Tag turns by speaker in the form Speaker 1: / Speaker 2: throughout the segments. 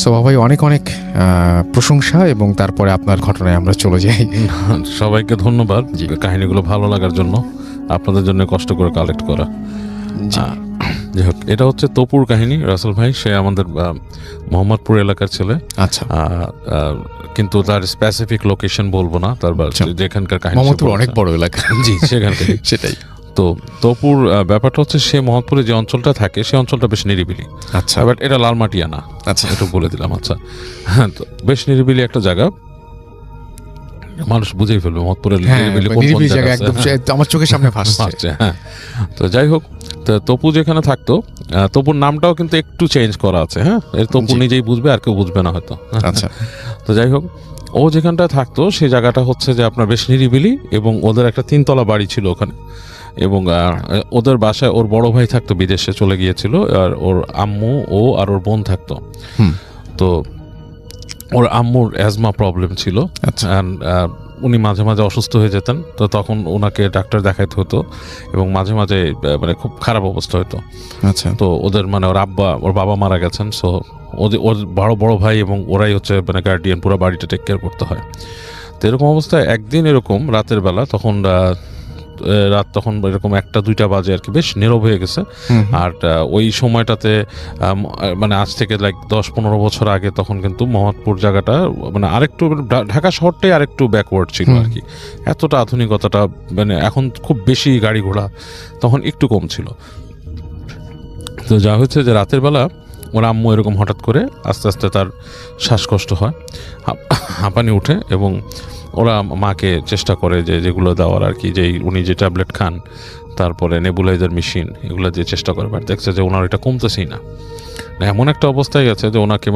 Speaker 1: So ভাই অনেক অনেক প্রশংসা, এবং তারপরে আপনার ঘটনায় আমরা চলে যাই।
Speaker 2: সবাইকে ধন্যবাদ কাহিনীগুলো ভালো লাগার জন্য, আপনাদের জন্য কষ্ট করে কালেক্ট করা। যাই হোক, এটা হচ্ছে তপুর কাহিনী। রাসেল ভাই সে আমাদের মোহাম্মদপুর এলাকার ছেলে।
Speaker 1: আচ্ছা,
Speaker 2: কিন্তু তার স্পেসিফিক লোকেশন বলবো না, তার যেখানকার কাহিনী।
Speaker 1: মোহাম্মদপুর অনেক বড় এলাকা,
Speaker 2: জি সেখানকার
Speaker 1: সেটাই।
Speaker 2: তো তপুর ব্যাপারটা হচ্ছে সে মোহাম্মদপুরে যে অঞ্চলটা থাকে সে অঞ্চলটা বেশ নিরিবিলি।
Speaker 1: আচ্ছা,
Speaker 2: বাট এটা লালমাটিয়া না।
Speaker 1: আচ্ছা,
Speaker 2: একটু বলে দিলাম। আচ্ছা হ্যাঁ, তো বেশ নিরিবিলি একটা জায়গা, মানুষ বুঝেই ফেলবে মোহাম্মদপুরের
Speaker 1: নিরিবিলি জায়গা, একদম আমার চোখের সামনে ভাসছে।
Speaker 2: হ্যাঁ, তো যাই হোক, তো তপু যেখানে থাকতো, তপুর নামটাও কিন্তু একটু চেঞ্জ করা আছে। হ্যাঁ, এর তপু নিজেই বুঝবে, আর কেউ বুঝবে না হয়তো।
Speaker 1: আচ্ছা,
Speaker 2: তো যাই হোক, ও যেখানটা থাকতো সেই জায়গাটা হচ্ছে যে আপনার বেশ নিরিবিলি, এবং ওদের একটা 3তলা বাড়ি ছিল ওখানে। এবং ওদের বাসায় ওর বড় ভাই থাকতো, বিদেশে চলে গিয়েছিল, আর ওর আম্মু ও আর ওর বোন থাকতো। তো ওর আম্মুর অ্যাজমা প্রবলেম ছিল, উনি মাঝে মাঝে অসুস্থ হয়ে যেতেন। তো তখন ওনাকে ডাক্তার দেখাইতে হতো, এবং মাঝে মাঝে মানে খুব খারাপ অবস্থা হতো।
Speaker 1: আচ্ছা,
Speaker 2: তো ওদের মানে ওর বাবা মারা গেছেন। সো ওর বড় ভাই এবং ওরাই হচ্ছে মানে গার্ডিয়ান, পুরো বাড়িটা টেক কেয়ার করতে হয়। তো এরকম অবস্থায় একদিন এরকম রাতের বেলা, তখন এরকম 1-2টা বাজে আর কি, বেশ নীরব হয়ে গেছে। আর ওই সময়টাতে মানে আজ থেকে লাইক 10-15 বছর আগে তখন কিন্তু মোহাম্মদপুর জায়গাটা মানে আরেকটু, ঢাকা শহরটাই আরেকটু ব্যাকওয়ার্ড ছিল আর কি। এতটা আধুনিকতাটা মানে এখন খুব বেশি গাড়ি ঘোড়া, তখন একটু কম ছিল। তো যা হচ্ছে যে রাতের বেলা ওর আম্মু এরকম হঠাৎ করে আস্তে আস্তে তার শ্বাসকষ্ট হয়, হাঁপানি উঠে, এবং ওরা মাকে চেষ্টা করে যেগুলো দেওয়ার আর কি, উনি যে ট্যাবলেট খান, তারপরে নেবুলাইজার মেশিন, এগুলো যে চেষ্টা করে, বাট দেখছে যে ওনার এটা কমতেছেই না। এমন একটা অবস্থায় গেছে যে ওনাকে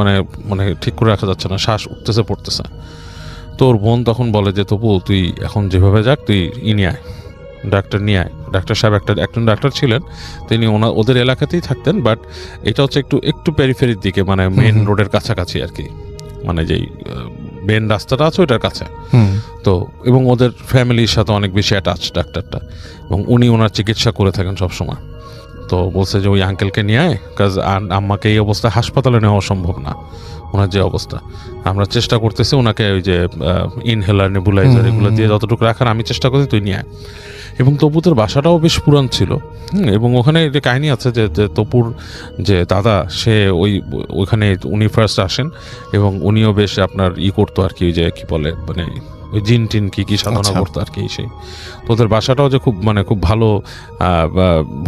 Speaker 2: মানে ঠিক করে রাখা যাচ্ছে না, শ্বাস উঠতেছে পড়তেছে। তো ওর বোন তখন বলে যে তবু তুই এখন যেভাবে যাক তুই নিয়ে আয়, ডাক্তার নিয়ে আয়। ডাক্তার সাহেব একজন ডাক্তার ছিলেন, তিনি ওদের এলাকাতেই থাকতেন, বাট এটা হচ্ছে একটু পেরিফেরির দিকে, মানে মেন রোডের কাছাকাছি আর কি, মানে যেই মেন রাস্তাটা আছে ওইটার কাছে। তো এবং ওদের ফ্যামিলির সাথে অনেক বেশি অ্যাটাচ ডাক্তারটা, এবং উনি ওনার চিকিৎসা করে থাকেন সবসময়। তো বলছে যে ওই আঙ্কেলকে নিয়ে আয়, কাজ আম্মাকে এই অবস্থা হাসপাতালে নেওয়া সম্ভব না, ওনার যে অবস্থা। আমরা চেষ্টা করতেছি ওনাকে ওই যে ইনহেলার, নেবুলাইজার এগুলো দিয়ে যতটুকু রাখার আমি চেষ্টা করছি, তুই নিয়ে আয়। এবং তপুদের বাসাটাও বেশ পুরান ছিল, এবং ওখানে যে কাহিনী আছে যে তপুর যে দাদা সে ওইখানে উনি ফার্স্ট আসেন, এবং উনিও বেশ আপনার করতো আর কি, যে কি বলে মানে ওই জিন টিন কি সাধনা করতো আর কি। সেই তোদের বাসাটাও যে খুব ভালো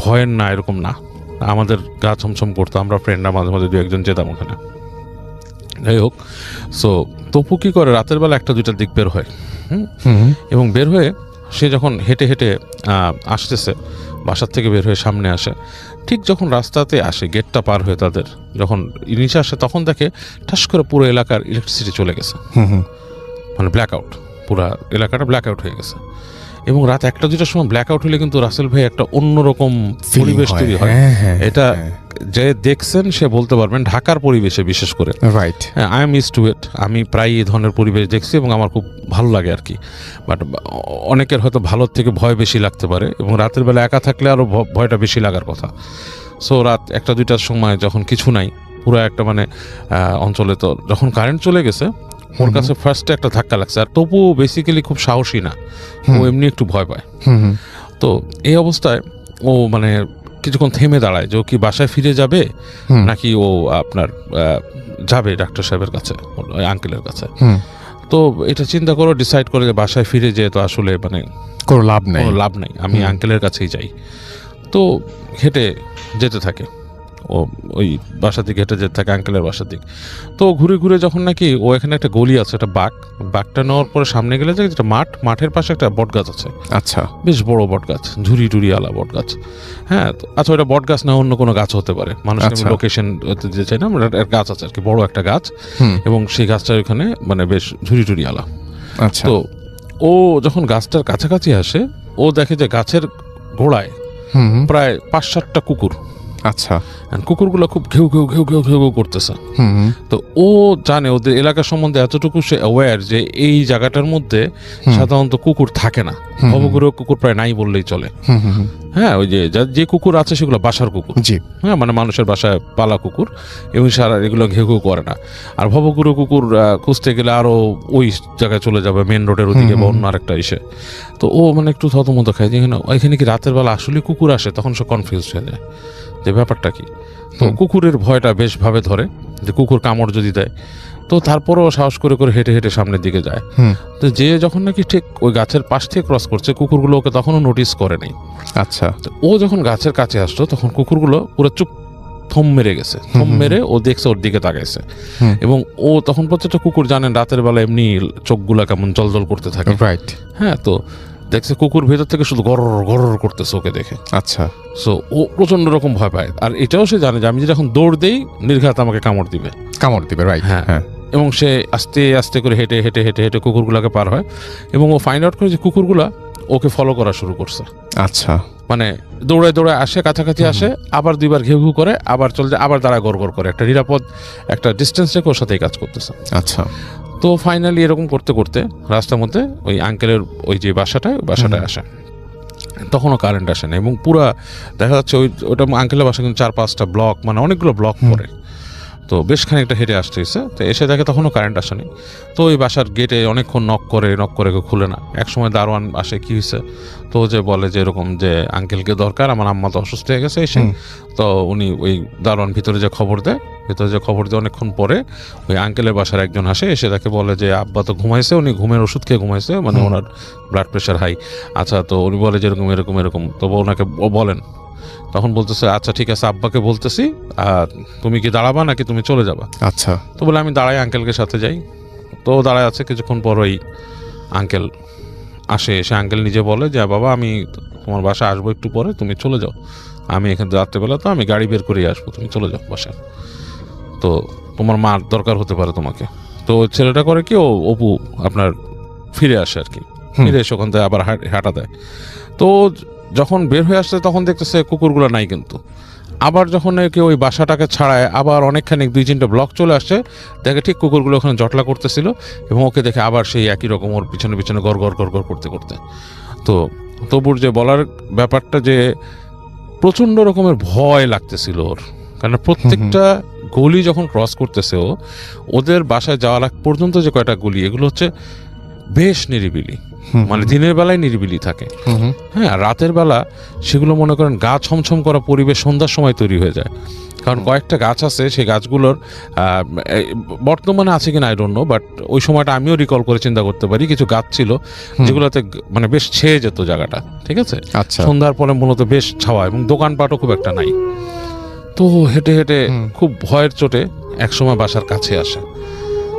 Speaker 2: ভয়ের না এরকম না, আমাদের গা ছমছম করতো, আমরা ফ্রেন্ডরা মাঝে মাঝে 2-1 জন যেতাম ওখানে। যাই হোক, সো তপু কি করে রাতের বেলা 1-2টার দিক বের হয়, এবং বের হয়ে সে যখন হেঁটে হেঁটে আসতেছে, বাসার থেকে বের হয়ে সামনে আসে, ঠিক যখন রাস্তাতে আসে গেটটা পার হয়ে তাদের যখন নিচে আসে, তখন দেখে ঠাস করে পুরো এলাকার ইলেকট্রিসিটি চলে গেছে, মানে ব্ল্যাক আউট, পুরো এলাকাটা ব্ল্যাক আউট হয়ে গেছে। এবং রাত 1-2টার সময় ব্ল্যাক আউট হলে কিন্তু রাসেল ভাই একটা অন্যরকম পরিবেশ তৈরি হয়। এটা যে দেখছেন সে বলতে পারবেন, ঢাকার পরিবেশে বিশেষ করে,
Speaker 1: right,
Speaker 2: I am used to it, আমি প্রায় এই ধরনের পরিবেশ দেখছি এবং আমার খুব ভালো লাগে আর কি। বাট অনেকের হয়তো ভালোর থেকে ভয় বেশি লাগতে পারে, এবং রাতের বেলা একা থাকলে আরও ভয়টা বেশি লাগার কথা। সো রাত 1-2টার সময় যখন কিছু নাই, পুরো একটা মানে অঞ্চলে, তো যখন কারেন্ট চলে গেছে ওর কাছে ফার্স্টে একটা ধাক্কা লাগছে। আর তবু বেসিক্যালি খুব সাহসী না, ও এমনি একটু ভয় পায়। তো এই অবস্থায় ও মানে কিছুক্ষণ থেমে দাঁড়ায় যে ও কি বাসায় ফিরে যাবে, নাকি ও আপনার যাবে ডাক্তার সাহেবের কাছে, ওই আঙ্কেলের কাছে। তো এটা চিন্তা করে ডিসাইড করে যে বাসায় ফিরে যেয়ে তো আসলে মানে
Speaker 1: কোনো লাভ নেই,
Speaker 2: আমি আঙ্কেলের কাছেই যাই। তো হেঁটে যেতে থাকে, ও ওই বাসার দিকে হেঁটে যেতে থাকে আঙ্কেলের বাসার দিক। তো ঘুরে ঘুরে যখন নাকি ও এখানে একটা গলি আছে, একটা বাঘটা নেওয়ার পরে সামনে গেলে যে যেটা মাঠের পাশে একটা বট গাছ আছে।
Speaker 1: আচ্ছা,
Speaker 2: বেশ বড় বট গাছ, ঝুরি টুরি আলা বট গাছ। হ্যাঁ, আচ্ছা ওটা বট গাছ না অন্য কোনো গাছ হতে পারে, মানুষকে লোকেশন যে চাই না, গাছ আছে আর কি, বড় একটা গাছ, এবং সেই গাছটার ওখানে মানে বেশ ঝুরি টুরি আলা।
Speaker 1: আচ্ছা,
Speaker 2: তো ও যখন গাছটার কাছাকাছি আসে, ও দেখে যে গাছের গোড়ায় প্রায় 5-7টা কুকুর
Speaker 1: আচ্ছা।
Speaker 2: And কুকুরগুলো খুব ঘেউ ঘেউ ঘেউ ঘেউ ঘেউ ঘেউ করতেছে।
Speaker 1: হুম।
Speaker 2: তো ও জানে ওদের এলাকা সম্বন্ধে এতটুকু সে অ্যাওয়্যার যে এই জায়গাটার মধ্যে সাধারণত কুকুর থাকে না, ভবঘুরে কুকুর প্রায় নাই বললেই চলে। হ্যাঁ, ওই যে কুকুর আছে সেগুলো বাসার কুকুর,
Speaker 1: জি।
Speaker 2: হ্যাঁ, মানে মানুষের বাসায় পালা কুকুর, এবং সারা এগুলো ঘেউ ঘেউ করে না। আর ভবঘুরে কুকুর খুঁজতে গেলে আরো ওই জায়গায় চলে যাবে, মেন রোডের ওদিকে বা অন্য আরেকটা ইসে। তো ও মানে একটু থতমত খায় যে এখানে কি রাতের বেলা আসলে কুকুর আসে, তখন সে কনফিউজ হয়ে যায় যে ব্যাপারটা কি। তো কুকুরের ভয়টা বেশ ভাবে ধরে যে কুকুর কামড় যদি দেয়, তো তারপরও সাহস করে করে হেঁটে হেঁটে সামনের দিকে যায়। তো যে যখন নাকি ঠিক ওই গাছের পাশ থেকে ক্রস করছে, কুকুরগুলো ওকে তখনও নোটিস করে নাই।
Speaker 1: আচ্ছা।
Speaker 2: তো ও যখন গাছের কাছে আসলো তখন কুকুরগুলো পুরো চুপ থম মেরে গেছে, থম মেরে ও দেখছে ওর দিকে তাকাইছে। এবং ও তখন প্রত্যেকটা কুকুর জানেন রাতের বেলা এমনি চোখগুলা কেমন জলজল করতে থাকে,
Speaker 1: রাইট।
Speaker 2: হ্যাঁ, তো দেখছে কুকুর ভেতর থেকে শুধু গরর গরর করতেছে ওকে দেখে।
Speaker 1: আচ্ছা।
Speaker 2: সো ও প্রচন্ড রকম ভয় পায়, আর এটাও সে জানে যে আমি যদি এখন দৌড় দেই নির্ঘাত আমাকে কামড় দিবে।
Speaker 1: রাইট।
Speaker 2: হ্যাঁ,
Speaker 1: হ্যাঁ।
Speaker 2: এবং সে আস্তে আস্তে করে হেঁটে হেঁটে হেঁটে হেঁটে কুকুরগুলোকে পার হয়, এবং ও ফাইন্ড আউট করে যে কুকুরগুলা ওকে ফলো করা শুরু করছে।
Speaker 1: আচ্ছা।
Speaker 2: মানে দৌড়ায় দৌড়ায় আসে, কাছাকাছি আসে, আবার দুইবার ঘেউ ঘেউ করে, আবার চলে যায়, আবার দাঁড়ায় গড় গড় করে, একটা নিরাপদ একটা ডিস্টেন্স রেখে ওর সাথেই কাজ করতেছে।
Speaker 1: আচ্ছা।
Speaker 2: তো ফাইনালি এরকম করতে করতে রাস্তার মধ্যে ওই আঙ্কেলের ওই যে বাসাটায় আসে। তখনও কারেন্ট আসে না, এবং পুরা দেখা যাচ্ছে ওটা আঙ্কেলের বাসা কিন্তু 4-5টা ব্লক, মানে অনেকগুলো ব্লক পড়ে। তো বেশ খানিকটা হেঁটে আসতে হয়েছে। তো এসে দেখে তখনও কারেন্ট আসেনি। তো ওই বাসার গেটে অনেকক্ষণ নক করে খুলে না। একসময় দারোয়ান আসে, কি হয়েছে, তো যে বলে যে এরকম যে আঙ্কেলকে দরকার, আমার আম্মা তো অসুস্থ হয়ে গেছে এসে। তো উনি ওই দারোয়ান ভিতরে যে খবর দেয় অনেকক্ষণ পরে ওই আঙ্কেলের বাসার একজন আসে, এসে তাকে বলে যে আব্বা তো ঘুমাইছে, উনি ঘুমের ওষুধ খেয়ে ঘুমাইছে, মানে ওনার ব্লাড প্রেশার হাই। আচ্ছা, তো উনি বলে যে এরকম এরকম এরকম, তো ওনাকে বলেন। তখন বলতেছে আচ্ছা ঠিক আছে, আব্বাকে বলতেছি, আর তুমি কি দাঁড়াবা নাকি তুমি চলে যাবা?
Speaker 1: আচ্ছা।
Speaker 2: তো বলে আমি দাঁড়াই, আঙ্কেলকে সাথে যাই। তো দাঁড়ায় আছে, কিছুক্ষণ পর ওই আঙ্কেল আসে, এসে আঙ্কেল নিজে বলে যে বাবা আমি তোমার বাসায় আসবো একটু পরে, তুমি চলে যাও, আমি এখানে রাত্রেবেলা তো আমি গাড়ি বের করে আসবো, তুমি চলে যাও বাসায়, তো তোমার মার দরকার হতে পারে তোমাকে। তো ছেলেটা করে কি, ও অপু আপনার ফিরে আসে আর কি, ফিরে এসে ওখান থেকে আবার হাঁটা দেয়। তো যখন বের হয়ে আসছে তখন দেখতেছে কুকুরগুলো নাই, কিন্তু আবার যখন কেউ ওই বাসাটাকে ছাড়ায় আবার অনেকখানি 2-3টা ব্লক চলে আসছে, দেখে ঠিক কুকুরগুলো ওখানে জটলা করতেছিল, এবং ওকে দেখে আবার সেই একই রকম ওর পিছনে পিছনে গড় গড় গড় গড় করতে করতে। তো তবুর যে বলার ব্যাপারটা যে প্রচণ্ড রকমের ভয় লাগতেছিল ওর, কারণ প্রত্যেকটা গলি যখন ক্রস করতেছে ওদের বাসায় যাওয়ার আগ পর্যন্ত যে কয়টা গলি, এগুলো হচ্ছে বেশ নিরিবিলি, মানে দিনের বেলায় নিরিবিলি থাকে, হ্যাঁ, রাতের বেলা সেগুলো মনে করেন গা ছমছম করা পরিবেশ সন্ধ্যার সময় তৈরি হয়ে যায়। কারণ কয়েকটা গাছ আছে, সেই গাছগুলোর বর্তমানে আছে কিনা আই ডোন্ট নো, বাট ওই সময়টা আমিও রিকল করে চিন্তা করতে পারি, কিছু গাছ ছিল যেগুলোতে মানে বেশ ছেয়ে যেত জায়গাটা, ঠিক আছে।
Speaker 1: আচ্ছা।
Speaker 2: সন্ধ্যার পরে মূলত বেশ ছাওয়া, এবং দোকানপাটও খুব একটা নাই। তো হেঁটে হেঁটে খুব ভয়ের চোটে একসময় বাসার কাছে আসে।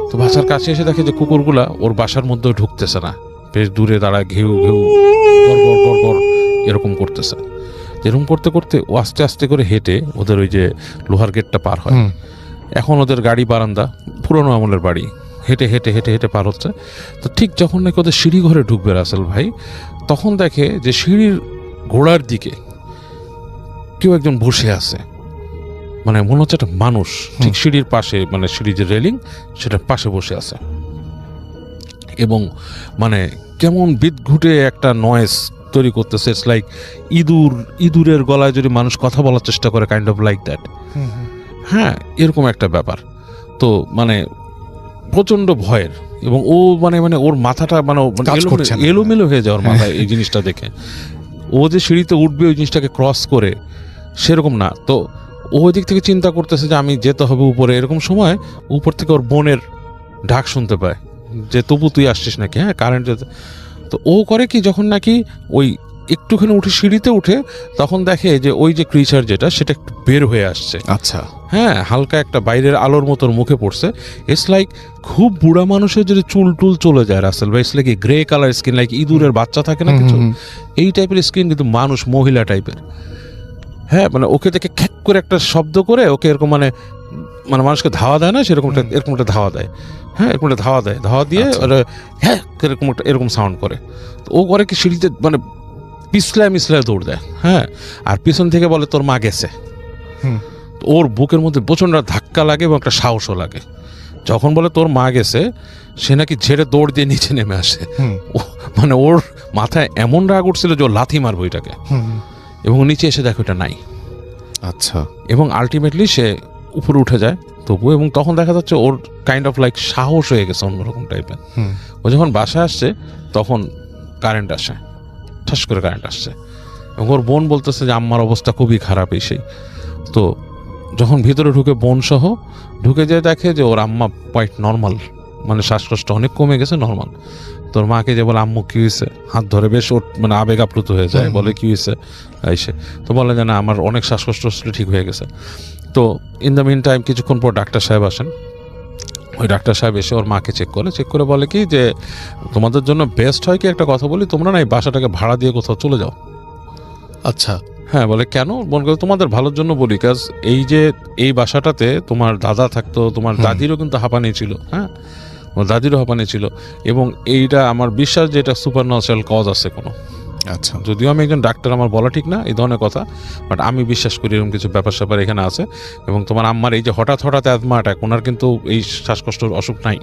Speaker 2: তো বাসার কাছে এসে দেখে যে কুকুরগুলা ওর বাসার মধ্যেও ঢুকতেছে না, বেশ দূরে দাঁড়ায় ঘেউ ঘেউ গড় গড় গড় এরকম করতেছে। এরকম করতে করতে ও আস্তে আস্তে করে হেঁটে ওদের ওই যে লোহার গেটটা পার হয়। এখন ওদের গাড়ি বারান্দা, পুরোনো আমলের বাড়ি, হেঁটে হেঁটে হেঁটে হেঁটে পার হচ্ছে। তো ঠিক যখন নাকি ওদের সিঁড়ি ঘরে ঢুকবে রাসেল ভাই, তখন দেখে যে সিঁড়ির গোড়ার দিকে কেউ একজন বসে আছে, মানে মনে হচ্ছে একটা মানুষ ঠিক সিঁড়ির পাশে, মানে সিঁড়ির যে রেলিং সেটার পাশে বসে আছে, এবং মানে কেমন বিদঘুটে একটা নয়েজ তৈরি করতেছে। ইটস লাইক ইঁদুরের গলায় যদি মানুষ কথা বলার চেষ্টা করে, কাইন্ড অফ লাইক দ্যাট, হ্যাঁ, এরকম একটা ব্যাপার। তো মানে প্রচন্ড ভয়ের, এবং ও মানে ওর মাথাটা মানে এলোমেলো হয়ে যায় ওর মাথায় এই জিনিসটা দেখে। ও যে সিঁড়িতে উঠবে ওই জিনিসটাকে ক্রস করে, সেরকম না। তো ও ওই দিক থেকে চিন্তা করতেছে যে আমি যেতে হবে উপরে। এরকম সময় উপর থেকে ওর বোনের ডাক শুনতে পায় যে তবু তুই আসছিস নাকি, হ্যাঁ কারেন্ট যেতে। তো ও করে কি, যখন নাকি ওই একটুখানি উঠে সিঁড়িতে উঠে, তখন দেখে যে ওই যে ক্রিচার যেটা, সেটা একটু বের হয়ে আসছে।
Speaker 1: আচ্ছা।
Speaker 2: হ্যাঁ, হালকা একটা বাইরের আলোর মতোর মুখে পড়ছে। ইটস লাইক খুব বুড়া মানুষের যদি চুল টুল চলে যায় রাসেল ভাই, it's like grey colour skin, like ইঁদুরের বাচ্চা থাকে না কিছু, এই টাইপের স্কিন, কিন্তু মানুষ, মহিলা টাইপের। হ্যাঁ, মানে ওকে দেখে খ্যাক করে একটা শব্দ করে ওকে এরকম মানে মানুষকে ধাওয়া দেয় না, সেরকম এরকম একটা ধাওয়া দেয়। হ্যাঁ, এরকম একটা ধাওয়া দেয়, ধাওয়া দিয়ে হ্যাঁ এরকম একটা এরকম সাউন্ড করে। তো ও করে কি, সিঁড়িতে মানে পিছলায় মিছলায় দৌড় দেয়। হ্যাঁ, আর পিছন থেকে বলে তোর মা গেছে। তো ওর বুকের মধ্যে প্রচণ্ড ধাক্কা লাগে এবং একটা সাহসও লাগে। যখন বলে তোর মা গেছে, সে নাকি ঝেড়ে দৌড় দিয়ে নিচে নেমে আসে। মানে ওর মাথায় এমন রাগ উঠছিল যে ও লাথি মারবো এটাকে, এবং নিচে এসে দেখো এটা নাই।
Speaker 1: আচ্ছা।
Speaker 2: এবং আলটিমেটলি সে উপরে উঠে যায় তবু, এবং তখন দেখা যাচ্ছে ওর কাইন্ড অফ লাইক সাহস হয়ে গেছে অন্যরকম টাইপের। ও যখন বাসায় আসছে তখন কারেন্ট আসে, ঠাস করে কারেন্ট আসছে, এবং ওর বোন বলতেছে যে আম্মার অবস্থা খুবই খারাপ এসেই। তো যখন ভিতরে ঢুকে বোন সহ ঢুকে যায়, দেখে যে ওর আম্মা কোয়াইট নর্মাল, মানে শ্বাসকষ্ট অনেক কমে গেছে, নর্মাল। তোর মাকে যে বলে আম্মু কী হয়েছে, হাত ধরে বেশ ওর মানে আবেগ আপ্লুত হয়ে যায়, বলে কী হয়েছে এসে। তো বলে যে না আমার অনেক শ্বাসকষ্ট ঠিক হয়ে গেছে। তো ইন দ্য মিন টাইম কিছুক্ষণ পর ডাক্তার সাহেব আসেন। ওই ডাক্তার সাহেব এসে ওর মাকে চেক করে বলে কি যে তোমাদের জন্য বেস্ট হয় কি একটা কথা বলি, তোমরা না এই বাসাটাকে ভাড়া দিয়ে কোথাও চলে যাও।
Speaker 1: আচ্ছা।
Speaker 2: হ্যাঁ, বলে কেন? বলবে তোমাদের ভালোর জন্য বলি, কাজ এই যে এই বাসাটাতে তোমার দাদা থাকতো, তোমার দাদিরও কিন্তু হাঁপানি ছিল। হ্যাঁ, আমার দাদিরও হাঁপানি ছিল, এবং এইটা আমার বিশ্বাস যে এটা সুপার ন্যাচারাল কজ আছে কোনো।
Speaker 1: আচ্ছা।
Speaker 2: যদিও আমি একজন ডাক্তার, আমার বলা ঠিক না এই ধরনের কথা, বাট আমি বিশ্বাস করি এরকম কিছু ব্যাপার স্যাপার এখানে আছে। এবং তোমার আম্মার এই যে হঠাৎ অ্যাজমা অ্যাটাক, ওনার কিন্তু এই শ্বাসকষ্টর অসুখ নাই।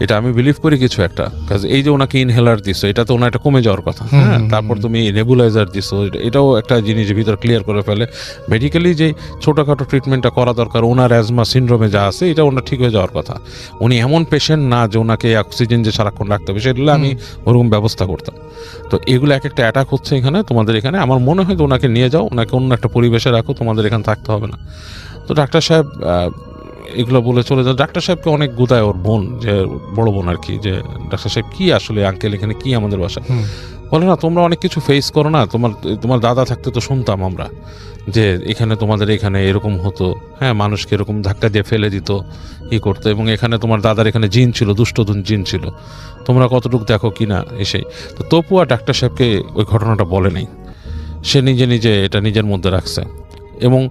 Speaker 2: এটা আমি বিলিভ করি কিছু একটা, কাজ এই যে ওনাকে ইনহেলার দিছো, এটা তো ওনার একটা কমে যাওয়ার কথা। হ্যাঁ, তারপর তুমি নেবুলাইজার দিছো, এটাও একটা জিনিস ভিতর ক্লিয়ার করে ফেলে। মেডিকেলি যে ছোটোখাটো ট্রিটমেন্টটা করা দরকার ওনার অ্যাজমা সিনড্রোমে যা আছে, এটা ওনার ঠিক হয়ে যাওয়ার কথা। উনি এমন পেশেন্ট না যে ওনাকে অক্সিজেন যে সারাক্ষণ রাখতে হবে, সেগুলো আমি ওরকম ব্যবস্থা করতাম। তো এগুলো এক একটা অ্যাটাক হচ্ছে এখানে, তোমাদের এখানে। আমার মনে হয় যে ওনাকে নিয়ে যাও, ওনাকে অন্য একটা পরিবেশে রাখো, তোমাদের এখানে থাকতে হবে না। তো ডাক্তার সাহেব এগুলো বলে চলে যায়। ডাক্তার সাহেবকে অনেক গুদায় ওর বোন, যে বড় বোন আর কি, যে ডাক্তার সাহেব কি আসলে আঙ্কেল এখানে কি আমাদের বাসা? বলে না তোমরা অনেক কিছু ফেস করো না, তোমার দাদা থাকতে তো শুনতাম আমরা যে এখানে তোমাদের এখানে এরকম হতো। হ্যাঁ, মানুষকে এরকম ধাক্কা দিয়ে ফেলে দিত, ই করতো, এবং এখানে তোমার দাদার এখানে জিন ছিল, দুষ্ট জিন ছিল, তোমরা কতটুকু দেখো কি না এসেই। তো তপু আর ডাক্তার সাহেবকে ওই ঘটনাটা বলে নাই, সে নিজে এটা নিজের মধ্যে রাখছে। এবং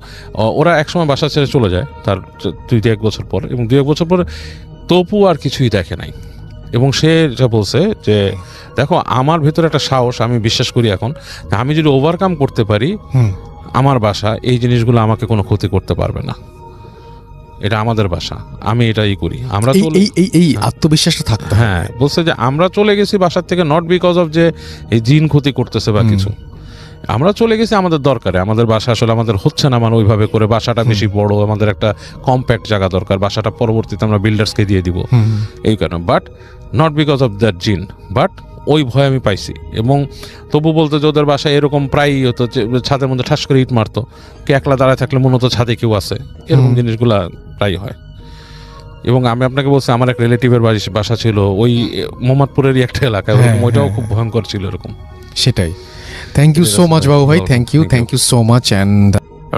Speaker 2: ওরা একসময় বাসা ছেড়ে চলে যায় তার 2-1 বছর পর, এবং 2-1 বছর পরে তপু আর কিছুই দেখে নাই। এবং সে এটা বলছে যে দেখো আমার ভেতরে একটা সাহস, আমি বিশ্বাস করি এখন আমি যদি ওভারকাম করতে পারি আমার বাসা, এই জিনিসগুলো আমাকে কোনো ক্ষতি করতে পারবে না, এটা আমাদের বাসা, আমি এটাই করি। আমরা
Speaker 1: এই আত্মবিশ্বাসটা থাকতো।
Speaker 2: হ্যাঁ, বলছে যে আমরা চলে গেছি বাসার থেকে নট বিকজ অফ যে এই জিন ক্ষতি করতেছে বা কিছু, আমরা চলে গেছি আমাদের দরকারে, আমাদের বাসা আসলে আমাদের হচ্ছে না, মানে ওইভাবে করে বাসাটা বেশি বড়, আমাদের একটা কম্প্যাক্ট জায়গা দরকার, বাসাটা পরবর্তীতে আমরা বিল্ডার্সকে দিয়ে দিব এই কারণে, but not because of that জিন, বাট ওই ভয় আমি পাইছি। এবং তবু বলতো যে ওদের বাসায় এরকম প্রায়ই হতো, ছাদের মধ্যে ঠাস করে ইট মারতো, কে একলা দাঁড়ায় থাকলে মনে হতো ছাদে কেউ আছে, এরকম জিনিসগুলা প্রায় হয়। এবং আমি আপনাকে বলছি আমার এক রিলেটিভের বাসা ছিল ওই মোহাম্মদপুরেরই একটা এলাকায়, ওইটাও খুব ভয়ঙ্কর ছিল এরকম।
Speaker 1: সেটাই। থ্যাংক ইউ সো মাচ বাবু ভাই, thank you so much. And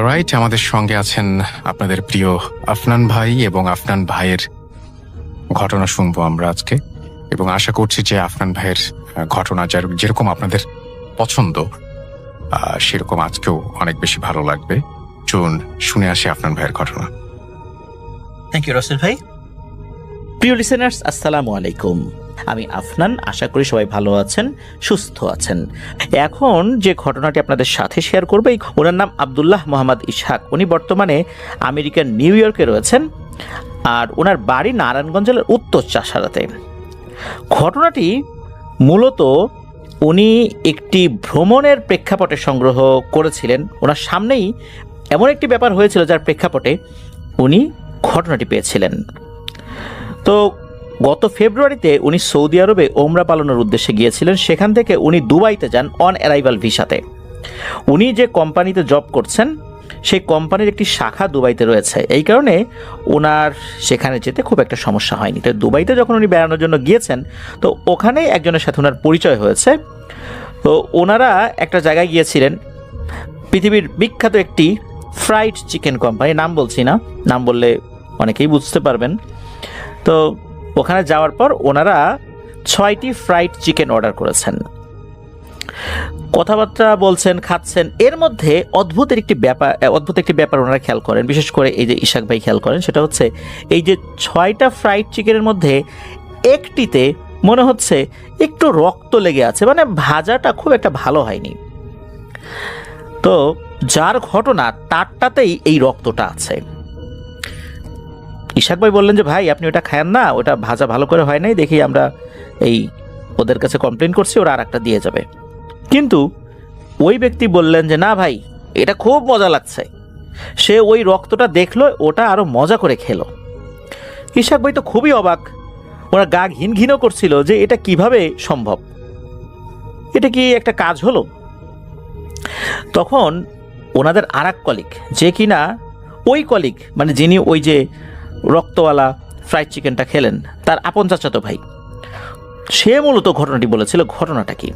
Speaker 3: right, আমাদের সঙ্গে আছেন আপনাদের প্রিয় আফনান ভাই, এবং আফনান ভাইয়ের ঘটনা শুনবো আমরা আজকে, এবং আশা করছি যে আফনান ভাইয়ের ঘটনা যেরকম আপনাদের পছন্দ সেরকম আজকেও অনেক বেশি ভালো লাগবে। চলুন শুনে আসি আফনান ভাইয়ের ঘটনা।
Speaker 4: থ্যাংক ইউ রসেল ভাই। প্রিয় লিসেনার্স, আসসালামু আলাইকুম। আমি আফনান, আশা করি সবাই ভালো আছেন, সুস্থ আছেন। এখন যে ঘটনাটি আপনাদের সাথে শেয়ার করবো, ওনার নাম আব্দুল্লাহ মোহাম্মদ ইসহাক। উনি বর্তমানে আমেরিকার নিউ ইয়র্কে রয়েছেন, আর ওনার বাড়ি নারায়ণগঞ্জ জেলার উত্তর চাষারাতে। ঘটনাটি মূলত উনি একটি ভ্রমণের প্রেক্ষাপটে সংগ্রহ করেছিলেন। ওনার সামনেই এমন একটি ব্যাপার হয়েছিল যার প্রেক্ষাপটে উনি ঘটনাটি পেয়েছিলেন। তো গত ফেব্রুয়ারিতে উনি সৌদি আরবে ওমরা পালনের উদ্দেশ্যে গিয়েছিলেন। সেখান থেকে উনি দুবাইতে যান অন অ্যারাইভাল ভিসাতে। উনি যে কোম্পানিতে জব করছেন সেই কোম্পানির একটি শাখা দুবাইতে রয়েছে, এই কারণে ওনার সেখানে যেতে খুব একটা সমস্যা হয়নি। তো দুবাইতে যখন উনি বেড়ানোর জন্য গিয়েছেন, তো ওখানেই একজনের সাথে ওনার পরিচয় হয়েছে। তো ওনারা একটা জায়গায় গিয়েছিলেন, পৃথিবীর বিখ্যাত একটি ফ্রাইড চিকেন কোম্পানি, নাম বলছি না, নাম বললে অনেকেই বুঝতে পারবেন। তো ওখানে যাওয়ার পর ওনারা 6টি ফ্রাইড চিকেন অর্ডার করেছেন, কথাবার্তা বলছেন, খাচ্ছেন। এর মধ্যে অদ্ভুত একটি ব্যাপার ওনারা খেয়াল করেন, বিশেষ করে এই যে ইশাক ভাই খেয়াল করেন, সেটা হচ্ছে এই যে 6টা ফ্রাইড চিকেনের মধ্যে একটিতে মনে হচ্ছে একটু রক্ত লেগে আছে, মানে ভাজাটা খুব একটা ভালো হয়নি। তো যার ঘটনা তারটাতেই এই রক্তটা আছে। ইশাক ভাই বললেন যে ভাই আপনি ওটা খায়েন না, ওটা ভাজা ভালো করে হয় নাই, দেখি আমরা এই ওদের কাছে কমপ্লেন করছি, ওরা আর একটা দিয়ে যাবে। কিন্তু ওই ব্যক্তি বললেন যে না ভাই, এটা খুব মজা লাগছে। সে ওই রক্তটা দেখলো, ওটা আরো মজা করে খেলো। ইশাক ভাই তো খুবই অবাক, ওরা গা ঘিন ঘিনও করছিল যে এটা কিভাবে সম্ভব, এটা কি একটা কাজ হলো। তখন ওনাদের আর এক কলিগ, যে কিনা ওই কলিগ মানে যিনি ওই যে রক্তওয়ালা ফ্রাইড চিকেনটা খেলেন, তার আপন চাচাতো ভাই, সে মূলত ঘটনাটি বলেছিল। ঘটনাটা কি,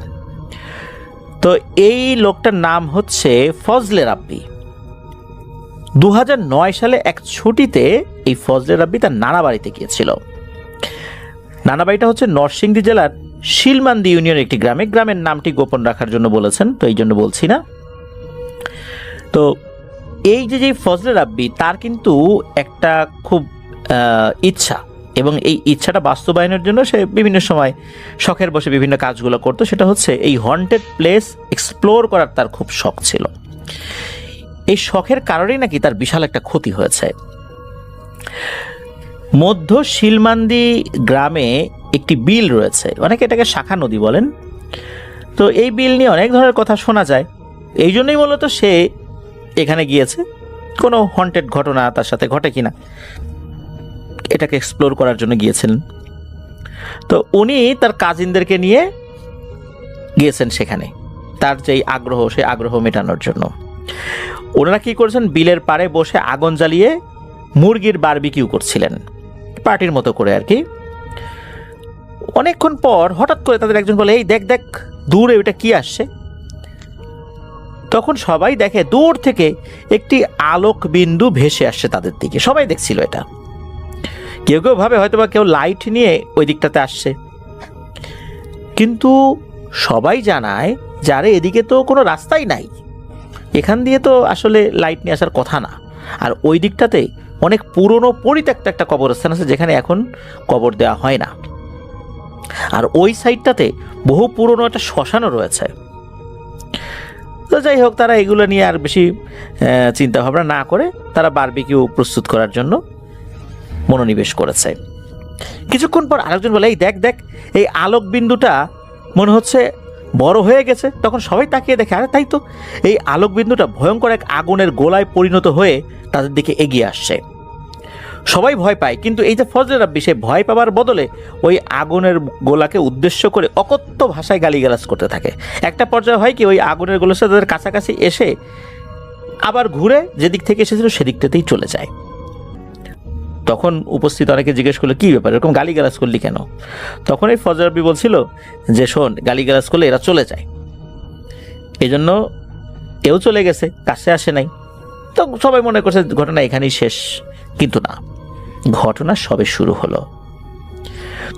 Speaker 4: তো এই লোকটার নাম হচ্ছে ফজলে রাব্বি। 2009 সালে এক ছুটিতে এই ফজলে রাব্বি তার নানা বাড়িতে গিয়েছিল। নানা বাড়িটা হচ্ছে নরসিংদী জেলার শিলমান্দি ইউনিয়নের একটি গ্রামে। গ্রামের নামটি গোপন রাখার জন্য বলেছেন, তো এই জন্য বলছি না। তো এই যে ফজলে রাব্বি, তার কিন্তু একটা খুব ইচ্ছা, এবং এই ইচ্ছাটা বাস্তবায়নের জন্য সে বিভিন্ন সময় শখের বসে বিভিন্ন কাজগুলো করতো। সেটা হচ্ছে এই হন্টেড প্লেস এক্সপ্লোর করার তার খুব শখ ছিল। এই শখের কারণেই নাকি তার বিশাল একটা ক্ষতি হয়েছে। মধ্য শিলমান্দি গ্রামে একটি বিল রয়েছে, অনেকে এটাকে শাখা নদী বলেন। তো এই বিল নিয়ে অনেক ধরনের কথা শোনা যায়, এই জন্যই মূলত সে এখানে গিয়েছে, কোনো হন্টেড ঘটনা তার সাথে ঘটে কিনা এটাকে এক্সপ্লোর করার জন্য গিয়েছিলেন। তো উনি তার কাজিনদেরকে নিয়ে গিয়েছেন সেখানে, তার যেই আগ্রহ, সেই আগ্রহ মেটানোর জন্য। ওনারা কি করেছেন, বিলের পাড়ে বসে আগুন জ্বালিয়ে মুরগির বারবিকিউ করছিলেন, পার্টির মতো করে আর কি। অনেকক্ষণ পর হঠাৎ করে তাদের একজন বলে, এই দেখ দেখ দূরে ওটা কি আসছে। তখন সবাই দেখে দূর থেকে একটি আলোক বিন্দু ভেসে আসছে তাদের দিকে। সবাই দেখছিল এটা, কেউ কেউ ভাবে হয়তো বা কেউ লাইট নিয়ে ওই দিকটাতে আসছে, কিন্তু সবাই জানায় যারে এদিকে তো কোনো রাস্তাই নাই, এখান দিয়ে তো আসলে লাইট নিয়ে আসার কথা না। আর ওই দিকটাতে অনেক পুরনো পরিত্যক্ত একটা কবরস্থান আছে, যেখানে এখন কবর দেওয়া হয় না। আর ওই সাইডটাতে বহু পুরনো একটা শ্মশানও রয়েছে। তো যাই হোক, তারা এগুলো নিয়ে আর বেশি চিন্তা ভাবনা না করে তারা বারবিকিউ প্রস্তুত করার জন্য মনোনিবেশ করেছে। কিছুক্ষণ পর আরেকজন বলে, এই দেখ দেখ এই আলোক বিন্দুটা মনে হচ্ছে বড় হয়ে গেছে। তখন সবাই তাকিয়ে দেখে, আরে তাই তো, এই আলোক বিন্দুটা ভয়ঙ্কর এক আগুনের গোলায় পরিণত হয়ে তাদের দিকে এগিয়ে আসছে। সবাই ভয় পায়, কিন্তু এই যে ফজলে রাব্বি, সে ভয় পাওয়ার বদলে ওই আগুনের গোলাকে উদ্দেশ্য করে অকথ্য ভাষায় গালিগালাজ করতে থাকে। একটা পর্যায়ে হয় কি, ওই আগুনের গোলার সাথে তাদের কাছাকাছি এসে আবার ঘুরে যেদিক থেকে এসেছিল সেদিকটাতেই চলে যায়। তখন উপস্থিত অনেকে জিজ্ঞেস করলো, কি ব্যাপার, এরকম গালিগালাজ করলি কেন? তখন এই ফজলে রাব্বি বলছিল যে শোন, গালিগালাজ করলে এরা চলে যায়, এই জন্য এও চলে গেছে, কাছে আসে নাই। তো সবাই মনে করছে ঘটনা এখানেই শেষ, কিন্তু না, ঘটনা সবে শুরু হলো।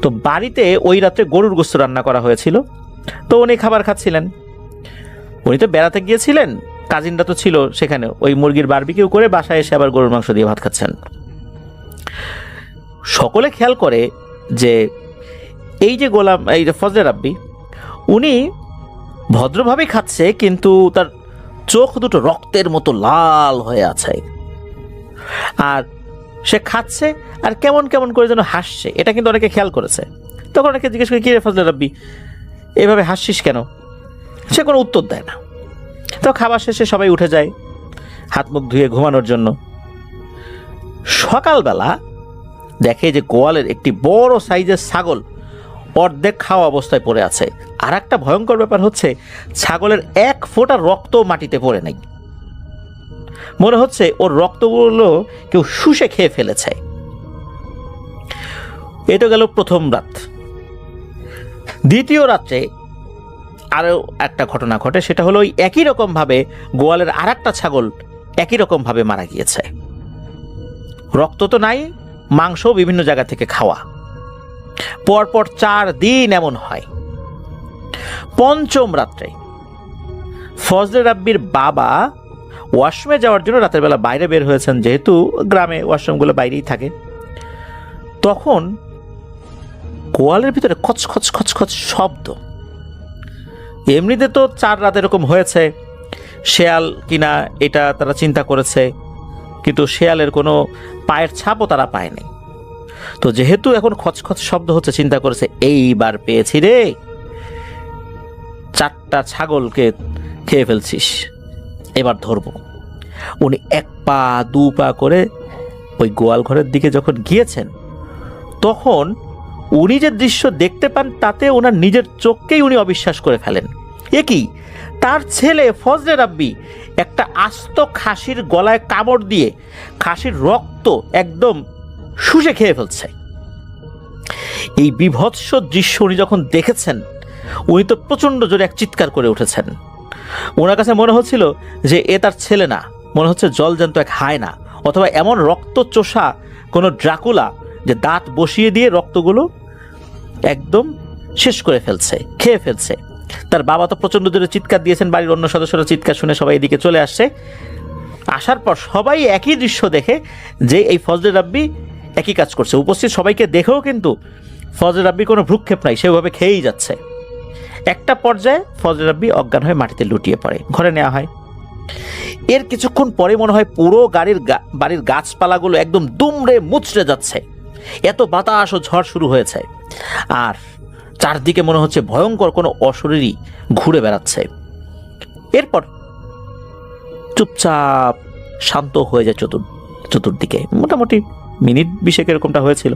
Speaker 4: তো বাড়িতে ওই রাত্রে গরুর গোশত রান্না করা হয়েছিল, তো উনি খাবার খাচ্ছিলেন। উনি তো বেড়াতে গিয়েছিলেন, কাজিনরা তো ছিল সেখানে, ওই মুরগির বারবিকিউ করে বাসায় এসে আবার গরুর মাংস দিয়ে ভাত খাচ্ছেন। সকলে খেয়াল করে যে এই যে এই যে ফজলে রাব্বি, উনি ভদ্রভাবেই খাচ্ছে, কিন্তু তার চোখ দুটো রক্তের মতো লাল হয়ে আছে। আর সে খাচ্ছে আর কেমন কেমন করে যেন হাসছে, এটা কিন্তু অনেকে খেয়াল করেছে। তখন অনেকে জিজ্ঞেস করে, কি রে ফজলে রাব্বি, এভাবে হাসছিস কেন? সে কোনো উত্তর দেয় না। তো খাবার শেষে সবাই উঠে যায় হাত মুখ ধুয়ে ঘুমানোর জন্য। সকালবেলা দেখে যে গোয়ালের একটি বড় সাইজের ছাগল অর্ধেক খাওয়া অবস্থায় পড়ে আছে। আর একটা ভয়ঙ্কর ব্যাপার হচ্ছে, ছাগলের এক ফোঁটা রক্ত মাটিতে পড়ে নেই, মনে হচ্ছে ওর রক্তগুলো কেউ শুষে খেয়ে ফেলেছে। এটা গেল প্রথম রাত। দ্বিতীয় রাত্রে আরও একটা ঘটনা ঘটে, সেটা হলো ওই একই রকম ভাবে গোয়ালের আর একটা ছাগল একই রকম ভাবে মারা গিয়েছে। রক্ত তো নাই, মাংসও বিভিন্ন জায়গা থেকে খাওয়া। পরপর 4 দিন এমন হয়। পঞ্চম রাত্রে ফজলে রাব্বির বাবা ওয়াশরুমে যাওয়ার জন্য রাতের বেলা বাইরে বের হয়েছেন, যেহেতু গ্রামে ওয়াশরুমগুলো বাইরেই থাকে। তখন গোয়ালের ভিতরে খচ খচ খচ খচ শব্দ। এমনিতে তো 4 রাত এরকম হয়েছে, শেয়াল কিনা এটা তারা চিন্তা করেছে, কিন্তু শেয়ালের কোনো পায়ের ছাপও তারা পায়নি। তো যেহেতু এখন খচখচ শব্দ হচ্ছে, চিন্তা করেছে এইবার পেয়েছি রে, 4টা ছাগলকে খেয়ে ফেলছিস, এবার ধরবো। উনি 1 পা 2 পা করে ওই গোয়াল ঘরের দিকে যখন গিয়েছেন, তখন উনি যে দৃশ্য দেখতে পান তাতে ওনার নিজের চোখকেই উনি অবিশ্বাস করে ফেলেন। এ কি, তার ছেলে ফজলে রাব্বি একটা আস্ত খাসির গলায় কামড় দিয়ে খাসির রক্ত একদম শুষে খেয়ে ফেলছে। এই বিভৎস দৃশ্য উনি যখন দেখেছেন, উনি তো প্রচণ্ড জোরে এক চিৎকার করে উঠেছেন। ওনার কাছে মনে হচ্ছিল যে এ তার ছেলে না, মনে হচ্ছে জলজ্যান্ত এক হায়না, অথবা এমন রক্ত চোষা কোনো ড্রাকুলা যে দাঁত বসিয়ে দিয়ে রক্তগুলো একদম শেষ করে ফেলছে, খেয়ে ফেলছে। তার বাবা তো প্রচণ্ড জোরে চিৎকার দিয়েছেন, বাড়ির অন্য সদস্যরা চিৎকার শুনে সবাই এদিকে চলে আসছে। আসার পর সবাই একই দৃশ্য দেখে যে এই ফজলে রাব্বি একই কাজ করছে। উপস্থিত সবাইকে দেখেও কিন্তু ফজলে রাব্বির কোনো ভ্রুক্ষেপ নাই, সেভাবে খেয়েই যাচ্ছে। একটা পর্যায়ে ফজলে রাব্বি অজ্ঞান হয়ে মাটিতে লুটিয়ে পড়ে, ঘরে নেওয়া হয়। এর কিছুক্ষণ পরে মনে হয় পুরো বাড়ির গাছপালাগুলো একদম দুমড়ে মুচড়ে যাচ্ছে, এত বাতাস ও ঝড় শুরু হয়েছে। আর চারদিকে মনে হচ্ছে ভয়ঙ্কর কোনো অশরীরই ঘুরে বেড়াচ্ছে। এরপর চুপচাপ শান্ত হয়ে যায় চতুর্দিকে, মোটামুটি মিনিট 20 এরকমটা হয়েছিল।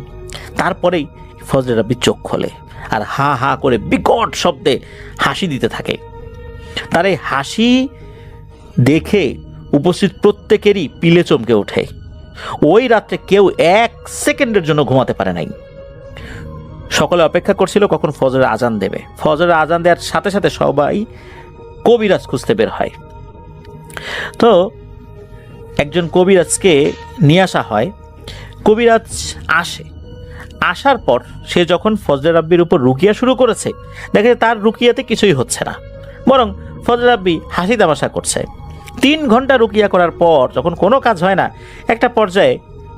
Speaker 4: তারপরেই ফজলে রাব্বি চোখ খোলে আর হা হা করে বিকট শব্দে হাসি দিতে থাকে। তার এই হাসি দেখে উপস্থিত প্রত্যেকেরই পিলে চমকে ওঠে। ওই রাত্রে কেউ 1 সেকেন্ডের জন্য ঘুমাতে পারে নাই। সকলে অপেক্ষা করছিল কখন ফজরের আজান দেবে। ফজরের আজান দেওয়ার সাথে সাথে সবাই কবিরাজ খুঁজতে বের হয়। তো একজন কবিরাজকে নিয়ে আসা হয়। কবিরাজ আসার পর সে যখন ফজলে রাব্বির উপর রুকিয়া শুরু করেছে, দেখে তার রুকিয়াতে কিছুই হচ্ছে না, বরং ফজলে রাব্বি হাসি তামাশা করছে। 3 ঘন্টা রুকিয়া করার পর যখন কোনো কাজ হয় না, একটা পর্যায়ে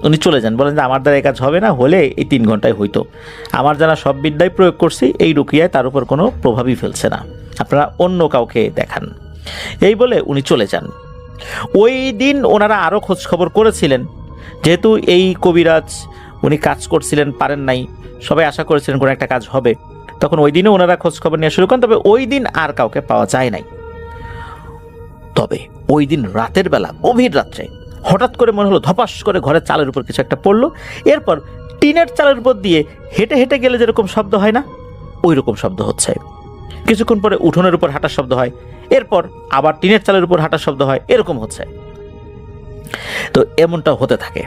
Speaker 4: উনি চলে যান, বলেন যে আমার দ্বারা এই কাজ হবে না, হলে এই 3 ঘন্টায় হইতো, আমার যারা সব বিদ্যায় প্রয়োগ করছি এই রুকিয়ায় তার উপর কোনো প্রভাবই ফেলছে না, আপনারা অন্য কাউকে দেখান। এই বলে উনি চলে যান। ওই দিন ওনারা আরও খোঁজ খবর করেছিলেন, যেহেতু এই কবিরাজ উনি কাজ করছিলেন, পারেন নাই, সবাই আশা করেছিলেন কোনো একটা কাজ হবে, তখন ওই দিনও ওনারা খোঁজ খবর নেওয়া শুরু করেন। তবে ওই দিন আর কাউকে পাওয়া যায় নাই। তবে ওই দিন রাতের বেলা, গভীর রাত্রে হঠাৎ করে মনে হলো ধপাস করে ঘরের চালের উপর কিছু একটা পড়লো। এরপর টিনের চালের উপর দিয়ে হেঁটে হেঁটে গেলে যেরকম শব্দ হয় না, ওই রকম শব্দ হচ্ছে। কিছুক্ষণ পরে উঠোনের উপর হাঁটার শব্দ হয়, এরপর আবার টিনের চালের উপর হাঁটার শব্দ হয়, এরকম হচ্ছে। তো এমনটা হতে থাকে।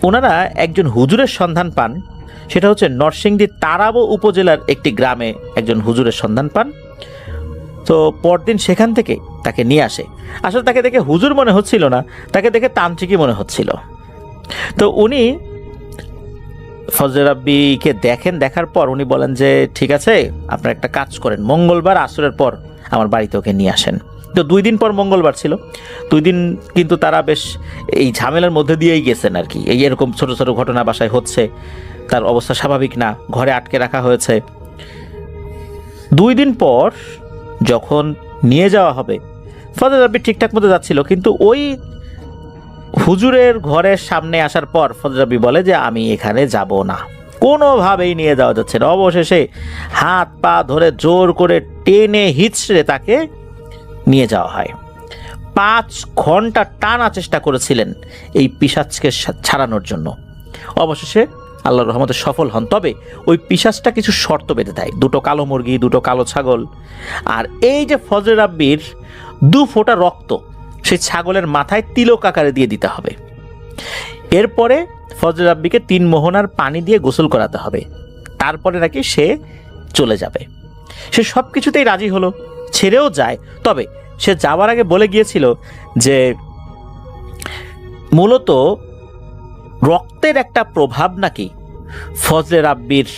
Speaker 4: ওনারা একজন হুজুরের সন্ধান পান, সেটা হচ্ছে নরসিংদী তারাবো উপজেলার একটি গ্রামে একজন হুজুরের সন্ধান পান। তো পরদিন সেখান থেকে তাকে নিয়ে আসে। আসলে তাকে দেখে হুজুর মনে হচ্ছিল না, তাকে দেখে তান্ত্রিকই মনে হচ্ছিল। তো উনি ফজলে রাব্বিকে দেখেন, দেখার পর উনি বলেন যে ঠিক আছে, আপনারা একটা কাজ করেন, মঙ্গলবার আসরের পর আমার বাড়িতে ওকে নিয়ে আসেন। তো 2 দিন পর মঙ্গলবার ছিল। 2 দিন কিন্তু তারা বেশ এই ঝামেলার মধ্যে দিয়েই গেছেন আর কি। এই এরকম ছোট ছোট ঘটনা বাসায় হচ্ছে, তার অবস্থা স্বাভাবিক না, ঘরে আটকে রাখা হয়েছে। 2 দিন পর যখন নিয়ে যাওয়া হবে, ফজলে রাব্বি ঠিকঠাক মতো যাচ্ছিল, কিন্তু ওই হুজুরের ঘরের সামনে আসার পর ফজলে রাব্বি বলে যে আমি এখানে যাব না, কোনোভাবেই নিয়ে যাওয়া যাচ্ছে না। অবশেষে হাত পা ধরে জোর করে টেনে হিচড়ে তাকে নিয়ে যাওয়া হয়। 5 ঘন্টা টানা চেষ্টা করেছিলেন এই পিশাচকে ছাড়ানোর জন্য। অবশেষে আল্লাহর রহমতে সফল হন। তবে ওই পিশাচটা কিছু শর্ত বেঁধে দেয়, 2টো কালো মুরগি, 2টো কালো ছাগল, আর এই যে ফজলে রাব্বির 2 ফোঁটা রক্ত সেই ছাগলের মাথায় তিলক আকারে দিয়ে দিতে হবে। এরপরে ফজলে রাব্বিকে 3 মোহনার পানি দিয়ে গোসল করাতে হবে, তারপরে নাকি সে চলে যাবে। সে সব কিছুতেই রাজি হলো, ছেড়েও যায়। তবে সে যাওয়ার আগে বলে গিয়েছিল যে মূলত রক্তের একটা প্রভাব নাকি ফজলে রাব্বির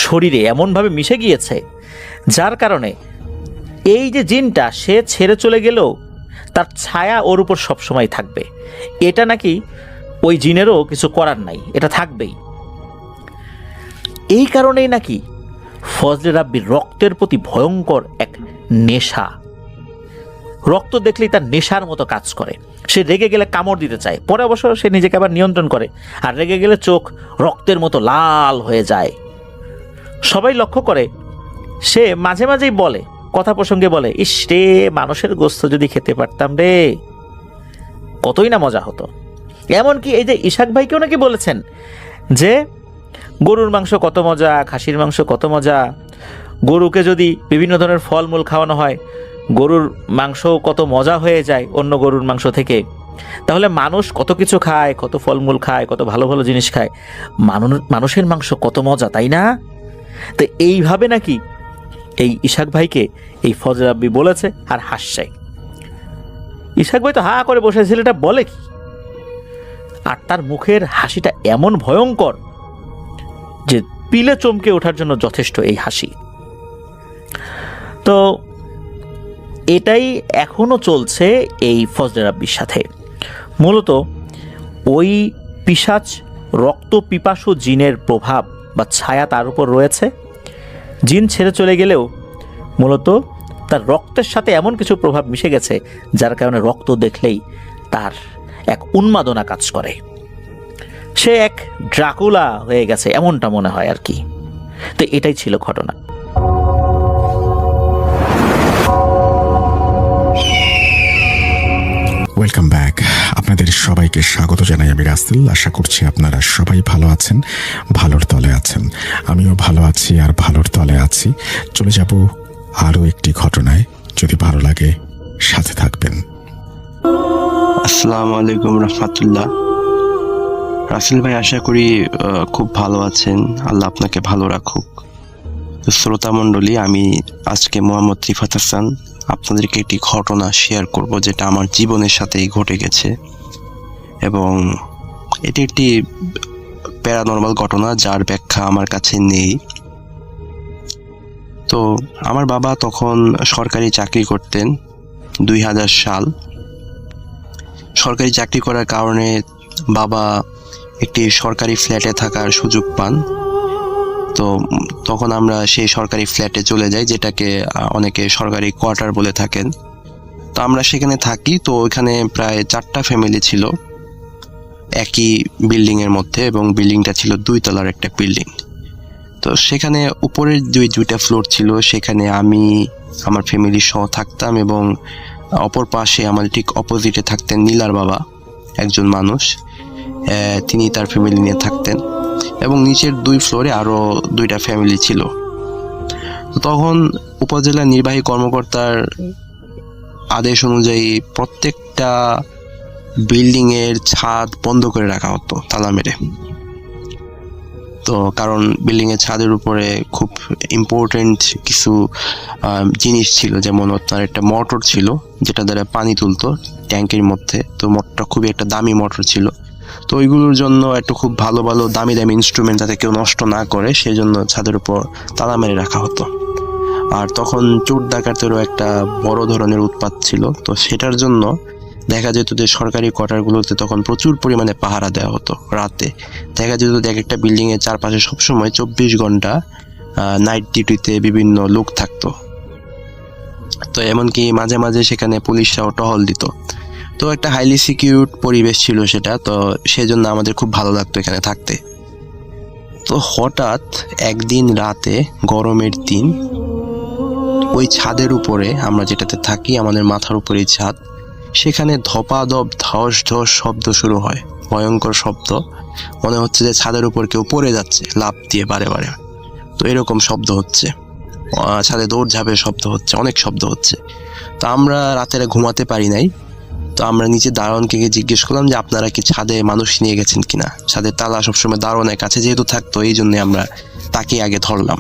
Speaker 4: শরীরে এমনভাবে মিশে গিয়েছে, যার কারণে এই যে জিনটা সে ছেড়ে চলে গেলেও তার ছায়া ওর উপর সবসময় থাকবে। এটা নাকি ওই জিনেরও কিছু করার নাই, এটা থাকবেই। এই কারণেই নাকি ফজলে রাব্বির রক্তের প্রতি ভয়ঙ্কর এক নেশা রক্ত দেখলেই তার নেশার মতো কাজ করে। সে রেগে গেলে কামড় দিতে চায়, পরে অবশ্য সে নিজেকে আবার নিয়ন্ত্রণ করে, আর রেগে গেলে চোখ রক্তের মতো লাল হয়ে যায়। সবাই লক্ষ্য করে সে মাঝে মাঝেই বলে, কথা প্রসঙ্গে বলে, ইস রে, মানুষের গোস্ত যদি খেতে পারতাম রে, কতই না মজা হতো। এমনকি এই যে ইশাক ভাইকেও নাকি বলেছেন যে গরুর মাংস কত মজা, খাসির মাংস কত মজা, গরুকে যদি বিভিন্ন ধরনের ফলমূল খাওয়ানো হয় গরুর মাংস কত মজা হয়ে যায় অন্য গরুর মাংস থেকে। তাহলে মানুষ কত কিছু খায়, কত ফলমূল খায়, কত ভালো ভালো জিনিস খায়, মানুষের মাংস কত মজা, তাই না? তো এইভাবে নাকি এই ইশাক ভাইকে এই ফজলে রাব্বি বলেছে আর হাসছে। ইশাক ভাই তো হা করে বসে, ছেলেটা বলে কি, আর তার মুখের হাসিটা এমন ভয়ঙ্কর যে পিলে চমকে ওঠার জন্য যথেষ্ট এই হাসি। তো এটাই এখনো চলছে এই ফজলে রাব্বির সাথে। মূলত ওই পিশাচ রক্ত পিপাসু জিনের প্রভাব বা ছায়া তার উপর রয়েছে। জিন ছেড়ে চলে গেলেও মূলত তার রক্তের সাথে এমন কিছু প্রভাব মিশে গেছে যার কারণে রক্ত দেখলেই তার এক উন্মাদনা কাজ করে। সে এক ড্রাকুলা হয়ে গেছে এমনটা মনে হয় আর কি। তো এটাই ছিল ঘটনা।
Speaker 5: Welcome back. আপনাদের সবাইকে স্বাগত জানাই আমি রাসেল। আশা করছি আপনারা সবাই ভালো আছেন, ভালোর তলে আছেন। আমিও ভালো আছি আর ভালোর তলে আছি। চলে যাব আরও একটি ঘটনায়, যদি ভালো লাগে সাথে থাকবেন।
Speaker 6: আসসালামু আলাইকুম রহমতুল্লাহ। রাসেল ভাই, আশা করি খুব ভালো আছেন, আল্লাহ আপনাকে ভালো রাখুক। তো শ্রোতা মণ্ডলী, আমি আজকে মোহাম্মদ রিফাত হাসান আপনাদেরকে একটি ঘটনা শেয়ার করব যেটা আমার জীবনের সাথেই ঘটে গেছে, এবং এটি একটি প্যারানর্মাল ঘটনা যার ব্যাখ্যা আমার কাছে নেই। তো আমার বাবা তখন সরকারি চাকরি করতেন, 2000 সাল। সরকারি চাকরি করার কারণে বাবা একটি সরকারি ফ্ল্যাটে থাকার সুযোগ পান। তো তখন আমরা সেই সরকারি ফ্ল্যাটে চলে যাই, যেটাকে অনেকে সরকারি কোয়ার্টার বলে থাকেন। তো আমরা সেখানে থাকি। তো ওইখানে প্রায় 4টা ফ্যামিলি ছিল একই বিল্ডিংয়ের মধ্যে, এবং বিল্ডিংটা ছিল 2 তলার একটা বিল্ডিং। তো সেখানে উপরের দুইটা ফ্লোর ছিল, সেখানে আমি আমার ফ্যামিলি সহ থাকতাম, এবং অপর পাশে আমার ঠিক অপোজিটে থাকতেন নীলার বাবা, একজন মানুষ, তিনি তার ফ্যামিলি নিয়ে থাকতেন, এবং নিচের 2 ফ্লোরে আরও 2টা ফ্যামিলি ছিল। তো তখন উপজেলা নির্বাহী কর্মকর্তার আদেশ অনুযায়ী প্রত্যেকটা বিল্ডিংয়ের ছাদ বন্ধ করে রাখা হতো তালা মেরে। তো কারণ বিল্ডিংয়ের ছাদের উপরে খুব ইম্পর্টেন্ট কিছু জিনিস ছিল, যেমন আপনার একটা মোটর ছিল যেটা দ্বারা পানি তুলতো ট্যাঙ্কের মধ্যে। তো মোটরটা খুবই একটা দামি মোটর ছিল। তো ওইগুলোর জন্য একটু খুব ভালো ভালো দামি দামি ইনস্ট্রুমেন্ট যাতে কেউ নষ্ট না করে, সেই জন্য ছাদের উপর তালা মেরে রাখা হতো। আর তখন চোর ডাকাতেরও একটা বড় ধরনের উৎপাত ছিল। তো সেটার জন্য দেখা যেত যে সরকারি কোয়ার্টারগুলোতে তখন প্রচুর পরিমাণে পাহারা দেওয়া হতো। রাতে দেখা যেত যে এক একটা বিল্ডিংয়ের চারপাশে সবসময় 24 ঘন্টা নাইট ডিউটিতে বিভিন্ন লোক থাকতো। তো এমনকি মাঝে মাঝে সেখানে পুলিশরাও টহল দিত। তো একটা হাইলি সিকিউরড পরিবেশ ছিল সেটা। তো সেজন্য আমাদের খুব ভালো লাগতো এখানে থাকতে। তো হঠাৎ একদিন রাতে, গরমের দিন, ওই ছাদের উপরে আমরা যেটাতে থাকি, আমাদের মাথার উপরেই ছাদ, সেখানে ধপাধপ ধস ধস শব্দ শুরু হয়, ভয়ঙ্কর শব্দ। মনে হচ্ছে যে ছাদের উপর কেউ পড়ে যাচ্ছে লাফ দিয়ে বারে বারে। তো এরকম শব্দ হচ্ছে, ছাদে দৌড়ঝাঁপের শব্দ হচ্ছে, অনেক শব্দ হচ্ছে। তো আমরা রাতের ঘুমাতে পারি নাই। তো আমরা নিচে দারোয়ানকে জিজ্ঞেস করলাম যে আপনারা কি ছাদে মানুষ নিয়ে গেছেন কিনা। ছাদের তালা সবসময় দারোয়ানের কাছে যেহেতু থাকতো, এই জন্য আমরা তাকে আগে ধরলাম।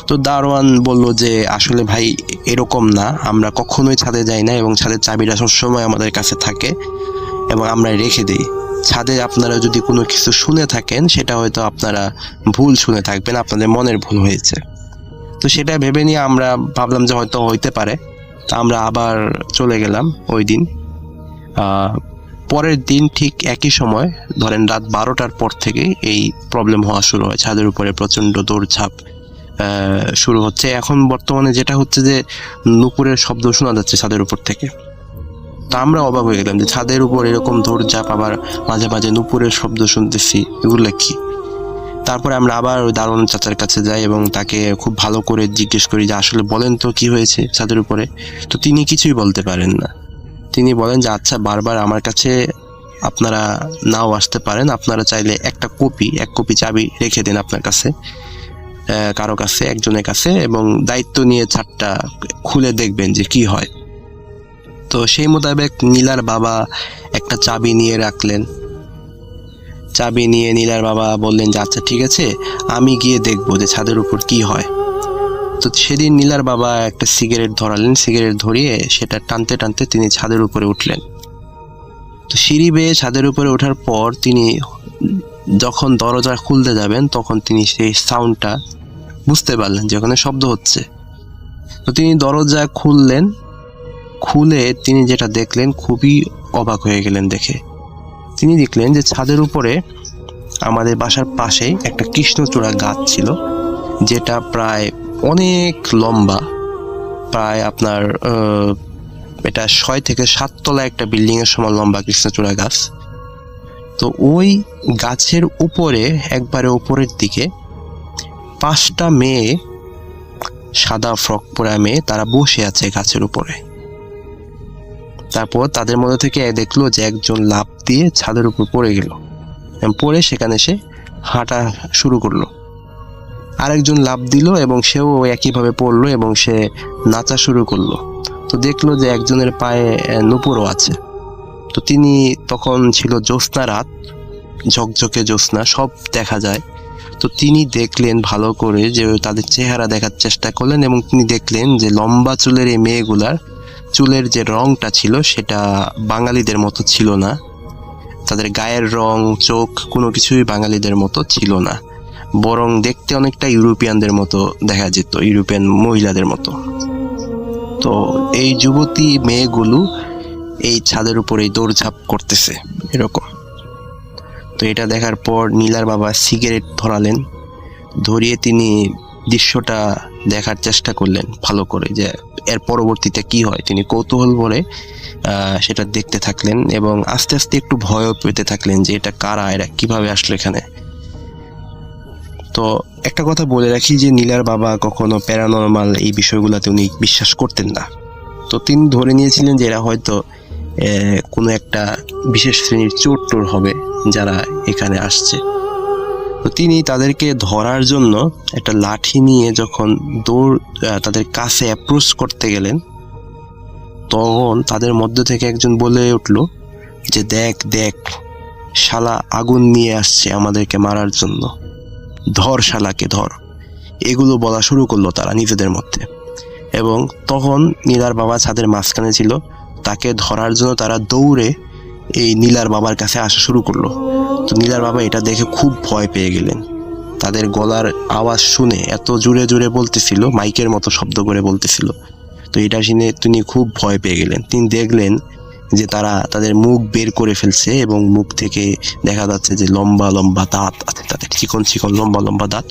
Speaker 6: তো দারোয়ান বলল যে আসলে ভাই এরকম না, আমরা কখনোই ছাদে যাই না, এবং ছাদের চাবিটা সবসময় আমাদের কাছে থাকে এবং আমরা রেখে দিই। ছাদে আপনারা যদি কোনো কিছু শুনে থাকেন, সেটা হয়তো আপনারা ভুল শুনে থাকবেন, আপনাদের মনের ভুল হয়েছে। তো সেটা ভেবে নিয়ে আমরা ভাবলাম যে হয়তো হইতে পারে। তা আমরা আবার চলে গেলাম ওই দিন। পরের দিন ঠিক একই সময়, ধরেন রাত 12টার পর থেকে এই প্রবলেম হওয়া শুরু হয়। ছাদের উপরে প্রচণ্ড দৌড়ঝাঁপ শুরু হচ্ছে। এখন বর্তমানে যেটা হচ্ছে যে নুপুরের শব্দ শোনা যাচ্ছে ছাদের উপর থেকে। তা আমরা অবাক হয়ে গেলাম যে ছাদের উপর এরকম দৌড়ঝাঁপ, আবার মাঝে মাঝে নুপুরের শব্দ শুনতেছি, এগুলো কি। তারপরে আমরা আবার ওই দারোয়ান চাচার কাছে যাই এবং তাকে খুব ভালো করে জিজ্ঞেস করি যে আসলে বলেন তো কি হয়েছে ছাদের উপরে। তো তিনি কিছুই বলতে পারেন না। তিনি বলেন যে আচ্ছা, বারবার আমার কাছে আপনারা নাও আসতে পারেন, আপনারা চাইলে এক কপি চাবি রেখে দেন আপনার কাছে, কারো কাছে, একজনের কাছে, এবং দায়িত্ব নিয়ে ছাদটা খুলে দেখবেন যে কি হয়। তো সেই মোতাবেক নীলার বাবা একটা চাবি নিয়ে রাখলেন। চাবি নিয়ে নীলার বাবা বললেন যে আচ্ছা ঠিক আছে, আমি গিয়ে দেখবো যে ছাদের উপর কি হয়। তো সেদিন নীলার বাবা একটা সিগারেট ধরালেন, সিগারেট ধরিয়ে সেটা টানতে টানতে তিনি ছাদের উপরে উঠলেন। তো সিঁড়ি বেয়ে ছাদের উপরে ওঠার পর তিনি যখন দরজা খুলতে যাবেন তখন তিনি সেই সাউন্ডটা বুঝতে পারলেন যে ওখানে শব্দ হচ্ছে। তো তিনি দরজা খুললেন, খুলে তিনি যেটা দেখলেন খুবই অবাক হয়ে গেলেন দেখে। তিনি দেখলেন যে ছাদের উপরে আমাদের বাসার পাশে একটা কৃষ্ণচূড়া গাছ ছিল, যেটা প্রায় অনেক লম্বা, প্রায় আপনার এটা 6 থেকে 7 তলা একটা বিল্ডিং এর সমান লম্বা কৃষ্ণচূড়া গাছ। তো ওই গাছের উপরে, একবারে উপরের দিকে 5টা মেয়ে, সাদা ফ্রক পরা মেয়ে, তারা বসে আছে গাছের উপরে। তারপর তাদের মধ্যে থেকে দেখলো যে একজন লাফ দিয়ে ছাদের উপর পড়ে গেল, পড়ে সেখানে সে হাঁটা শুরু করলো। আরেকজন লাফ দিল এবং সেও একইভাবে পড়লো এবং সে নাচা শুরু করলো। তো দেখলো যে একজনের পায়ে নুপুরও আছে। তো তিনি, তখন ছিল জ্যোৎস্না রাত, ঝকঝকে জ্যোৎস্না, সব দেখা যায়। তো তিনি দেখলেন ভালো করে যে তাদের চেহারা দেখার চেষ্টা করলেন এবং তিনি দেখলেন যে লম্বা চুলের এই মেয়েগুলার চুলের যে রংটা ছিল সেটা বাঙালিদের মতো ছিল না। তাদের গায়ের রং, চোখ, কোনো কিছুই বাঙালিদের মতো ছিল না, বরং দেখতে অনেকটা ইউরোপিয়ানদের মতো দেখা যেত, ইউরোপিয়ান মহিলাদের মতো। তো এই যুবতী মেয়েগুলো এই ছাদের উপরেই দৌড়ঝাঁপ করতেছে এরকম। তো এটা দেখার পর নীলার বাবা সিগারেট ধরালেন, ধরিয়ে তিনি দৃশ্যটা দেখার চেষ্টা করলেন ভালো করে যে এর পরবর্তীতে কি হয়। তিনি কৌতূহল ভরে সেটা দেখতে থাকলেন এবং আস্তে আস্তে একটু ভয়ও পেতে থাকলেন যে এটা কারা, এরা কিভাবে আসলো এখানে। তো একটা কথা বলে রাখি যে নীলার বাবা কখনো প্যারানরমাল এই বিষয়গুলোতে উনি বিশ্বাস করতেন না। তো তিনি ধরে নিয়েছিলেন যে এরা হয়তো কোনো একটা বিশেষ শ্রেণীর চোর টোর হবে যারা এখানে আসছে। তো তিনি তাদেরকে ধরার জন্য একটা লাঠি নিয়ে যখন তাদের কাছে অ্যাপ্রোচ করতে গেলেন, তখন তাদের মধ্যে থেকে একজন বলে উঠল যে দেখ দেখ, শালা আগুন নিয়ে আসছে আমাদেরকে মারার জন্য, ধর শালাকে ধর। এগুলো বলা শুরু করলো তারা নিজেদের মধ্যে। এবং তখন নীলার বাবা ছাদের মাঝখানে ছিল, তাকে ধরার জন্য তারা দৌড়ে এই নীলার বাবার কাছে আসা শুরু করলো। তো নীলার বাবা এটা দেখে খুব ভয় পেয়ে গেলেন। তাদের গলার আওয়াজ শুনে এত জোরে জোরে বলতেছিল, মাইকের মতো শব্দ করে বলতেছিল। তো এটা শুনে তিনি খুব ভয় পেয়ে গেলেন। তিনি দেখলেন যে তারা তাদের মুখ বের করে ফেলছে এবং মুখ থেকে দেখা যাচ্ছে যে লম্বা লম্বা দাঁত আছে, তাদের চিকন চিকন লম্বা লম্বা দাঁত।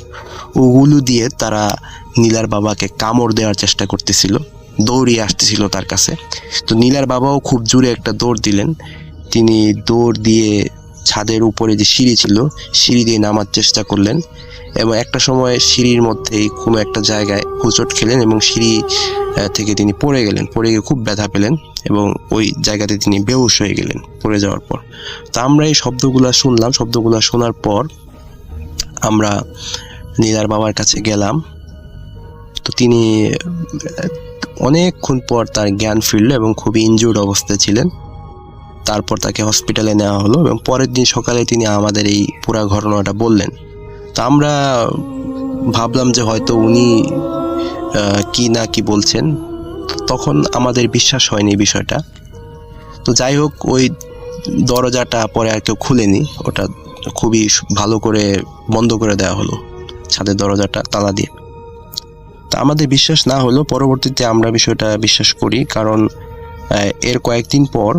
Speaker 6: ওগুলো দিয়ে তারা নীলার বাবাকে কামড় দেওয়ার চেষ্টা করতেছিল, দৌড়িয়ে আসতেছিল তার কাছে। তো নীলার বাবাও খুব জোরে একটা দৌড় দিলেন। তিনি দৌড় দিয়ে ছাদের উপরে যে সিঁড়ি ছিল, সিঁড়ি দিয়ে নামার চেষ্টা করলেন এবং একটা সময় সিঁড়ির মধ্যেই কোনো একটা জায়গায় হোঁচট খেলেন এবং সিঁড়ি থেকে তিনি পড়ে গেলেন। পড়ে গিয়ে খুব ব্যথা পেলেন এবং ওই জায়গাতে তিনি বেহুশ হয়ে গেলেন পড়ে যাওয়ার পর। তো আমরা এই শব্দগুলো শুনলাম। শব্দগুলো শোনার পর আমরা নীলার বাবার কাছে গেলাম। তো তিনি অনেকক্ষণ পর তার জ্ঞান ফিরল এবং খুবই ইনজুর্ড অবস্থায় ছিলেন। তারপর তাকে হসপিটালে নেওয়া হলো এবং পরের দিন সকালে তিনি আমাদের এই পুরো ঘটনাটা বললেন। তো আমরা ভাবলাম যে হয়তো উনি কি না কি বলছেন, তখন আমাদের বিশ্বাস হয়নি বিষয়টা। তো যাই হোক, ওই দরজাটা পরে আর কেউ খুলেনি, ওটা খুবই ভালো করে বন্ধ করে দেওয়া হলো, ছাদের দরজাটা তালা দিয়ে। তা আমাদের বিশ্বাস না হলো, পরবর্তীতে আমরা বিষয়টা বিশ্বাস করি, কারণ এর কয়েকদিন পর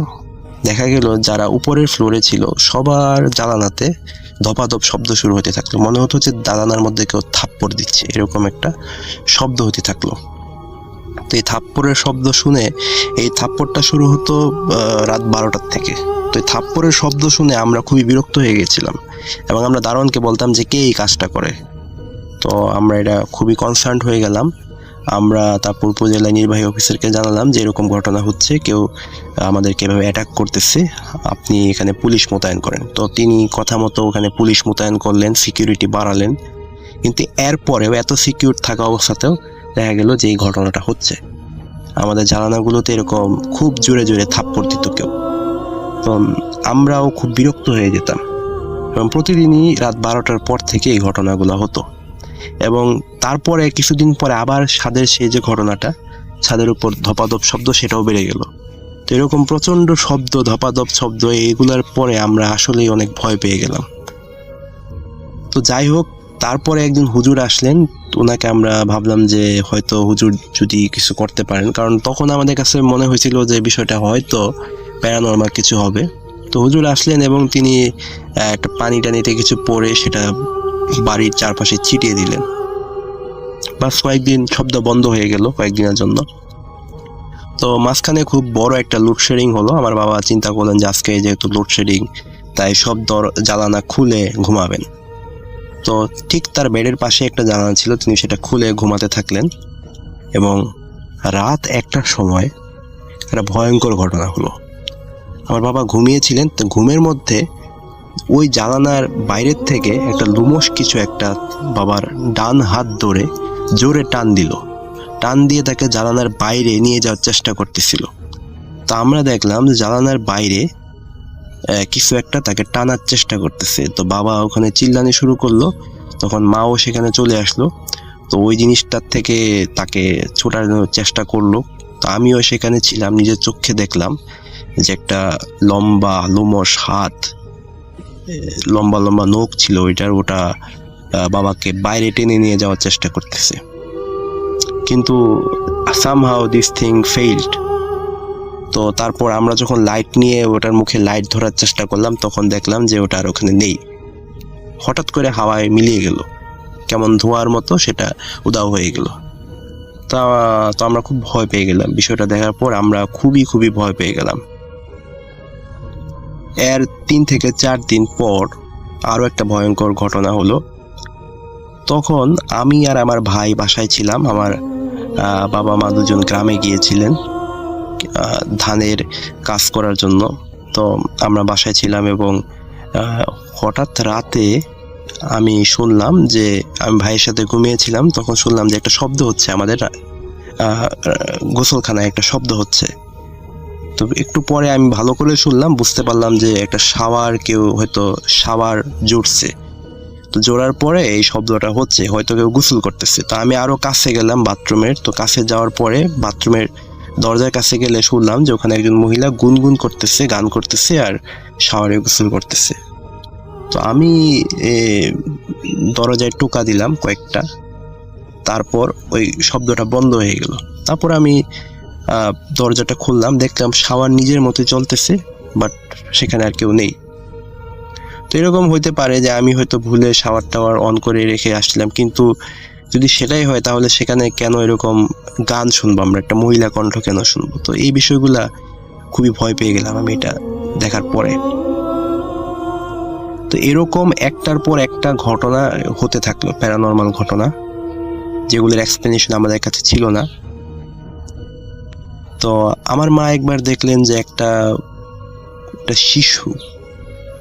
Speaker 6: দেখা গেল যারা উপরের ফ্লোরে ছিল সবার জানালাতে ধপাধপ শব্দ শুরু হতে থাকলো। মনে হতো যে দালানার মধ্যে কেউ থাপ্পড় দিচ্ছে, এরকম একটা শব্দ হতে থাকলো। তো এই থাপ্পড়ের শব্দ শুনে, এই থাপ্পড়টা শুরু হতো রাত 12টার থেকে। তো এই থাপ্পড়ের শব্দ শুনে আমরা খুবই বিরক্ত হয়ে গেছিলাম এবং আমরা দারোয়ানকে বলতাম যে কে এই কাজটা করে। তো আমরা এটা খুবই কনসার্ন হয়ে গেলাম। আমরা তারপর উপজেলা নির্বাহী অফিসারকে জানালাম যে এরকম ঘটনা হচ্ছে, কেউ আমাদেরকে এভাবে অ্যাটাক করতেছে, আপনি এখানে পুলিশ মোতায়েন করেন। তো তিনি কথা মতো ওখানে পুলিশ মোতায়েন করলেন, সিকিউরিটি বাড়ালেন। কিন্তু এরপরেও এত সিকিউর থাকা অবস্থাতেও দেখা গেল যে এই ঘটনাটা হচ্ছে। আমাদের জানালাগুলোতে এরকম খুব জোরে জোরে থাপ্পড় দিত কেউ। তো আমরাও খুব বিরক্ত হয়ে যেতাম এবং প্রতিদিনই রাত 12টার পর থেকে এই ঘটনাগুলো হতো। এবং তারপরে কিছুদিন পরে আবার ছাদের সেই যে ঘটনাটা, ছাদের উপর ধপাধপ শব্দ, সেটাও বেড়ে গেল। তো এরকম প্রচণ্ড শব্দ, ধপাধপ শব্দ, এগুলার পরে আমরা আসলেই অনেক ভয় পেয়ে গেলাম। তো যাই হোক, তারপরে একদিন হুজুর আসলেন। ওনাকে আমরা ভাবলাম যে হয়তো হুজুর যদি কিছু করতে পারেন, কারণ তখন আমাদের কাছে মনে হয়েছিল যে বিষয়টা হয়তো প্যারানর্মাল কিছু হবে। তো হুজুর আসলেন এবং তিনি একটা পানি টানিতে কিছু পরে সেটা বাড়ির চারপাশে ছিটিয়ে দিলেন। বাস কয়েকদিন শব্দ বন্ধ হয়ে গেল কয়েকদিনের জন্য। তো মাঝখানে খুব বড় একটা লোডশেডিং হলো। আমার বাবা চিন্তা করলেন যে আজকে যেহেতু লোডশেডিং, তাই সব জ্বালানা খুলে ঘুমাবেন। তো ঠিক তার বেডের পাশে একটা জানালা ছিল, তিনি সেটা খুলে ঘুমাতে থাকলেন। এবং রাত 1টার সময় একটা ভয়ঙ্কর ঘটনা হলো। আমার বাবা ঘুমিয়েছিলেন, তো ঘুমের মধ্যে ওই জানালার বাইরের থেকে একটা লুমস কিছু একটা বাবার ডান হাত ধরে জোরে টান দিল। টান দিয়ে তাকে জানালার বাইরে নিয়ে যাওয়ার চেষ্টা করতেছিল। তো আমরা দেখলাম যে জানালার বাইরে কিছু একটা তাকে টানার চেষ্টা করতেছে। তো বাবা ওখানে চিল্লানি শুরু করলো, তখন মাও সেখানে চলে আসলো। তো ওই জিনিসটার থেকে তাকে ছোটানোর চেষ্টা করলো। তো আমিও সেখানে ছিলাম, নিজের চোখে দেখলাম যে একটা লম্বা লোমশ হাত, লম্বা লম্বা নখ ছিল ওটা বাবাকে বাইরে টেনে নিয়ে যাওয়ার চেষ্টা করতেছে। কিন্তু somehow this thing failed। তো তারপর আমরা যখন লাইট নিয়ে ওটার মুখে লাইট ধরার চেষ্টা করলাম, তখন দেখলাম যে ওটা আর ওখানে নেই। হঠাৎ করে হাওয়ায় মিলিয়ে গেল, কেমন ধোঁয়ার মতো সেটা উধাও হয়ে গেল। তো আমরা খুব ভয় পেয়ে গেলাম। বিষয়টা দেখার পর আমরা খুবই ভয় পেয়ে গেলাম। এর 3 থেকে 4 দিন পর আরো একটা ভয়ঙ্কর ঘটনা হলো। তখন আমি আর আমার ভাই বাসায় ছিলাম। আমার বাবা মা দুজন গ্রামে গিয়েছিলেন ধানের কাজ করার জন্য। তো আমরা বাসায় ছিলাম এবং হঠাৎ রাতে আমি শুনলাম যে, আমি ভাইয়ের সাথে ঘুমিয়েছিলাম, তখন শুনলাম যে একটা শব্দ হচ্ছে, আমাদের গোসলখানায় একটা শব্দ হচ্ছে। তো একটু পরে আমি ভালো করে শুনলাম, বুঝতে পারলাম যে একটা কেউ হয়তো শাওয়ার জুড়ছে। তো জোড়ার পরে এই শব্দটা হচ্ছে, হয়তো কেউ গোসল করতেছে। তো আমি আরো কাছে গেলাম বাথরুমের। তো কাছে যাওয়ার পরে বাথরুমের দরজার কাছে গেলে শুনলাম যে ওখানে একজন মহিলা গুনগুন করতেছে, গান করতেছে আর শাওয়ারে গোসল করতেছে। তো আমি দরজায় টোকা দিলাম কয়েকটা, তারপর ওই শব্দটা বন্ধ হয়ে গেল। তারপর আমি দরজাটা খুললাম, দেখলাম শাওয়ার নিজের মতো চলতেছে, বাট সেখানে আর কেউ নেই। তো এরকম হইতে পারে যে আমি হয়তো ভুলে শাওয়ার টাওয়ার অন করে রেখে আসলাম, কিন্তু যদি সেটাই হয় তাহলে সেখানে কেন এরকম গান শুনবো আমরা, একটা মহিলা কণ্ঠ কেন শুনবো? তো এই বিষয়গুলা খুবই ভয় পেয়ে গেলাম আমি এটা দেখার পরে। তো এরকম একটার পর একটা ঘটনা হতে থাকলো, প্যারানর্মাল ঘটনা, যেগুলোর এক্সপ্লেনেশন আমাদের কাছে ছিল না। তো আমার মা একবার দেখলেন যে একটা শিশু,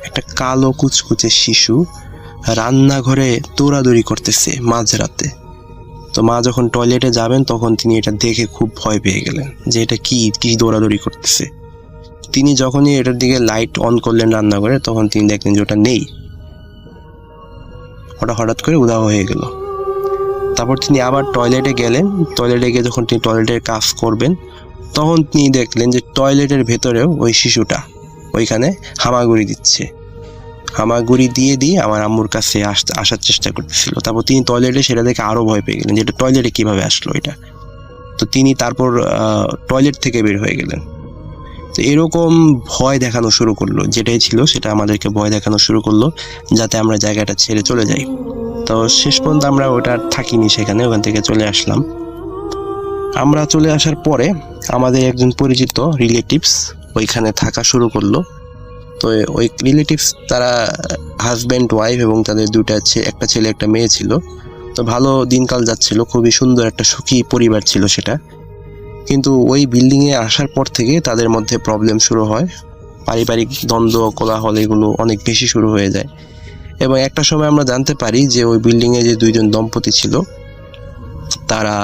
Speaker 6: একটা কালো কুচকুচে শিশু রান্নাঘরে দৌড়াদৌড়ি করতেছে মাঝরাতে। তো মা যখন টয়লেটে যাবেন তখন তিনি এটা দেখে খুব ভয় পেয়ে গেলেন যে এটা কি দৌড়াদৌড়ি করতেছে। তিনি যখনই এটার দিকে লাইট অন করলেন রান্নাঘরে, তখন তিনি দেখলেন যে ওটা নেই, ওটা হঠাৎ করে উধাও হয়ে গেল। তারপর তিনি আবার টয়লেটে গেলেন। টয়লেটে গিয়ে যখন তিনি টয়লেটের কাজ করবেন, তখন তিনি দেখলেন যে টয়লেটের ভেতরেও ওই শিশুটা ওইখানে হামাগুড়ি দিচ্ছে। হামাগুড়ি দিয়ে আমার আম্মুর কাছে আসার চেষ্টা করতেছিল। তারপর তিনি টয়লেটে সেটা দেখে আরো ভয় পেয়ে গেলেন যে এটা টয়লেটে কিভাবে আসলো এটা। তো তিনি তারপর টয়লেট থেকে বের হয়ে গেলেন। তো এরকম ভয় দেখানো শুরু করলো, যেটাই ছিল সেটা আমাদেরকে ভয় দেখানো শুরু করলো যাতে আমরা জায়গাটা ছেড়ে চলে যাই। তো শেষ পর্যন্ত আমরা ওটা থাকিনি সেখানে, ওখান থেকে চলে আসলাম। আমরা চলে আসার পরে আমাদের একজন পরিচিত রিলেটিভস ওইখানে থাকা শুরু করলো। তো ওই রিলেটিভস তারা হাজব্যান্ড ওয়াইফ এবং তাদের একটা ছেলে একটা মেয়ে ছিল। তো ভালো দিনকাল যাচ্ছিল, খুবই সুন্দর একটা সুখী পরিবার ছিল সেটা। কিন্তু ওই বিল্ডিংয়ে আসার পর থেকে তাদের মধ্যে প্রবলেম শুরু হয়, পারিবারিক দ্বন্দ্ব কোলাহল এগুলো অনেক বেশি শুরু হয়ে যায়। এবং একটা সময় আমরা জানতে পারি যে ওই বিল্ডিংয়ে যে দুইজন দম্পতি ছিল তারা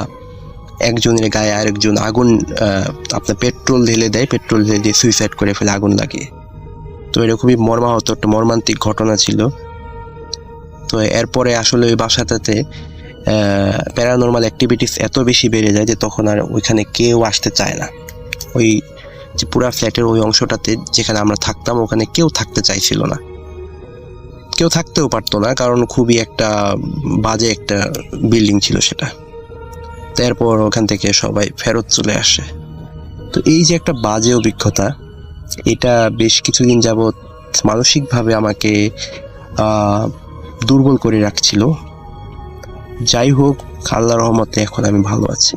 Speaker 6: একজনের গায়ে আরেকজন আপনার পেট্রোল ঢেলে দেয়, পেট্রোল ঢেলে দিয়ে সুইসাইড করে ফেলে আগুন লাগিয়ে। তো এটা খুবই মর্মাহত একটা মর্মান্তিক ঘটনা ছিল। তো এরপরে আসলে ওই বাসাটাতে প্যারানর্মাল অ্যাক্টিভিটিস এত বেশি বেড়ে যায় যে তখন আর ওইখানে কেউ আসতে চায় না। ওই যে পুরা ফ্ল্যাটের ওই অংশটাতে যেখানে আমরা থাকতাম ওখানে কেউ থাকতে চাইছিল না, কেউ থাকতেও পারতো না, কারণ খুবই একটা বাজে একটা বিল্ডিং ছিল সেটা। তারপর ওখান থেকে সবাই ফেরত চলে আসে। তো এই যে একটা বাজে অভিজ্ঞতা, এটা বেশ কিছুদিন যাবৎ মানসিকভাবে আমাকে দুর্বল করে রাখছিল। যাই হোক, আল্লাহর রহমতে এখন আমি ভালো আছি।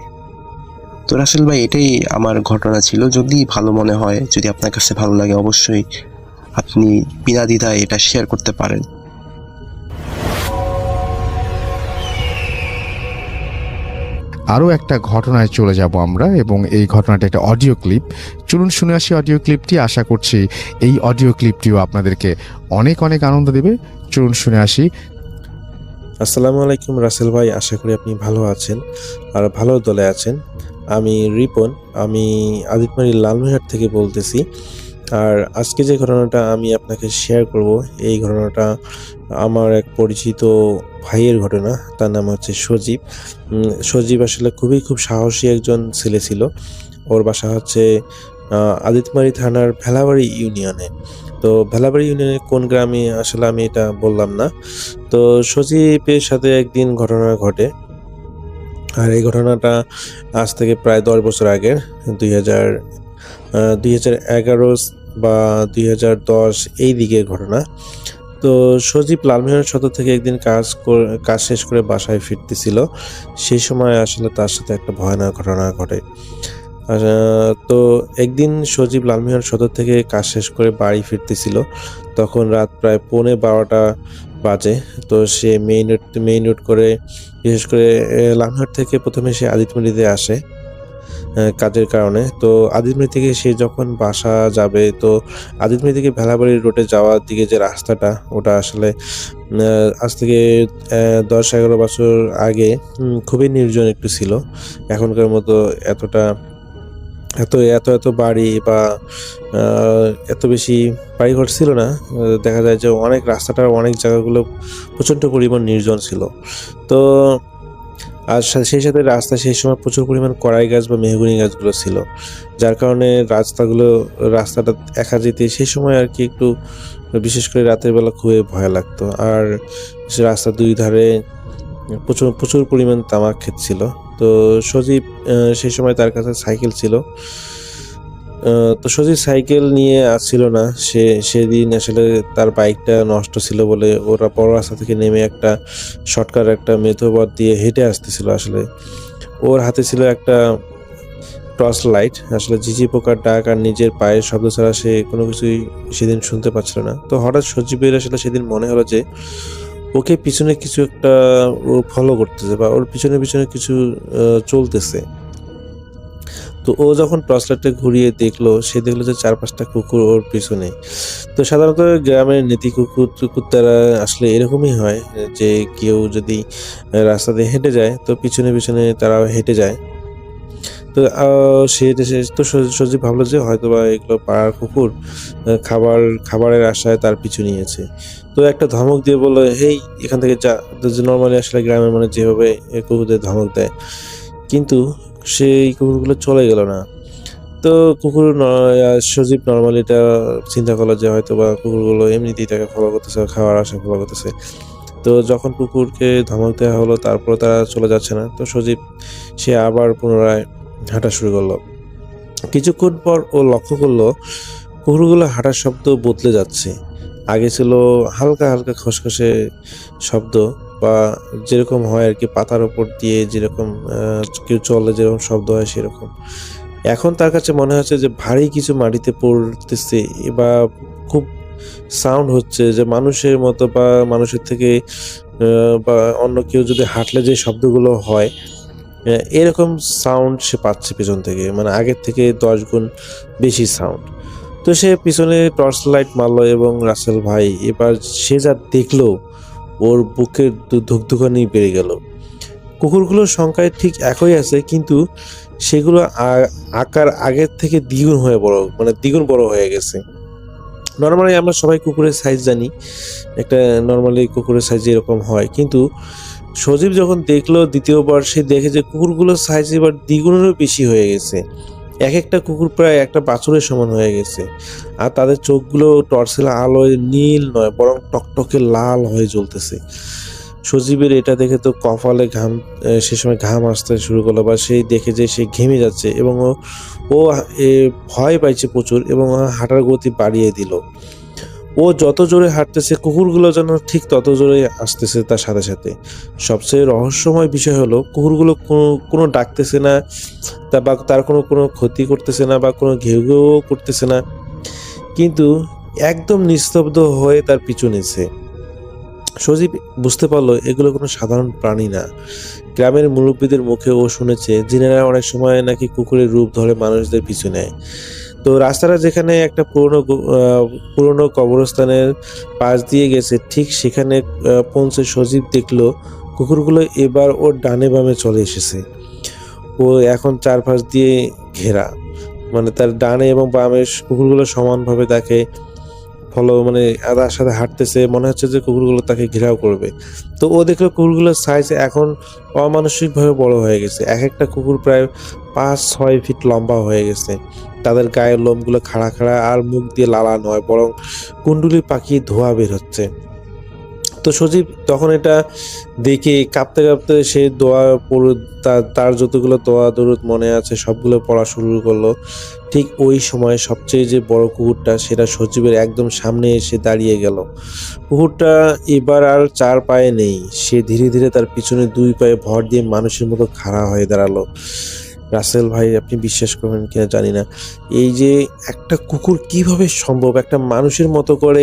Speaker 6: তো রাসেল ভাই, এটাই আমার ঘটনা ছিল। যদি ভালো মনে হয়, যদি আপনার কাছে ভালো লাগে, অবশ্যই আপনি বিনা দ্বিধায় এটা শেয়ার করতে পারেন।
Speaker 1: আরও একটা ঘটনায় চলে যাব আমরা, এবং এই ঘটনাটা একটা অডিও ক্লিপ। চলুন শুনে আসি অডিও ক্লিপটি। আশা করছি এই অডিও ক্লিপটিও আপনাদেরকে অনেক অনেক আনন্দ দেবে। চলুন শুনে আসি।
Speaker 7: আসসালামু আলাইকুম রাসেল ভাই, আশা করি আপনি ভালো আছেন আর ভালো দলে আছেন। আমি রিপন, আমি আদিতমারি লালমিহাট থেকে বলতেছি। আর আজকে যে ঘটনাটা আমি আপনাকে শেয়ার করব, এই ঘটনাটা আমার এক পরিচিত ভাইয়ের ঘটনা। তার নাম হচ্ছে সজীব। সজীব আসলে খুব সাহসী একজন ছেলে ছিল। ওর বাসা হচ্ছে আদিতমারি থানার ভেলাবাড়ি ইউনিয়নে। তো ভেলাবাড়ি ইউনিয়নের কোন গ্রামে আসলে আমি এটা বললাম না। তো সজীবের সাথে একদিন ঘটনা ঘটে, আর এই ঘটনাটা আজ থেকে প্রায় 10 বছর আগের, 2011 বা 2010 এই দিকের ঘটনা। তো সজীব লালমিহাট সদর থেকে একদিন কাজ শেষ করে বাসায় ফিরতেছিল। সেই সময় আসলে তার সাথে একটা ভয়ানক ঘটনা ঘটে। তো একদিন সজীব লালমিহাট সদর থেকে কাজ শেষ করে বাড়ি ফিরতেছিল। তখন রাত প্রায় 11:15 বাজে। তো সে মেইন রোড করে, বিশেষ করে লালমিহাট থেকে প্রথমে সে আদিতমারিতে আসে কাজের কারণে। তো আদিতমারি থেকে সে যখন বাসা যাবে, তো আদিতমারি থেকে ভেলাবাড়ি রোডে যাওয়ার দিকে যে রাস্তাটা, ওটা আসলে আজ থেকে 10-11 বছর আগে খুবই নির্জন একটু ছিল। এখনকার মতো এত বাড়ি বা এত বেশি বাড়িঘর ছিল না। দেখা যায় যে রাস্তাটার অনেক জায়গাগুলো প্রচণ্ড পরিমাণ নির্জন ছিল। তো আর সেই সাথে রাস্তা সেই সময় প্রচুর পরিমাণ কড়াই গাছ বা মেহগনি গাছগুলো ছিল, যার কারণে রাস্তাটা একা যেতে সেই সময় আর কি একটু, বিশেষ করে রাতের বেলা খুবই ভয় লাগতো। আর সে রাস্তার দুই ধারে প্রচুর পরিমাণ তামাক ক্ষেত ছিল। তো সজীব সেই সময় তার কাছে সাইকেল ছিল। তো সজীব সাইকেল নিয়ে আসছিল না, সেদিন আসলে তার বাইকটা নষ্ট ছিল বলে ওরা বড় রাস্তা থেকে নেমে একটা শর্টকাট একটা মেথোপথ দিয়ে হেঁটে আসতেছিল। আসলে ওর হাতে ছিল একটা টর্চ লাইট। আসলে ঝিঝি পোকার ডাক আর নিজের পায়ের শব্দ ছাড়া সে কোনো কিছুই সেদিন শুনতে পাচ্ছিল না। তো হঠাৎ সজীবের আসলে সেদিন মনে হলো যে ওকে পিছনে কিছু একটা ও ফলো করতেছে বা ওর পিছনে কিছু চলতেছে। তো ও যখন টর্চ লাইটটা ঘুরিয়ে দেখলো যে 4-5টা কুকুর ওর পিছনে। তো সাধারণত গ্রামের নীতি কুকুরতারা আসলে এরকমই হয় যে কেউ যদি রাস্তা দিয়ে হেঁটে যায় তো পিছনে তারাও হেঁটে যায়। তো তো সজীব ভাবলো যে হয়তোবা এগুলো পাড়ার কুকুর খাবারের আশায় তার পিছু নিয়েছে। তো একটা ধমক দিয়ে বললো, হেই এখান থেকে যা। নর্মালি আসলে গ্রামের মানে যেভাবে কুকুরদের ধমক দেয়, কিন্তু সেই কুকুরগুলো চলে গেল না। তো সজীব নর্মালি এটা চিন্তা করলো যে হয়তোবা কুকুরগুলো এমনিতেই তাকে ফলো করতেছে, খাওয়ার আশায় ফলো করতেছে। তো যখন কুকুরকে ধমক দেওয়া হলো, তারপর তারা চলে যাচ্ছে না, তো সজীব সে আবার পুনরায় হাঁটা শুরু করলো। কিছুক্ষণ পর ও লক্ষ্য করলো কুকুরগুলো হাঁটার শব্দ বদলে যাচ্ছে। আগে ছিল হালকা খসখসে শব্দ, বা যেরকম হয় আর কি, পাতার ওপর দিয়ে যেরকম কেউ চলে যেরকম শব্দ হয় সেরকম। এখন তার কাছে মনে হচ্ছে যে ভারী কিছু মাটিতে পড়তেছে বা খুব সাউন্ড হচ্ছে, যে মানুষের মতো বা মানুষের থেকে বা অন্য কেউ যদি হাঁটলে যে শব্দগুলো হয় এরকম সাউন্ড সে পাচ্ছে পেছন থেকে, মানে আগের থেকে 10 গুণ বেশি সাউন্ড। তো সে পিছনে টর্চ লাইট মারলো এবং রাসেল ভাই এবার সে যা দেখলো ওর বুকের ধুকধুকানি বেড়ে গেল। কুকুরগুলোর সংখ্যায় ঠিক একই আছে, কিন্তু সেগুলো আকার আগের থেকে দ্বিগুণ হয়ে বড়, মানে দ্বিগুণ বড় হয়ে গেছে। নর্মালি আমরা সবাই কুকুরের সাইজ জানি, একটা নর্মালি কুকুরের সাইজ এরকম হয়, কিন্তু সজীব যখন দেখলো দ্বিতীয়বার, সে দেখে যে কুকুরগুলোর সাইজ এবার দ্বিগুণেরও বেশি হয়ে গেছে। এক একটা কুকুর প্রায় একটা বাছুরের সমান হয়ে গেছে, আর তাদের চোখগুলো টর্চের আলোয় নীল নয় বরং টকটকে লাল হয়ে জ্বলতেছে। সজীবের এটা দেখে তো কপালে ঘাম, সে সময় ঘাম আসতে শুরু করলো, বা সেই দেখে যে সে ঘেমে যাচ্ছে এবং ও ভয় পাইছে প্রচুর এবং হাঁটার গতি বাড়িয়ে দিল। ও যত জোরে হাঁটতেছে কুকুরগুলো যেন ঠিক তত জোরে আসতেছে তার সাথে সাথে। সবচেয়ে রহস্যময় বিষয় হলো কুকুরগুলো কোনো ডাকতেছে না, বা তার কোনো ক্ষতি করতেছে না বা কোনো ঘেউ ঘেউ করতেছে না, কিন্তু একদম নিস্তব্ধ হয়ে তার পিছু নিচ্ছে। সজীব বুঝতে পারলো এগুলো কোনো সাধারণ প্রাণী না। গ্রামের মুরব্বীদের মুখে ও শুনেছে জিনেরা অনেক সময় নাকি কুকুরের রূপ ধরে মানুষদের পিছু নেয়। তো রাস্তাটা যেখানে একটা পুরনো কবরস্থানের পাশ দিয়ে গেছে, ঠিক সেখানে পৌঁছে সজীব দেখলো কুকুরগুলো এবার ওর ডানে বামে চলে এসেছে। ও এখন চারপাশ দিয়ে ঘেরা, মানে তার ডানে এবং বামে কুকুরগুলো সমানভাবে তাকে মানে তার সাথে হাঁটতেছে, মনে হচ্ছে যে কুকুরগুলো তাকে ঘেরাও করবে। তো ও দেখলো কুকুরগুলোর সাইজ এখন অমানসিকভাবে বড় হয়ে গেছে। এক একটা কুকুর প্রায় 5-6 ফিট লম্বা হয়ে গেছে। তাদের গায়ের লোমগুলো খাড়া খাড়া, আর মুখ দিয়ে লালা নয় বরং কুণ্ডুলি পাখি ধোঁয়া বের হচ্ছে। তো সজীব তখন এটা দেখে কাঁপতে কাঁপতে সে তার যতগুলো দোয়া দরুদ মনে আছে সবগুলো পড়া শুরু করলো। ঠিক ওই সময় সবচেয়ে যে বড় কুকুরটা সেটা সজীবের একদম সামনে এসে দাঁড়িয়ে গেল। কুকুরটা এবার আর 4 পায়ে নেই, সে ধীরে ধীরে তার পিছনে 2 পায়ে ভর দিয়ে মানুষের মতো খাড়া হয়ে দাঁড়ালো। রাসেল ভাই, আপনি বিশ্বাস করবেন কিনা জানি না, এই যে একটা কুকুর কিভাবে সম্ভব একটা মানুষের মতো করে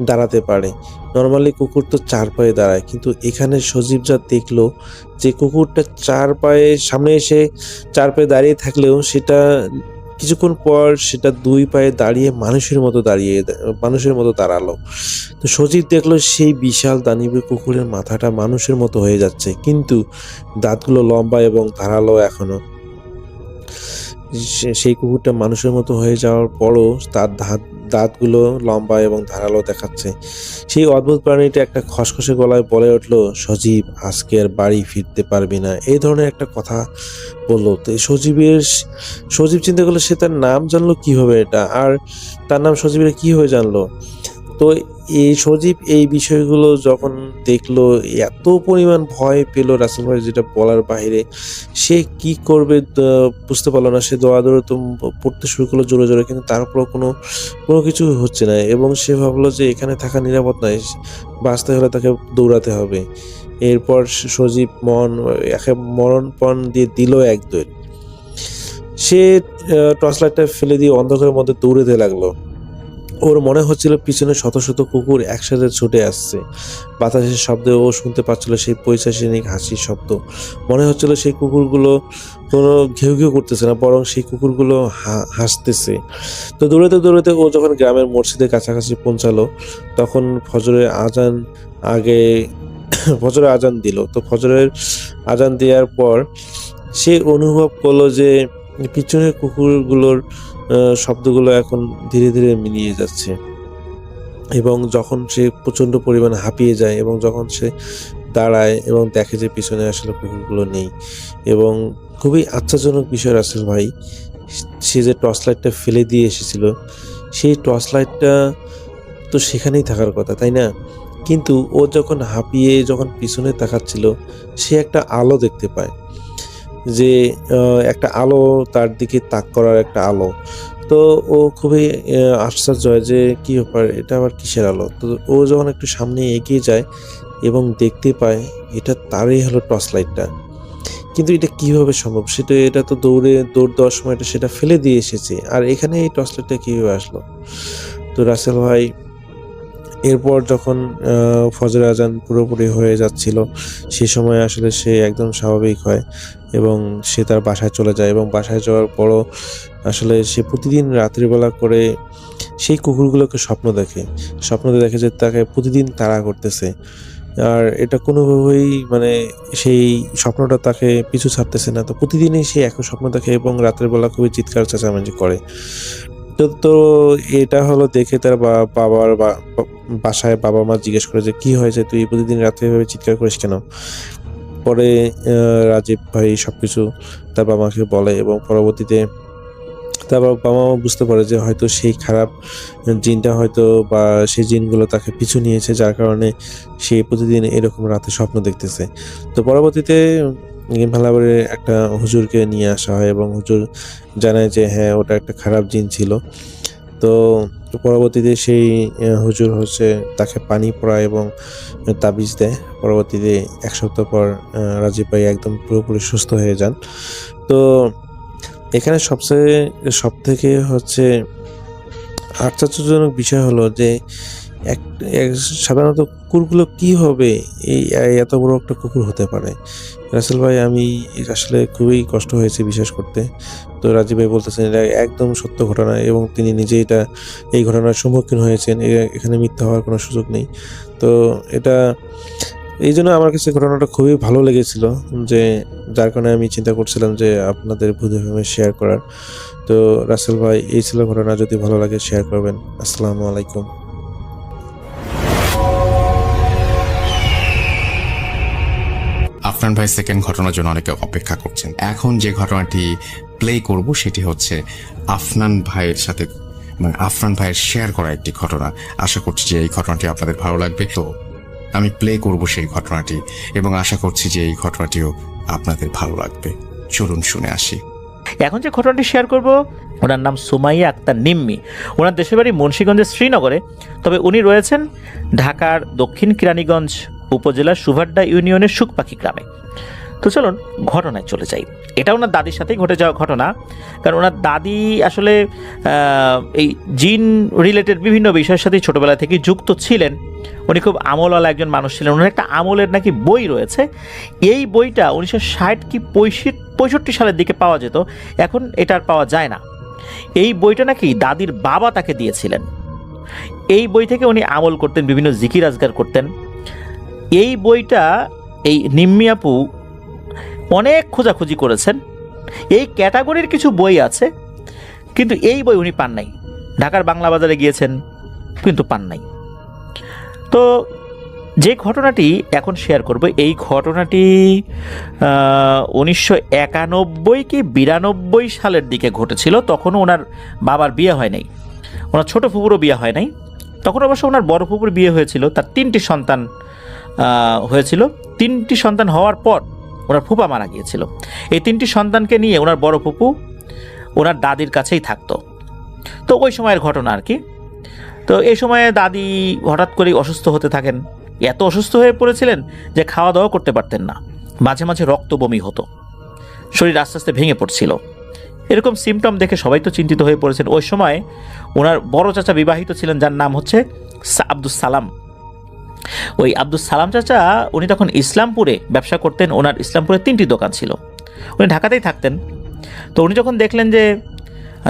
Speaker 7: দাঁড়াতে পারে। নর্মালি কুকুর তো 4 পায়ে দাঁড়ায়, কিন্তু এখানে সজীব যা দেখলো যে কুকুরটা 4 পায়ে সামনে এসে 4 পায়ে দাঁড়িয়ে থাকলেও সেটা কিছুক্ষণ পর সেটা 2 পায়ে দাঁড়িয়ে মানুষের মতো দাঁড়ালো। তো সজীব দেখলো সেই বিশাল দানবীয় কুকুরের মাথাটা মানুষের মতো হয়ে যাচ্ছে, কিন্তু দাঁতগুলো লম্বা এবং ধারালো এখনো। সেই কুকুরটা মানুষের মতো হয়ে যাওয়ার পরও তার দাঁতগুলো লম্বা এবং ধারালো দেখাচ্ছে। সেই অদ্ভুত প্রাণীটা একটা খসখসে গলায় বলে উঠলো, সজীব আজকে আর বাড়ি ফিরতে পারবি না, এই ধরনের একটা কথা বললো। তো সজীব চিন্তা করলো সে তার নাম জানলো কিভাবে, এটা আর তার নাম সজীবের কিভাবে জানলো। তো এই সজীব এই বিষয়গুলো যখন দেখলো এত পরিমাণ ভয় পেল রাসেল ভাই, যেটা বলার বাইরে। সে কি করবে বুঝতে পারলো না। সে দৌড়াদৌড়ি তো পড়তে শুরু করলো জোরে জোরে, কিন্তু তারপরও কোনো কিছু হচ্ছে না এবং সে ভাবলো যে এখানে থাকা নিরাপদ নয়, বাঁচতে হলে তাকে দৌড়াতে হবে। এরপর সজীব মরণপণ দিয়ে দিল এক দৌড়। সে টর্চ লাইটটা ফেলে দিয়ে অন্ধকারের মধ্যে দৌড়াতে লাগলো। ওর মনে হচ্ছিল পিছনে শত শত কুকুর একসাথে ছুটে আসছে। বাতাসের শব্দে ও শুনতে পাচ্ছিল সেই পৈশাচিক হাসির শব্দ। মনে হচ্ছিল সেই কুকুরগুলো কোনো ঘেউ ঘেউ করতেছে না, বরং সেই কুকুরগুলো হাসতেছে। তো দৌড়াতে দৌড়াতে ও যখন গ্রামের মসজিদের কাছাকাছি পৌঁছালো, তখন ফজরের আজান দিল। তো ফজরের আজান দেওয়ার পর সে অনুভব করলো যে পিছনের কুকুরগুলোর শব্দগুলো এখন ধীরে ধীরে মিলিয়ে যাচ্ছে, এবং যখন সে প্রচণ্ড পরিমাণে হাঁপিয়ে যায় এবং যখন সে দাঁড়ায় এবং দেখে যে পিছনে আসলে কুকুরগুলো নেই। এবং খুবই আশ্চর্যজনক বিষয় রাসেল ভাই, সে যে টর্চ লাইটটা ফেলে দিয়ে এসেছিল সেই টর্চ লাইটটা তো সেখানেই থাকার কথা, তাই না? কিন্তু ও যখন হাঁপিয়ে যখন পিছনে তাকাচ্ছিল, সে একটা আলো দেখতে পায়, যে একটা আলো তার দিকে তাক করার একটা আলো। তো ও খুবই আশ্চর্য হয় যে কি ব্যাপার, এটা আবার কিসের আলো। তো ও যখন একটু সামনে এগিয়ে যায় এবং দেখতে পায় এটা তারই হলো টর্চ লাইটটা। কিন্তু এটা কিভাবে সম্ভব, এটা তো দৌড় দেওয়ার সময় সেটা ফেলে দিয়ে এসেছে, আর এখানে এই টর্চ লাইটটা কীভাবে আসলো? তো রাসেল ভাই এরপর যখন ফজরের আজান পুরোপুরি হয়ে যাচ্ছিল, সে সময় আসলে সে একদম স্বাভাবিক হয় এবং সে তার বাসায় চলে যায়। এবং বাসায় যাওয়ার পরও আসলে সে প্রতিদিন রাত্রিবেলা করে সেই কুকুরগুলোকে স্বপ্ন দেখে যে তাকে প্রতিদিন তাড়া করতেছে, আর এটা কোনোভাবেই মানে সেই স্বপ্নটা তাকে পিছু ছাড়তেছে না। তো প্রতিদিনই সে একই স্বপ্ন দেখে এবং রাত্রেবেলা খুবই চিৎকার চেঁচামেচি করে। তো এটা হলো দেখে তার বাবার বাসায় বাবা মা জিজ্ঞেস করে যে কি হয়েছে, তুই প্রতিদিন রাত্রে এভাবে চিৎকার করিস কেন? পরে রাজীব ভাই সবকিছু তার বাবা মাকে বলে এবং পরবর্তীতে তার বাবা মা বুঝতে পারে যে হয়তো সেই খারাপ জিনটা হয়তো বা সেই জিনগুলো তাকে পিছু নিয়েছে, যার কারণে সে প্রতিদিন এরকম রাতে স্বপ্ন দেখতেছে। তো পরবর্তীতে ভালোভাবে একটা হুজুরকে নিয়ে আসা হয় এবং হুজুর জানায় যে হ্যাঁ, ওটা একটা খারাপ জিন ছিল। তো পরবর্তীতে সেই হুজুর তাকে পানি পড়ায় এবং তাবিজ দেয়। পরবর্তীতে 1 সপ্তাহ পর রাজীব ভাই একদম পুরোপুরি সুস্থ হয়ে যান। তো এখানে সবথেকে আশ্চর্যজনক বিষয় হলো যে সাধারণত কুকুরগুলো কি হবে এত বড় একটা কুকুর হতে পারে। রাসেল ভাই, আমি আসলে খুবই কষ্ট হয়েছে বিশ্বাস করতে। তো রাজীব ভাই বলতেছেন এটা একদম সত্য ঘটনা এবং তিনি নিজে এই ঘটনার সম্মুখীন হয়েছেন, এখানে মিথ্যা হওয়ার কোনো সুযোগ নেই। তো এই জন্য আমার কাছে ঘটনাটা খুবই ভালো লেগেছিল, যার কারণে আমি চিন্তা করছিলাম যে আপনাদের ভূত এফএমে শেয়ার করার। তো রাসেল ভাই, এই ছিল ঘটনা, যদি ভালো লাগে শেয়ার করবেন। আসসালামু আলাইকুম।
Speaker 3: আফনান ভাই সেকেন্ড ঘটনার জন্য অনেকে অপেক্ষা করছেন। এখন যে ঘটনাটি প্লে করব সেটি হচ্ছে আফনান ভাইয়ের সাথে, মানে আফনান ভাইয়ের শেয়ার করা একটি ঘটনা। আশা করছি যে এই ঘটনাটি আপনাদের ভালো লাগবে। তো আমি প্লে করব সেই ঘটনাটি এবং আশা করছি যে এই ঘটনাটিও আপনাদের ভালো লাগবে। চলুন শুনে আসি।
Speaker 4: এখন যে ঘটনাটি শেয়ার করব, ওনার নাম সুমাইয়া আক্তার নিম্মি। ওনার দেশের বাড়ি মুন্সিগঞ্জের শ্রীনগরে, তবে উনি রয়েছেন ঢাকার দক্ষিণ কেরানীগঞ্জ উপজেলার সুভাড্ডা ইউনিয়নের সুখপাখি গ্রামে। তো চলুন ঘটনায় চলে যাই। এটা ওনার দাদির সাথেই ঘটে যাওয়া ঘটনা, কারণ ওনার দাদি আসলে এই জিন রিলেটেড বিভিন্ন বিষয়ের সাথে ছোটোবেলা থেকেই যুক্ত ছিলেন। উনি খুব আমলওয়ালা একজন মানুষ ছিলেন। ওনার একটা আমলের নাকি বই রয়েছে। এই বইটা 1960 কি 65 সালের দিকে পাওয়া যেত, এখন এটা আর পাওয়া যায় না। এই বইটা নাকি দাদির বাবা তাকে দিয়েছিলেন। এই বই থেকে উনি আমল করতেন, বিভিন্ন জিকির আজগার করতেন। এই বইটা এই নিম্মি আপু অনেক খোঁজাখুঁজি করেছেন। এই ক্যাটাগরির কিছু বই আছে, কিন্তু এই বই উনি পান নাই। ঢাকার বাংলা বাজারে গিয়েছেন, কিন্তু পান নাই। তো যে ঘটনাটি এখন শেয়ার করব, এই ঘটনাটি 1991 কি 92 সালের দিকে ঘটেছিল। তখনও ওনার বাবার বিয়ে হয় নাই, ওনার ছোট ফুপুরও বিয়ে হয় নাই। তখন অবশ্য ওনার বড় ফুপুর বিয়ে হয়েছিল, তার 3টি সন্তান হয়েছিল। 3টি সন্তান হওয়ার পর ওনার ফুপা মারা গিয়েছিল। এই 3টি সন্তানকে নিয়ে ওনার বড় ফুপু ওনার দাদির কাছেই থাকতো। তো ওই সময়ের ঘটনা আর কি। তো এই সময়ে দাদি হঠাৎ করেই অসুস্থ হতে থাকেন। এত অসুস্থ হয়ে পড়েছিলেন যে খাওয়া দাওয়া করতে পারতেন না, মাঝে মাঝে রক্ত বমি হতো, শরীর আস্তে আস্তে ভেঙে পড়ছিল। এরকম সিমটম দেখে সবাই তো চিন্তিত হয়ে পড়েছেন। ওই সময় ওনার বড় চাচা বিবাহিত ছিলেন, যার নাম হচ্ছে আব্দুস সালাম। ওই আব্দুস সালাম চাচা উনি তখন ইসলামপুরে ব্যবসা করতেন। ওনার ইসলামপুরে 3টি দোকান ছিল, উনি ঢাকাতেই থাকতেন। তো উনি যখন দেখলেন যে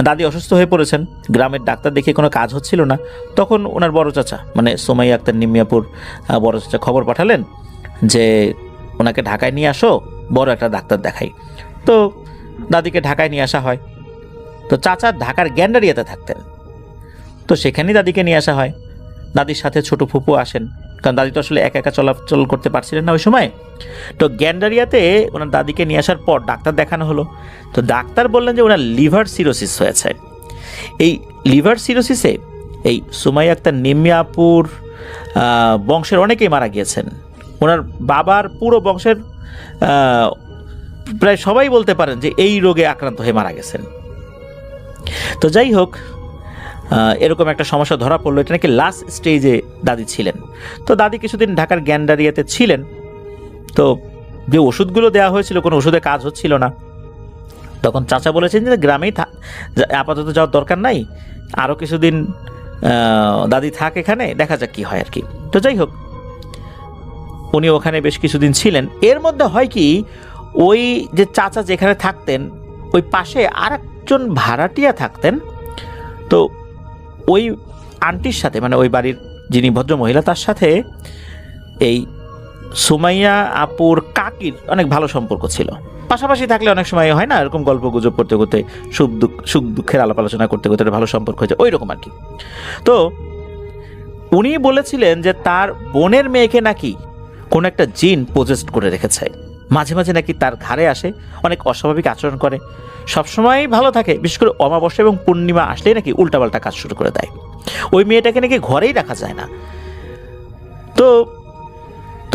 Speaker 4: দাদি অসুস্থ হয়ে পড়েছেন, গ্রামের ডাক্তার দেখে কোনো কাজ হচ্ছিল না, তখন ওনার বড় চাচা মানে সুমাইয়া আক্তার নিম্মিয়াপুর বড় চাচা খবর পাঠালেন যে ওনাকে ঢাকায় নিয়ে আসো, বড় একটা ডাক্তার দেখাই। তো দাদিকে ঢাকায় নিয়ে আসা হয়। তো চাচা ঢাকার গ্যান্ডারিয়াতে থাকতেন, তো সেখানেই দাদিকে নিয়ে আসা হয়। দাদির সাথে ছোট ফুপু আসেন, কারণ দাদি তো আসলে একা একা চলাচল করতে পারছিলেন না ওই সময়। তো গ্যান্ডারিয়াতে ওনার দাদিকে নিয়ে আসার পর ডাক্তার দেখানো হলো। তো ডাক্তার বললেন যে ওনার লিভার সিরোসিস হয়েছে। এই লিভার সিরোসিসে এই সুমাইয়া আক্তার নিম্মিয়াপুর বংশের অনেকেই মারা গিয়েছেন। ওনার বাবার পুরো বংশের প্রায় সবাই বলতে পারেন যে এই রোগে আক্রান্ত হয়ে মারা গেছেন। তো যাই হোক, এরকম একটা সমস্যা ধরা পড়লো। এটা নাকি লাস্ট স্টেজে দাদি ছিলেন। তো দাদি কিছুদিন ঢাকার গ্যান্ডারিয়াতে ছিলেন। তো যে ওষুধগুলো দেওয়া হয়েছিল কোনো ওষুধে কাজ হচ্ছিল না। তখন চাচা বলেছেন যে গ্রামেই আপাতত যাওয়ার দরকার নাই, আরও কিছুদিন দাদি থাক এখানে, দেখা যাক কি হয় আর কি। তো যাই হোক, উনি ওখানে বেশ কিছুদিন ছিলেন। এর মধ্যে হয় কি, ওই যে চাচা যেখানে থাকতেন ওই পাশে আর একজন ভাড়াটিয়া থাকতেন। তো ওই আন্টির সাথে, মানে ওই বাড়ির যিনি ভদ্র মহিলা, তার সাথে এই সুমাইয়া আপুর কাকির অনেক ভালো সম্পর্ক ছিল। পাশাপাশি থাকলে অনেক সময় হয় না, এরকম গল্প গুজব করতে করতে, সুখ দুঃখের আলাপ আলোচনা করতে করতে ভালো সম্পর্ক হয়েছে, ওই রকম আর কি। তো উনি বলেছিলেন যে তার বোনের মেয়েকে নাকি কোনো একটা জিন পজেস্ট করে রেখেছে। মাঝে মাঝে নাকি তার ঘাড়ে আসে, অনেক অস্বাভাবিক আচরণ করে, সবসময় ভালো থাকে, বিশেষ করে অমাবস্যা এবং পূর্ণিমা আসলেই নাকি উল্টাপাল্টা কাজ শুরু করে দেয়। ওই মেয়েটাকে নাকি ঘরেই রাখা যায় না। তো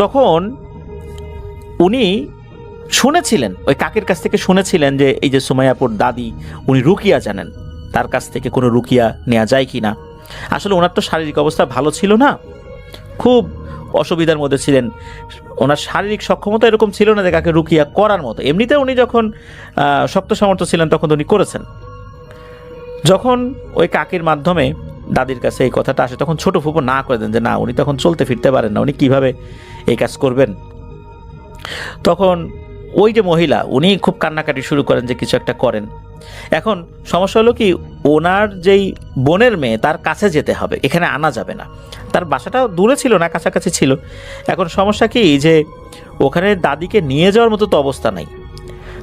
Speaker 4: তখন উনি শুনেছিলেন, ওই কাকের কাছ থেকে শুনেছিলেন যে এই যে সুমাইয়াপুর দাদি, উনি রুকিয়া জানেন, তার কাছ থেকে কোনো রুকিয়া নেওয়া যায় কি না। আসলে ওনার তো শারীরিক অবস্থা ভালো ছিল না, খুব অসুবিধার মধ্যে ছিলেন। ওনার শারীরিক সক্ষমতা এরকম ছিল না যে কাকে রুকিয়া করার মতো। এমনিতে উনি যখন শক্ত সামর্থ্য ছিলেন তখন উনি করেছেন। যখন ওই কাকের মাধ্যমে দাদির কাছে এই কথাটা আসে, তখন ছোট ফুপু না করে দেন যে না, উনি তখন চলতে ফিরতে পারেন না, উনি কিভাবে এই কাজ করবেন। তখন ওই যে মহিলা, উনি খুব কান্নাকাটি শুরু করেন যে কিছু একটা করেন। এখন সমস্যা হলো কি, ওনার যেই বোনের মেয়ে, তার কাছে যেতে হবে, এখানে আনা যাবে না। তার বাসাটা দূরে ছিল না, কাছাকাছি ছিল। এখন সমস্যা কি, যে ওখানে দাদিকে নিয়ে যাওয়ার মতো তো অবস্থা নাই।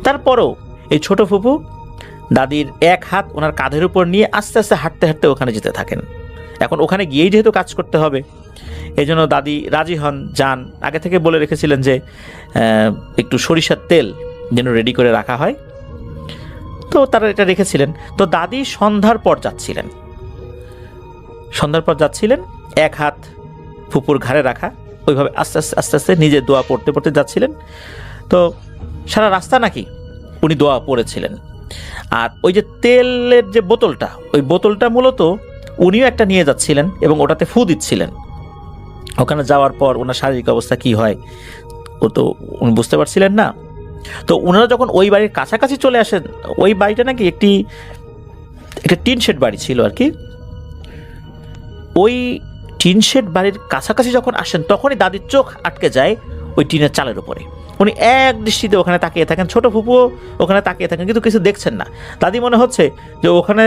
Speaker 4: তারপরও এই ছোট ফুপু দাদির এক হাত ওনার কাঁধের উপর নিয়ে আস্তে আস্তে হাঁটতে হাঁটতে ওখানে যেতে থাকেন। এখন ওখানে গিয়েই যেহেতু কাজ করতে হবে, এই জন্য দাদি রাজি হন, যান। আগে থেকে বলে রেখেছিলেন যে একটু সরিষার তেল যেন রেডি করে রাখা হয়, তো তারা এটা রেখেছিলেন। তো দাদি সন্ধ্যার পর যাচ্ছিলেন, এক হাত ফুপুর ঘাড়ে রাখা, ওইভাবে আস্তে আস্তে আস্তে আস্তে নিজে দোয়া পড়তে পড়তে যাচ্ছিলেন। তো সারা রাস্তা নাকি উনি দোয়া পড়েছিলেন। আর ওই যে তেলের যে বোতলটা, ওই বোতলটা মূলত উনিও একটা নিয়ে যাচ্ছিলেন এবং ওটাতে ফু দিচ্ছিলেন। ওখানে যাওয়ার পর ওনার শারীরিক অবস্থা কি হয় ও তো উনি বুঝতে পারছিলেন না। তো ওনারা যখন ওই বাড়ির কাছাকাছি চলে আসেন, ওই বাড়িটা নাকি একটা টিন শেড বাড়ি ছিল আর কি। ওই টিন শেড বাড়ির কাছাকাছি যখন আসেন, তখনই দাদির চোখ আটকে যায় ওই টিনের চালের উপরে। উনি এক দৃষ্টিতে ওখানে তাকিয়ে থাকেন, ছোট ফুপুও ওখানে তাকিয়ে থাকেন, কিন্তু কিছু দেখছেন না। দাদি মনে হচ্ছে যে ওখানে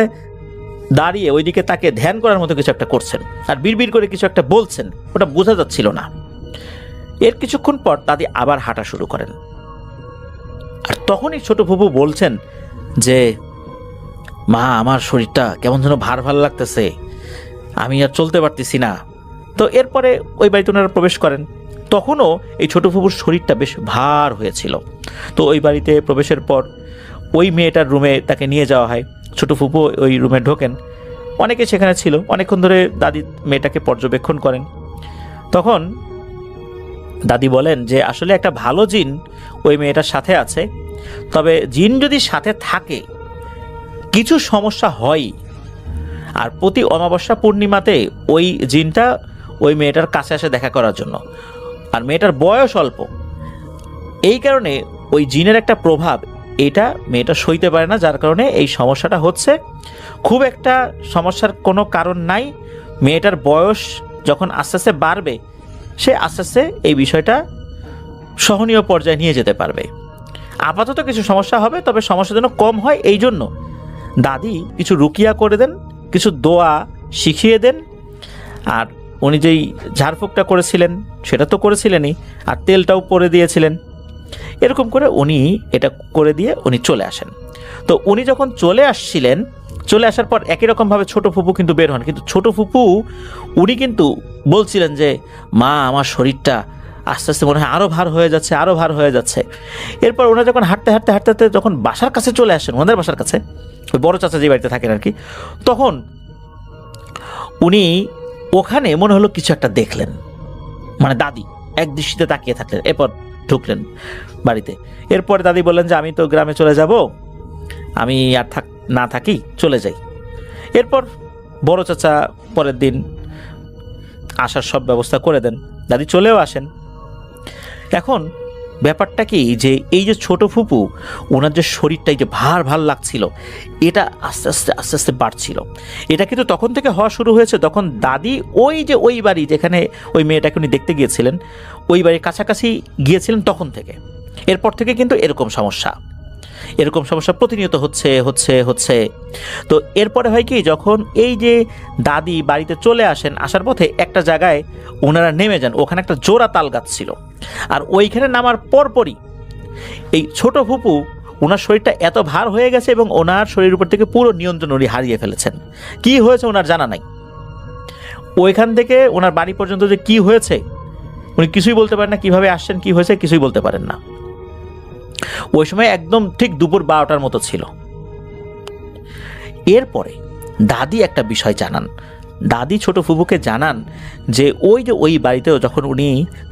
Speaker 4: দাঁড়িয়ে ওই দিকে তাকিয়ে ধ্যান করার মতো কিছু একটা করছেন, আর বিড়বিড় করে কিছু একটা বলছেন, ওটা বোঝা যাচ্ছিল না। এর কিছুক্ষণ পর দাদি আবার হাঁটা শুরু করেন। আর তখনই ছোট ফুপু বলছেন যে মা, আমার শরীরটা কেমন যেন ভার লাগতেছে, আমি আর চলতে পারতেছি না। তো এরপরে ওই বাড়িতে ওনারা প্রবেশ করেন। তখনও এই ছোট ফুপুর শরীরটা বেশ ভার হয়েছিল। তো ওই বাড়িতে প্রবেশের পর ওই মেয়েটার রুমে তাকে নিয়ে যাওয়া হয়। ছোট ফুপু ওই রুমে ঢোকেন, অনেকে সেখানে ছিল, অনেকক্ষণ ধরে দাদি মেয়েটাকে পর্যবেক্ষণ করেন। তখন দাদি বলেন যে আসলে একটা ভালো জিন ওই মেয়েটার সাথে আছে, তবে জিন যদি সাথে থাকে কিছু সমস্যা হয়। আর প্রতি অমাবস্যা পূর্ণিমাতে ওই জিনটা ওই মেয়েটার কাছে আসে দেখা করার জন্য। আর মেয়েটার বয়স অল্প, এই কারণে ওই জিনের একটা প্রভাব এটা মেয়েটা সইতে পারে না, যার কারণে এই সমস্যাটা হচ্ছে। খুব একটা সমস্যার কোনো কারণ নাই। মেয়েটার বয়স যখন আস্তে আস্তে বাড়বে, সে আস্তে আস্তে এই বিষয়টা সহনীয় পর্যায়ে নিয়ে যেতে পারবে। আপাতত কিছু সমস্যা হবে, তবে সমস্যা যেন কম হয় এই জন্য দাদি কিছু রুকিয়া করে দেন, কিছু দোয়া শিখিয়ে দেন। আর উনি যেই ঝাড়ফুঁকটা করেছিলেন সেটা তো করেছিলেনই, আর তেলটাও পরে দিয়েছিলেন। এরকম করে উনি এটা করে দিয়ে উনি চলে আসেন। তো উনি যখন চলে আসছিলেন, চলে আসার পর একই রকমভাবে ছোট ফুপু কিন্তু বের হন। কিন্তু ছোট ফুপু উনি কিন্তু বলছিলেন যে মা, আমার শরীরটা আস্তে আস্তে মনে হয় আরও ভার হয়ে যাচ্ছে, আরও ভার হয়ে যাচ্ছে। এরপর ওনারা যখন হাঁটতে হাঁটতে হাঁটতে হাঁটতে যখন বাসার কাছে চলে আসেন, ওনাদের বাসার কাছে, ওই বড় চাচা যে বাড়িতে থাকেন আর কি, তখন উনি ওখানে মনে হলো কিছু একটা দেখলেন। মানে দাদি এক দৃষ্টিতে তাকিয়ে থাকলেন, এরপর ঢুকলেন বাড়িতে। এরপরে দাদি বললেন যে আমি তো গ্রামে চলে যাব, আমি আর না থাকি, চলে যাই। এরপর বড় চাচা পরের দিন আসার সব ব্যবস্থা করে দেন, দাদি চলেও আসেন। এখন ব্যাপারটা কি যে এই যে ছোট ফুপু, ওনার যে শরীরটা এই যে ভার ভার লাগছিল, এটা আস্তে আস্তে আস্তে আস্তে বাড়ছিল। এটা কিন্তু তখন থেকে হওয়া শুরু হয়েছে যখন দাদি ওই বাড়ি যেখানে ওই মেয়েটাকে উনি দেখতে গিয়েছিলেন, ওই বাড়ির কাছাকাছি গিয়েছিলেন তখন থেকে। এরপর থেকে কিন্তু এরকম সমস্যা প্রতিনিয়ত হচ্ছে। তো এরপরে হয় কি, যখন এই যে দাদি বাড়িতে চলে আসেন, আসার পথে একটা জায়গায় ওনারা নেমে যান, ওখানে একটা জোড়া তাল গাছ ছিল। আর ওইখানে নামার পরপরই এই ছোট ফুপু, ওনার শরীরটা এত ভার হয়ে গেছে এবং ওনার শরীরের উপর থেকে পুরো নিয়ন্ত্রণ উনি হারিয়ে ফেলেছেন। কি হয়েছে ওনার জানা নাই। ওইখান থেকে ওনার বাড়ি পর্যন্ত যে কি হয়েছে উনি কিছুই বলতে পারেন না, কিভাবে আসছেন, কি হয়েছে কিছুই বলতে পারেন না। ওই সময় একদম ঠিক দুপুর 12টার মতো ছিল। এরপরে দাদি একটা বিষয় জানান, দাদি ছোট ফুপুকে জানান যে ওই বাড়িতেও যখন উনি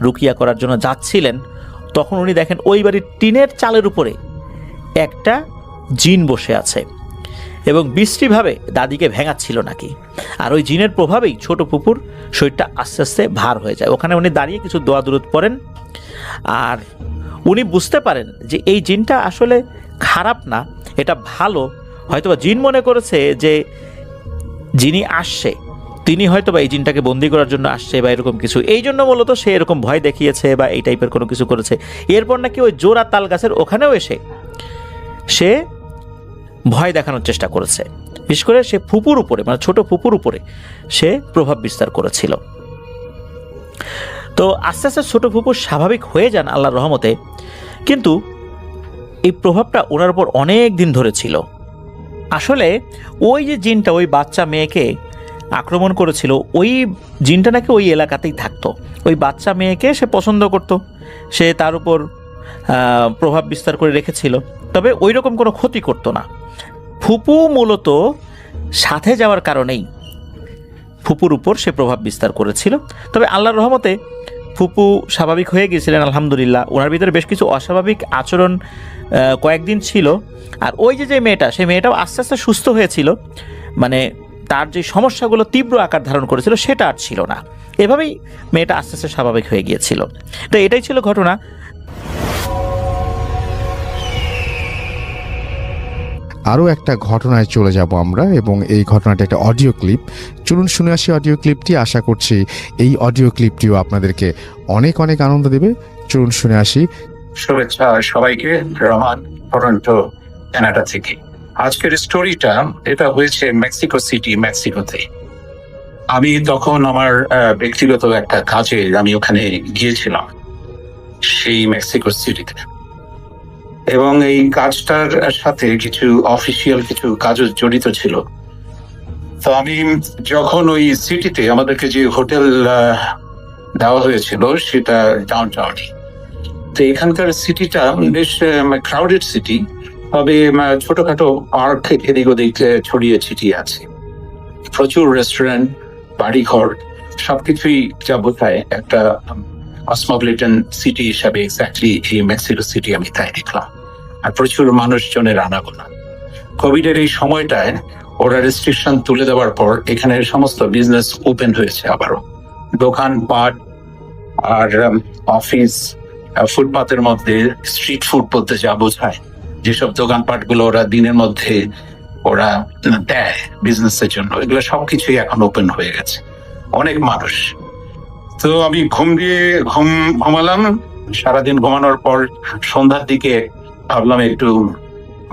Speaker 4: রুকিয়া করার জন্য যাচ্ছিলেন, তখন উনি দেখেন ওই বাড়ির টিনের চালের উপরে একটা জিন বসে আছে এবং বিশ্রীভাবে দাদিকে ভেঙাচ্ছিল নাকি। আর ওই জিনের প্রভাবেই ছোট ফুপুর শরীরটা আস্তে আস্তে ভার হয়ে যায়। ওখানে উনি দাঁড়িয়ে কিছু দোয়া দুরুদ পড়েন, আর উনি বুঝতে পারেন যে এই জিনটা আসলে খারাপ না, এটা ভালো। হয়তোবা জিন মনে করেছে যে যিনি আসছে তিনি হয়তোবা এই জিনটাকে বন্দি করার জন্য আসছে বা এরকম কিছু, এই জন্য মূলত সে এরকম ভয় দেখিয়েছে বা এই টাইপের কোনো কিছু করেছে। এরপর নাকি ওই জোড়া তাল গাছের ওখানেও এসে সে ভয় দেখানোর চেষ্টা করেছে। বিশেষ করে সে ফুপুর উপরে, মানে ছোট ফুপুর উপরে সে প্রভাব বিস্তার করেছিল। তো আস্তে আস্তে ছোট ফুপু স্বাভাবিক হয়ে যান আল্লাহর রহমতে, কিন্তু এই প্রভাবটা ওনার উপর অনেক দিন ধরে ছিল। আসলে ওই যে জিনটা ওই বাচ্চা মেয়েকে আক্রমণ করেছিল, ওই জিনটা নাকি ওই এলাকাতেই থাকতো। ওই বাচ্চা মেয়েকে সে পছন্দ করত, সে তার উপর প্রভাব বিস্তার করে রেখেছিল, তবে ওই রকম কোনো ক্ষতি করতো না। ফুপু মূলত সাথে যাওয়ার কারণেই ফুপুর উপর সে প্রভাব বিস্তার করেছিল। তবে আল্লাহর রহমতে ফুপু স্বাভাবিক হয়ে গিয়েছিলেন আলহামদুলিল্লাহ। ওনার ভিতরে বেশ কিছু অস্বাভাবিক আচরণ কয়েকদিন ছিল। আর ওই যে মেয়েটা, সেই মেয়েটাও আস্তে আস্তে সুস্থ হয়েছিল, মানে তার যে সমস্যাগুলো তীব্র আকার ধারণ করেছিল সেটা আর ছিল না। এভাবেই মেয়েটা আস্তে আস্তে স্বাভাবিক হয়ে গিয়েছিল। তো এটাই ছিল ঘটনা।
Speaker 1: আরও একটা ঘটনায় চলে যাব আমরা, এবং এই ঘটনাটা একটা অডিও ক্লিপ। চলুন শুনে আসি অডিও ক্লিপটি। আশা করছি এই অডিও ক্লিপটিও আপনাদেরকে অনেক অনেক আনন্দ দেবে। চলুন শুনে আসি।
Speaker 8: শুভেচ্ছা সবাইকে, রহমান, টরন্টো, কানাডা থেকে। আজকের স্টোরিটা এটা হয়েছে মেক্সিকো সিটি, মেক্সিকোতে। আমি তখন আমার ব্যক্তিগত একটা কাজে আমি ওখানে গিয়েছিলাম, সেই মেক্সিকো সিটিতে। এবং এই কাজটার সাথে কিছু অফিসিয়াল কিছু কাজও জড়িত ছিল। তো আমি যখন ওই সিটিতে আমাদেরকে যে হোটেল দেওয়া হয়েছিল সেটা ডাউনটাউনে। তো এখানকার সিটিটা বেশ ক্রাউডেড সিটি, তবে ছোটখাটো পার্ক এদিক ওদিক ছড়িয়ে ছিটিয়ে আছে, প্রচুর রেস্টুরেন্ট, বাড়িঘর, সবকিছুই যা বোঝায় একটা কসমোপলিটন সিটি হিসাবে এক্স্যাক্টলি এই মেক্সিকো সিটি আমি তাই দেখলাম। আর প্রচুর মানুষজনের আনাগোনা। কোভিডের এই সময়টায় ওরা রেস্ট্রিকশন তুলে দেওয়ার পর এখানে সমস্ত বিজনেস ওপেন হয়েছে আবারও। দোকানপাট আর অফিস, ফুটপাতের মধ্যে স্ট্রিট ফুড বলতে যা বোঝায়, যেসব দোকানপাট গুলো ওরা দিনের মধ্যে ওরা দেয় বিজনেসের জন্য, এগুলো সবকিছুই এখন ওপেন হয়ে গেছে। অনেক মানুষ। তো আমি ঘুমালাম। সারাদিন ঘুমানোর পর সন্ধ্যার দিকে ভাবলাম একটু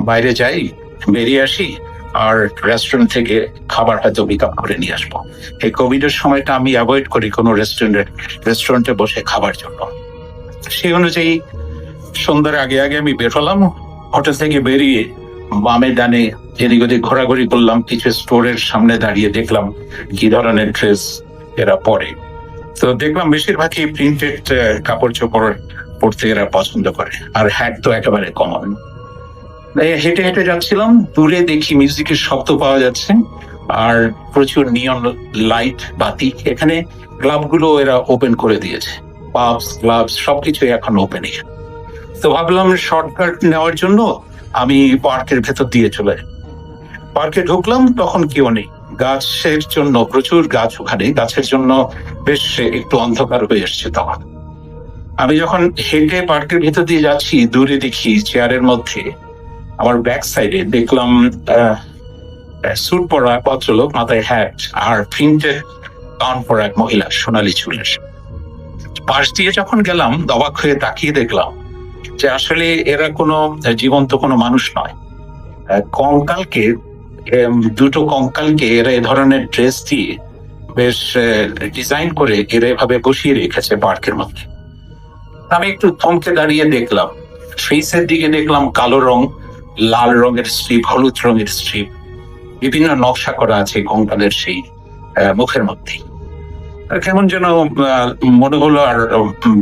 Speaker 8: বাইরে যাই, বেরিয়ে আসি, আর রেস্টুরেন্ট থেকে খাবার হয়তো পিক আপ করে নিয়ে আসবো। এই কোভিডের সময়টা আমি অ্যাভয়েড করি কোনো রেস্টুরেন্টে বসে খাবার জন্য। সেই অনুযায়ী সন্ধ্যার আগে আগে আমি বের হলাম। হোটেল থেকে বেরিয়ে বামে ডানে এদিক ওদিক ঘোরাঘুরি করলাম। কিছু স্টোরের সামনে দাঁড়িয়ে দেখলাম কি ধরনের ড্রেস এরা পরে। তো দেখলাম বেশিরভাগই প্রিন্টেড কাপড় চোপড় পড়তে এরা পছন্দ করে, আর হ্যাট তো একেবারে কমন। হেঁটে হেঁটে যাচ্ছিলাম, দূরে দেখি মিউজিকের শব্দ পাওয়া যাচ্ছে আর প্রচুর নিয়ন লাইট, বাতি। এখানে ক্লাবগুলো এরা ওপেন করে দিয়েছে, পাবস, ক্লাবস সবকিছু এখন ওপেনই। তো ভাবলাম শর্টকাট নেওয়ার জন্য আমি পার্কের ভেতর দিয়ে চলে। পার্কে ঢুকলাম, তখন কেউ নেই, গাছের জন্য প্রচুর গাছ, ওখানে গাছের জন্য বেশ একটু অন্ধকার হয়ে এসছে তখন। আমি যখন হেঁটে পার্কের ভিতর দিয়ে যাচ্ছি, দূরে দেখি চেয়ারের মধ্যে আমার ব্যাক সাইডে দেখলাম স্যুট পরা ভদ্রলোক, মাথায় হ্যাট আর প্রিন্টেড গাউন পরা এক মহিলা, সোনালী চুলের। পাশ দিয়ে যখন গেলাম, অবাক হয়ে তাকিয়ে দেখলাম যে আসলে এরা কোনো জীবন্ত কোনো মানুষ নয়। কঙ্কালকে, দুটো কঙ্কালকে এরা এ ধরনের ড্রেস দিয়ে বেশ ডিজাইন করে এরা এভাবে বসিয়ে রেখেছে পার্কের মধ্যে। আমি একটু থমকে দাঁড়িয়ে দেখলাম, ফেসের দিকে দেখলাম কালো রং, লাল রঙের স্ট্রিপ, হলুদ রঙের স্ট্রিপ, বিভিন্ন নকশা করা আছে কঙ্কালের সেই মুখের মধ্যে। কেমন যেন মনে হলো, আর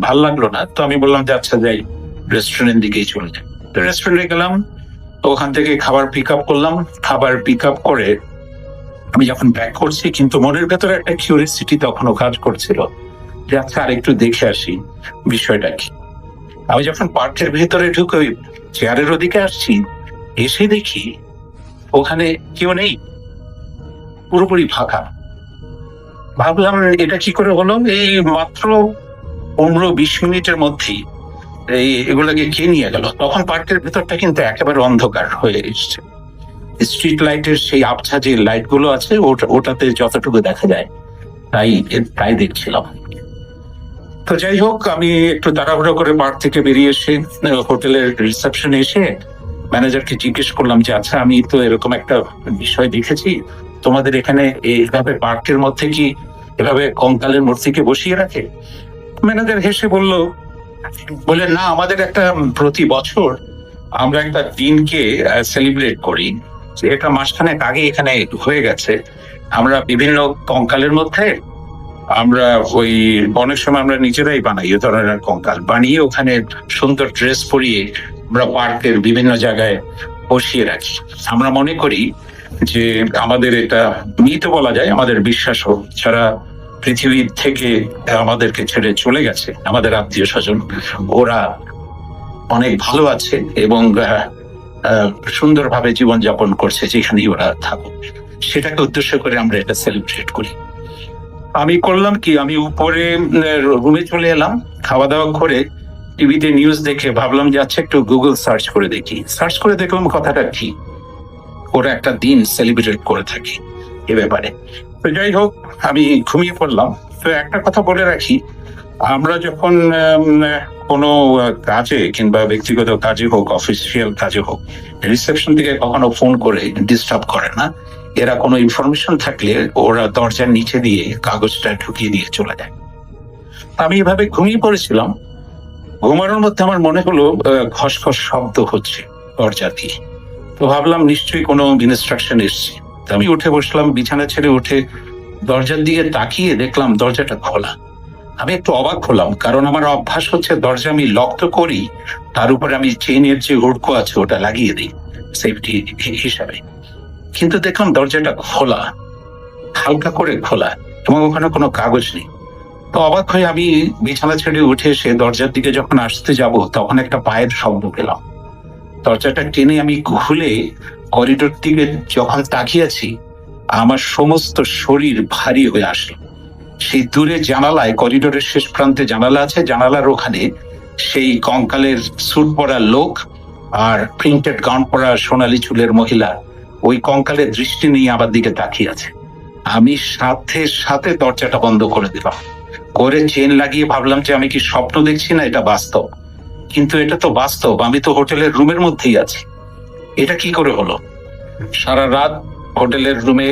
Speaker 8: ভাল লাগলো না। তো আমি বললাম যে আচ্ছা যাই, রেস্টুরেন্ট দিকেই চলে যাই। তো রেস্টুরেন্টে গেলাম, তো ওখান থেকে খাবার পিক আপ করলাম। খাবার পিক আপ করে আমি যখন ব্যাক করছি, কিন্তু মনের ভেতরে একটা কিউরিয়াসিটি তখনও কাজ করছিল যে আচ্ছা আর একটু দেখে আসি বিষয়টা কি। আমি যখন পার্কের ভেতরে ঢুকে ওই চেয়ারের ওদিকে আসছি, এসে দেখি ওখানে কেউ নেই, পুরোপুরি ফাঁকা। ভাবলাম এটা কি করে হলো, এই মাত্র 15-20 মিনিটের মধ্যেই এগুলোকে কে নিয়ে গেল। তখন পার্কের ভেতরটা কিন্তু একেবারে অন্ধকার হয়ে এসছে। স্ট্রিট লাইটের সেই আবছা যে লাইট গুলো আছে, ওটাতে যতটুকু দেখা যায় তাই দেখছিলাম। তো যাই হোক, আমি একটু তাড়াহুড়ো করে পার্ক থেকে বেরিয়ে এসে হোটেলের রিসেপশনে এসে ম্যানেজারকে জিজ্ঞেস করলাম যে আচ্ছা আমি তো এরকম একটা বিষয় দেখেছি, তোমাদের এখানে এইভাবে পার্কের মধ্যে কি এভাবে কঙ্কালের মূর্তিকে বসিয়ে রাখে? ম্যানেজার হেসে বলে না, আমাদের একটা প্রতি বছর আমরা একটা দিনকে সেলিব্রেট করি, এটা মাসখানেক আগে এখানে হয়ে গেছে। আমরা বিভিন্ন কঙ্কালের মধ্যে আমরা ওই অনেক সময় আমরা নিজেরাই বানাই এ ধরনের কঙ্কাল, বানিয়ে ওখানে সুন্দর ড্রেস পরিয়ে আমরা পার্কের বিভিন্ন জায়গায় বসিয়ে রাখি। আমরা মনে করি যে আমাদের এটা মিথ বলা যায়, আমাদের বিশ্বাস হোক, যারা পৃথিবী থেকে আমাদেরকে ছেড়ে চলে গেছে, আমাদের আত্মীয় স্বজন, ওরা অনেক ভালো আছে এবং সুন্দরভাবে জীবনযাপন করছে যেখানেই ওরা থাকুক, সেটাকে উদ্দেশ্য করে আমরা এটা সেলিব্রেট করি। আমি করলাম কি, আমি উপরে রুমে চলে এলাম, খাওয়া দাওয়া করে টিভিতে নিউজ দেখে ভাবলাম যে আচ্ছা একটু গুগল সার্চ করে দেখি। সার্চ করে দেখলাম কথাটা ঠিক, ওরা একটা দিন সেলিব্রেট করে থাকে এ ব্যাপারে। তো যাই হোক, আমি ঘুমিয়ে পড়লাম। তো একটা কথা বলে রাখি, আমরা যখন কোনো কাজে কিংবা ব্যক্তিগত কাজে হোক, অফিসিয়াল কাজে হোক, রিসেপশন থেকে কখনো ফোন করে ডিস্টার্ব করে না। এরা কোনো ইনফরমেশন থাকলে ওরা দরজার নিচে দিয়ে কাগজটা ঢুকিয়ে দিয়ে চলে যায়। আমি এভাবে ঘুমিয়ে পড়েছিলাম। ঘুমানোর মধ্যে আমার মনে হলো খসখস শব্দ হচ্ছে দরজা দিয়ে। তো ভাবলাম নিশ্চয়ই কোনো ইনস্ট্রাকশন এসছে। তো আমি উঠে বসলাম, বিছানা ছেড়ে উঠে দরজার দিকে তাকিয়ে দেখলাম দরজাটা খোলা। আমি একটু অবাক হলাম, কারণ আমার অভ্যাস হচ্ছে দরজা আমি লক তো করি, তার উপরে আমি চেইনের যে হুড়কো আছে ওটা লাগিয়ে দিই সেফটি হিসাবে। কিন্তু দেখলাম দরজাটা খোলা, হালকা করে খোলা, এবং ওখানে কোনো কাগজ নেই। তো অবাক হয়ে আমি বিছানা ছেড়ে উঠে এসে দরজার দিকে যখন আসতে যাব, তখন একটা পায়ের শব্দ পেলাম। দরজাটা টেনে আমি খুলে করিডোর দিকে যখন তাকিয়েছি, আমার সমস্ত শরীর ভারী হয়ে আসলো। সেই দূরে জানালায়, করিডোরের শেষ প্রান্তে জানালা আছে, জানালার ওখানে সেই কঙ্কালের স্যুট পরা লোক আর প্রিন্টেড গাউন পরা সোনালী চুলের মহিলা ওই কঙ্কালের দৃষ্টি নিয়ে আমার দিকে তাকিয়ে আছে। আমি সাথে সাথে দরজাটা বন্ধ করে দিলাম, করে চেন লাগিয়ে ভাবলাম যে আমি কি স্বপ্ন দেখছি না এটা বাস্তব। কিন্তু এটা তো বাস্তব, আমি তো হোটেলের রুমের মধ্যেই আছি। এটা কি করে হলো? সারা রাত হোটেলের রুমে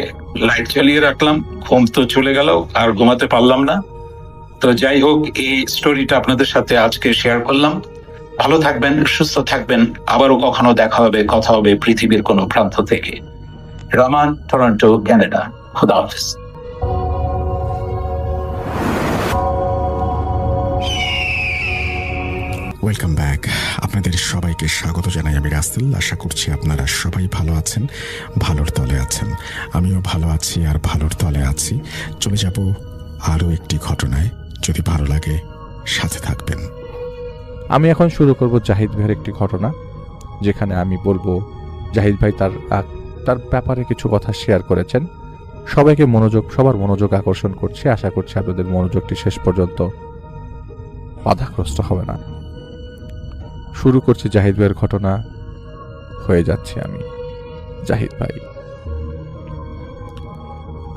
Speaker 8: লাইট জ্বালিয়ে রাখলাম, ঘুম তো চলে গেল, আর ঘুমাতে পারলাম না। তো যাই হোক, এই স্টোরিটা আপনাদের সাথে আজকে শেয়ার করলাম। ভালো থাকবেন, সুস্থ থাকবেন, আবারও কখনো দেখা হবে, কথা হবে পৃথিবীর কোনো প্রান্ত থেকে। Rahman, Toronto, Canada. খুদা হাফেজ।
Speaker 5: Welcome back. আপনাদের সবাইকে স্বাগত জানাই আমি রাসেল। আশা করছি আপনারা সবাই ভালো আছেন, ভালোর তলে আছেন। আমিও ভালো আছি আর ভালোর তলে আছি। চলে যাব আরও একটি ঘটনায়। যদি ভালো লাগে সাথে থাকবেন।
Speaker 9: আমি এখন শুরু করব জাহিদ ভাইয়ের একটি ঘটনা, যেখানে আমি বলবো জাহিদ ভাই তার ব্যাপারে কিছু কথা শেয়ার করেছেন। সবার মনোযোগ আকর্ষণ করছি। আশা করছি আপনাদের মনোযোগটি শেষ পর্যন্ত বাধাগ্রস্ত হবে না। শুরু করছি জাহিদ ভাইয়ের ঘটনা। হয়ে যাচ্ছি আমি জাহিদ ভাই।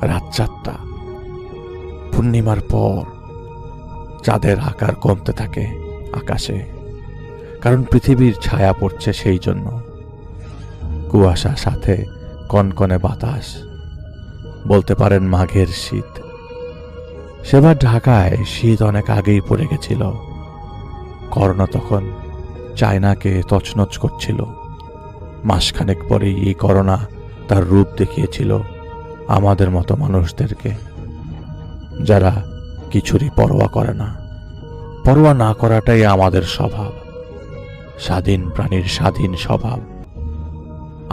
Speaker 9: রাত 4টা, পূর্ণিমার পর চাঁদের আকার কমতে থাকে আকাশে, কারণ পৃথিবীর ছায়া পড়ছে সেই জন্য। কুয়াশা, সাথে কনকনে বাতাস, বলতে পারেন মাঘের শীত। সেবার ঢাকায় শীত অনেক আগেই পড়ে গেছিল। করোনা তখন চায়নাকে তছনছ করছিল। মাসখানেক পরেই এই করোনা তার রূপ দেখিয়েছিল আমাদের মতো মানুষদেরকে, যারা কিছুরই পরোয়া করে না। পরোয়া না করাটাই আমাদের স্বভাব, স্বাধীন প্রাণীর স্বাধীন স্বভাব।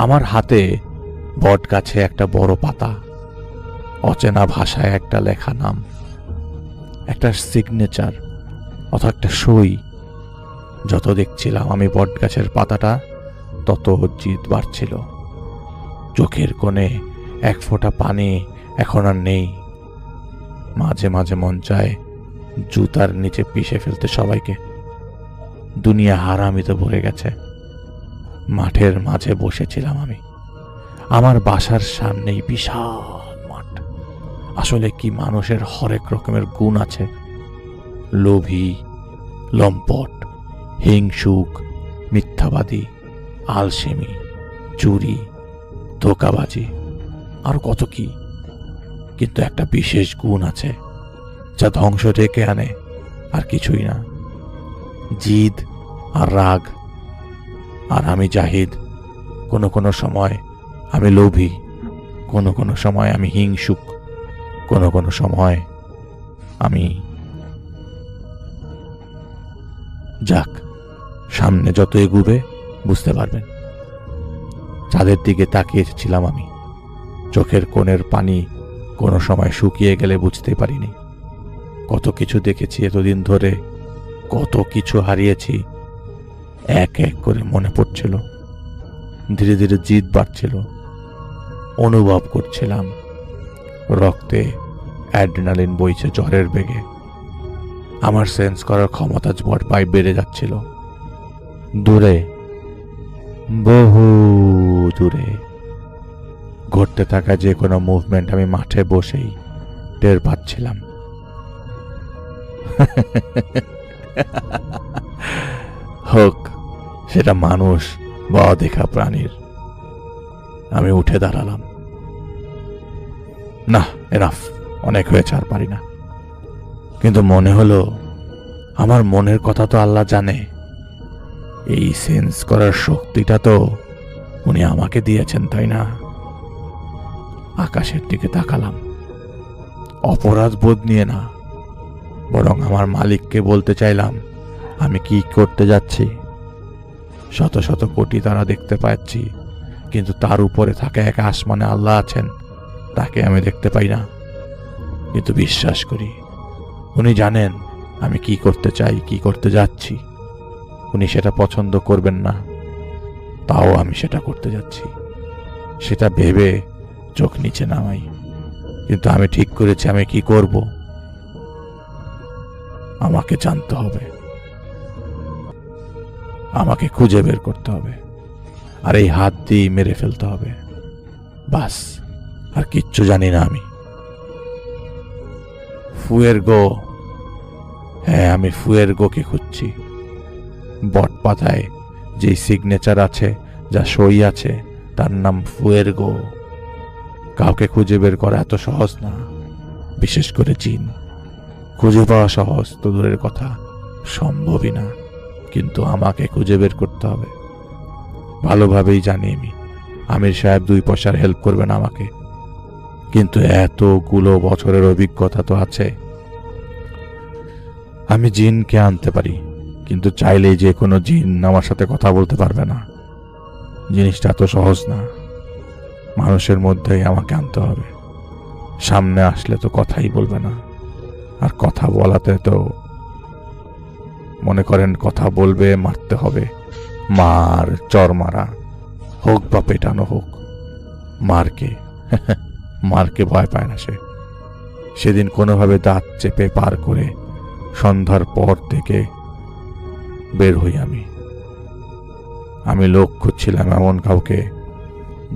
Speaker 9: আমার হাতে বট গাছে একটা বড় পাতা, অচেনা ভাষায় একটা লেখা নাম, একটা সিগনেচার অথবা একটা সই। যত দেখছিলাম আমি বট গাছের পাতাটা, তত জিদ বাড়ছিল। চোখের কোণে এক ফোঁটা পানি এখন আর নেই। মাঝে মাঝে মন চায় জুতার নিচে পিষে ফেলতে সবাইকে। দুনিয়া হারামিতে ভরে গেছে। মাঠের মাঝে বসেছিলাম আমি। আমার বাসার সামনেই বিশাল মাঠ। আসলে কি মানুষের হরেক রকমের গুণ আছে। লোভী, লম্পট, হিংসুক, মিথ্যাবাদী, আলসেমি, চুরি, ধোঁকাবাজি, আর কত কি। কিন্তু একটা বিশেষ গুণ আছে যা ধ্বংস ডেকে আনে, আর কিছুই না। জিদ আর রাগ। আর আমি জাহিদ। কোনো কোনো সময় আমি লোভী, কোনো কোনো সময় আমি হিংসুক, কোনো কোনো সময় আমি। যাক, সামনে যত এগুবে বুঝতে পারবেন। চাঁদের দিকে তাকিয়েছিলাম আমি। চোখের কোণের পানি কোনো সময় শুকিয়ে গেলে বুঝতে পারিনি। কত কিছু দেখেছি এতদিন ধরে, কত কিছু হারিয়েছি, এক এক করে মনে পড়ছিল। ধীরে ধীরে জিদ বাড়ছিল। অনুভব করছিলাম রক্তে অ্যাড্রিনালিন বইছে জ্বরের বেগে। আমার সেন্স করার ক্ষমতা বড় বেড়ে যাচ্ছিল। দূরে, বহু দূরে ঘটতে থাকা যে কোনো মুভমেন্ট আমি মাঠে বসেই টের পাচ্ছিলাম। হোক সেটা মানুষ বা অদেখা প্রাণীর। আমি উঠে দাঁড়ালাম। না, এনাফ, অনেক হয়েছে, আর পারি না। কিন্তু মনে হলো আমার মনের কথা তো আল্লাহ জানে। এই সেন্স করার শক্তিটা তো উনি আমাকে দিয়েছেন, তাই না? আকাশের দিকে তাকালাম। অপরাধ বোধ নিয়ে না, বরং আমার মালিককে বলতে চাইলাম আমি কি করতে যাচ্ছি। শত শত কোটি তারা দেখতে পাচ্ছি, কিন্তু তার উপরে থাকা এক আসমানে আল্লাহ আছেন, তাকে আমি দেখতে পাই না। কিন্তু বিশ্বাস করি উনি জানেন আমি কি করতে চাই, কি করতে যাচ্ছি। উনি সেটা পছন্দ করবেন না, তাও আমি সেটা করতে যাচ্ছি। সেটা ভেবে চোখ নিচে নামাই। কিন্তু আমি ঠিক করেছি আমি কি করব। আমাকে জানতে হবে, আমাকে খুঁজে বের করতে হবে, আর এই হাত দিয়ে মেরে ফেলতে হবে। বাস, আর কিচ্ছু জানি না আমি। ফুয়েরগো, হ্যাঁ, আমি ফুয়েরগোকে খুঁজছি। বট পাতায় যে সিগনেচার আছে, যা সই আছে, তার নাম ফুয়েরগো। কাউকে খুঁজে বের করা এত সহজ না, বিশেষ করে জিন। খুঁজে পাওয়া সহজ তো দূরের কথা, সম্ভবই না। কিন্তু আমাকে খুঁজে বের করতে হবে। ভালোভাবেই জানি আমি আমির সাহেব 2 পয়সার হেল্প করবেন আমাকে, কিন্তু এতগুলো বছরের অভিজ্ঞতা তো আছে। আমি জিনকে আনতে পারি, কিন্তু চাইলেই যে কোনো জিন আমার সাথে কথা বলতে পারবে না। জিনিসটা এত সহজ না। মানুষের মধ্যেই আমাকে আনতে হবে। সামনে আসলে তো কথাই বলবে না, আর কথা বলাতে তো মনে করেন কথা বলবে, মারতে হবে। মার, চর মারা হোক বা পেটানো হোক, মারকে মারকে ভয় পায় না সে। সেদিন কোনোভাবে দাঁত চেপে পার করে সন্ধ্যার পর থেকে বের হই আমি লোক খুঁজছিলাম এমন কাউকে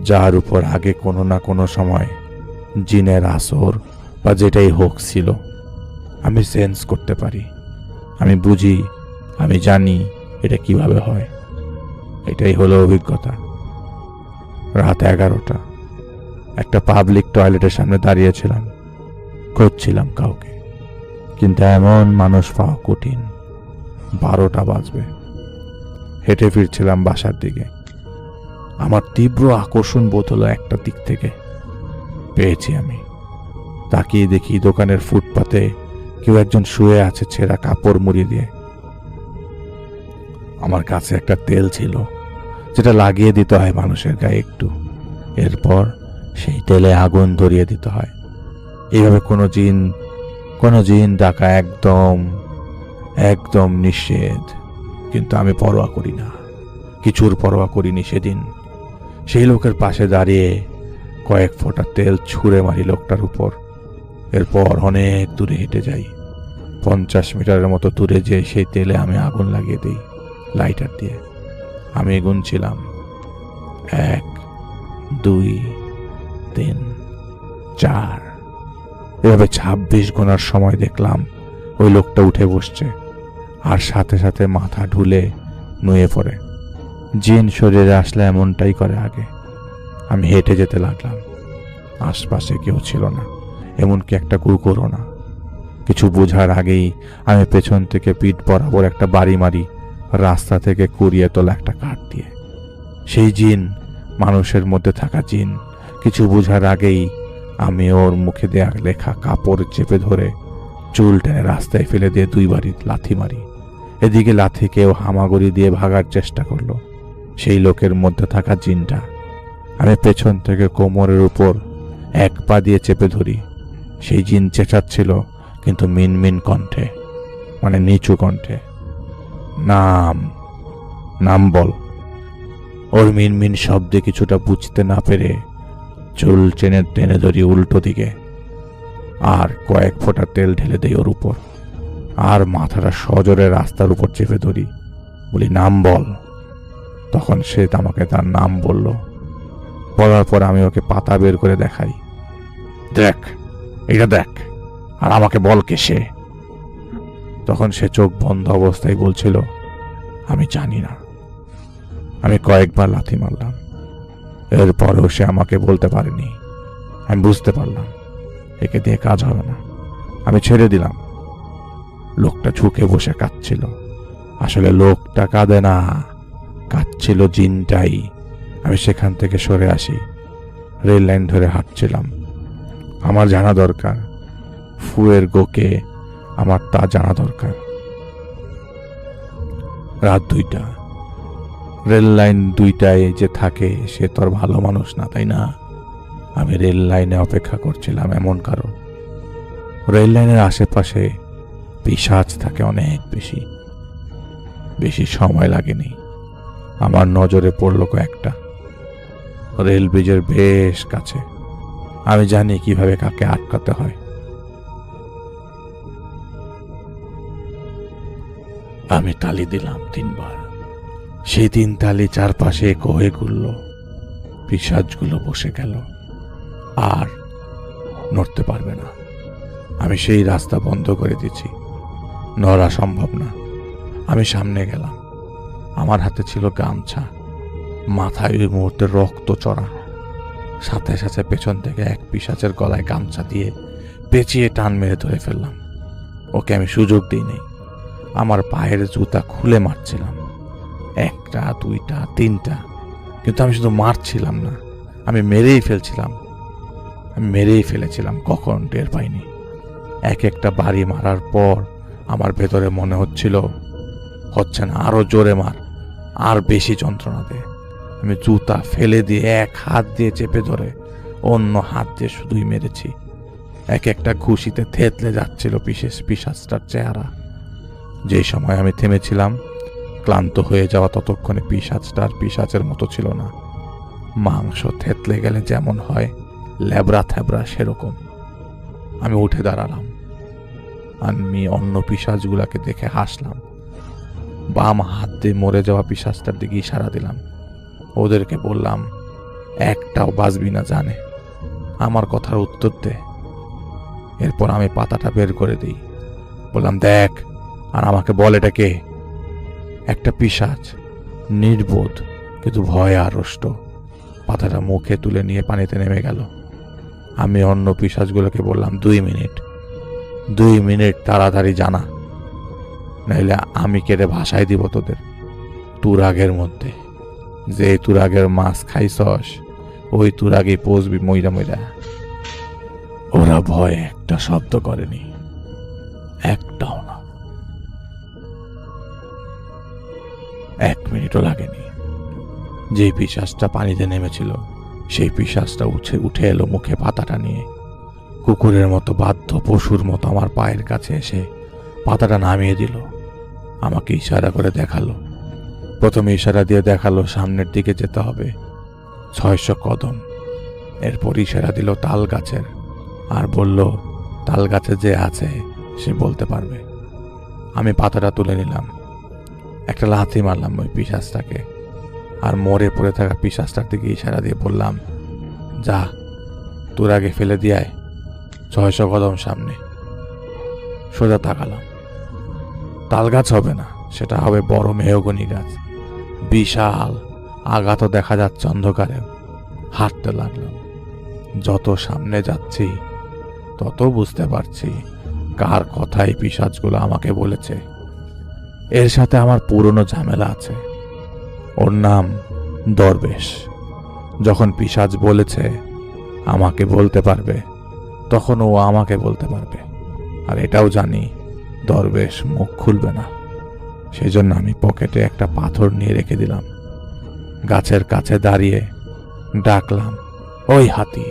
Speaker 9: যার উপর আগে কোনো না কোনো সময় জিনের আসর বা যেটাই হোক ছিল। আমি সেন্স করতে পারি, আমি বুঝি, আমি জানি এটা কিভাবে হয়। এটাই হলো অভিজ্ঞতা। রাত 11টা, একটা পাবলিক টয়লেটের সামনে দাঁড়িয়েছিলাম, খুঁজছিলাম কাউকে, কিন্তু এমন মানুষ পাওয়া কঠিন। 12টা বাজবে। হেঁটে ফিরছিলাম বাসার দিকে। আমার তীব্র আকর্ষণ বোধ হলো একটা দিক থেকে। পেয়েছি আমি। তাকিয়ে দেখি দোকানের ফুটপাতে কেউ একজন শুয়ে আছে ছেঁড়া কাপড় মুড়ি দিয়ে। আমার কাছে একটা তেল ছিল যেটা লাগিয়ে দিতে হয় মানুষের গায়ে একটু, এরপর সেই তেলে আগুন ধরিয়ে দিতে হয়। এইভাবে কোনো জিন ডাকা একদম একদম নিষেধ। কিন্তু আমি পরোয়া করি না, কিছুর পরোয়া করিনি সেদিন। সেই লোকের পাশে দাঁড়িয়ে কয়েক ফোঁটা তেল ছুঁড়ে মারি লোকটার উপর। এরপর অনেক দূরে হেঁটে যাই। 50 মিটারের মতো দূরে যেয়ে সেই তেলে আমি আগুন লাগিয়ে দিই লাইটার দিয়ে। আমি গুনছিলাম 1, 2, 3, 4। এভাবে 26 গোনার সময় দেখলাম ওই লোকটা উঠে বসছে আর সাথে সাথে মাথা ঢুলে নুয়ে পড়ে। জিন শরীরে আসলে এমনটাই করে আগে। আমি হেঁটে যেতে লাগলাম। আশপাশে কেউ ছিল না, এমনকি একটা কুকুরও না। কিছু বোঝার আগেই আমি পেছন থেকে পিঠ বরাবর একটা বাড়ি মারি রাস্তা থেকে কুড়িয়ে তোলা একটা কাঠ দিয়ে। সেই জিন, মানুষের মধ্যে থাকা জিন, কিছু বোঝার আগেই আমি ওর মুখে দেয়া লেখা কাপড় চেপে ধরে চুল টেনে রাস্তায় ফেলে দিয়ে 2 বারি লাথি মারি। এদিকে লাথি কেউ হামাগুড়ি দিয়ে ভাগার চেষ্টা করলো সেই লোকের মধ্যে থাকা জিনটা। আমি পেছন থেকে কোমরের উপর 1 পা দিয়ে চেপে ধরি। সেই জিন চেঁচাচ্ছিল, কিন্তু মিনমিন কণ্ঠে, মানে নিচু কণ্ঠে। নাম বল। ওর মিনমিন শব্দে কিছুটা বুঝতে না পেরে চুল টেনে ধরি উল্টো দিকে আর কয়েক ফোঁটা তেল ঢেলে দেই ওর উপর। আর মাথাটা সজোরে রাস্তার উপর চেপে ধরি, বলি নাম বল। তখন সে আমাকে তার নাম বলল। বলার পর আমি ওকে পাতা বের করে দেখাই, দেখ এটা দেখ, আর আমাকে বল কে সে। তখন সে চোখ বন্ধ অবস্থায় বলছিল, আমি জানি না। আমি কয়েকবার লাথি মারলাম, এরপরেও সে আমাকে বলতে পারেনি। আমি বুঝতে পারলাম একে দিয়ে কাজ হবে না। আমি ছেড়ে দিলাম। লোকটা ঝুঁকে বসে কাঁদছিল। আসলে লোকটা কাঁদে না, কাঁদছিল জিনটাই। আমি সেখান থেকে সরে আসি। রেল লাইন ধরে হাঁটছিলাম। আমার জানা দরকার ফুয়ের গোকে, আমার তা জানা দরকার। রাত 2টা। রেল লাইন 2টায় যে থাকে সে তো আর ভালো মানুষ না, তাই না? আমি রেল লাইনে অপেক্ষা করছিলাম এমন কারো। রেল লাইনের আশেপাশে পিশাচ থাকে অনেক বেশি সময় লাগেনি। আমার নজরে পড়ল কয়েকটা রেল ব্রিজের বেশ কাছে। আমি জানি কিভাবে কাকে আটকাতে হয়। আমি তালি দিলাম 3 বার। সেই 3 তালি চারপাশে হয়ে ঘুরল। পিশাচগুলো বসে গেল আর নড়তে পারবে না। আমি সেই রাস্তা বন্ধ করে দিচ্ছি, নড়া সম্ভব না। আমি সামনে গেলাম। আমার হাতে ছিল গামছা, মাথায় ওই মুহূর্তে রক্ত চড়া। সাথে সাথে পেছন থেকে এক পিশাচের গলায় গামছা দিয়ে পেঁচিয়ে টান মেরে ধরে ফেললাম। ওকে আমি সুযোগ দিইনি। আমার পায়ের জুতা খুলে মারছিলাম, 1টা 2টা 3টা, কিন্তু আমি শুধু মারছিলাম না, আমি মেরেই ফেলেছিলাম। কখন টের পাইনি। একটা বাড়ি মারার পর আমার ভেতরে মনে হচ্ছে না, আরো জোরে মার, আর বেশি যন্ত্রণা দে। আমি জুতা ফেলে দিয়ে 1 হাত দিয়ে চেপে ধরে অন্য হাত দিয়ে শুধুই মেরেছি। একটা ঘুষিতে থেতলে যাচ্ছিল পিশাচটার চেহারা। যেই সময় আমি থেমেছিলাম, ক্লান্ত হয়ে যাওয়া ততক্ষণে পিশাচের মতো ছিল না। মাংস থেতলে গেলে যেমন হয় ল্যাবরা থ্যাবরা সেরকম। আমি উঠে দাঁড়ালাম। আমি অন্য পিশাচগুলাকে দেখে হাসলাম। বাম হাত দিয়ে মরে যাওয়া পিশাচটার দিকে ইশারা দিলাম। ওদেরকে বললাম, একটাও বাঁচবি না জানে, আমার কথার উত্তর দে। এরপর আমি পাতাটা বের করে দিই। বললাম, দেখ আর আমাকে বল এটা কে। একটা পিশাচ, নির্বোধ কিন্তু ভয়ে আড়ষ্ট, পাতাটা মুখে তুলে নিয়ে পানিতে নেমে গেল। আমি অন্য পিশাচগুলোকে বললাম, 2 মিনিট তাড়াতাড়ি জানা, নাইলে আমি কেটে ভাসায় দিব তোদের তুরাগের মধ্যে। যে তুরাগের মাছ খাইছস ওই তুরাগেই পচবি মইরা মইরা। ওরা ভয়ে একটা শব্দ করেনি, একটাও না। 1 মিনিটও লাগেনি। যে পিশাচটা পানিতে নেমেছিল সেই পিশাচটা উঠে এলো মুখে পাতাটা নিয়ে। কুকুরের মতো বাধ্য পশুর মতো আমার পায়ের কাছে এসে পাতাটা নামিয়ে দিল। আমাকে ইশারা করে দেখালো। প্রথমে ইশারা দিয়ে দেখালো সামনের দিকে যেতে হবে 600 কদম। এরপর ইশারা দিল তাল গাছের, আর বলল, তাল গাছে যে আছে সে বলতে পারবে। আমি পাতাটা তুলে নিলাম, একটা লাথি মারলাম ওই পিশাচটাকে, আর মরে পড়ে থাকা পিশাচটার দিকে ইশারা দিয়ে বললাম, যা তোর আগে ফেলে দিয়ায় 600 কদম সামনে। সোজা তাকালাম, তাল গাছ হবে না, সেটা হবে বড় মেহগনি গাছ, বিশাল, আঘাত দেখা যাচ্ছে অন্ধকারে। হাঁটতে লাগলাম। যত সামনে যাচ্ছি তত বুঝতে পারছি কার কথাই পিশাচগুলো আমাকে বলেছে। এর সাথে আমার পুরনো ঝামেলা আছে। ওর নাম দরবেশ। যখন পিশাচ বলেছে আমাকে বলতে পারবে, তখন ও আমাকে বলতে পারবে। আর এটাও জানি দরবেশ মুখ খুলবে না। সেই জন্য আমি পকেটে একটা পাথর নিয়ে রেখে দিলাম। গাছের কাছে দাঁড়িয়ে ডাকলাম, ওই হাতি,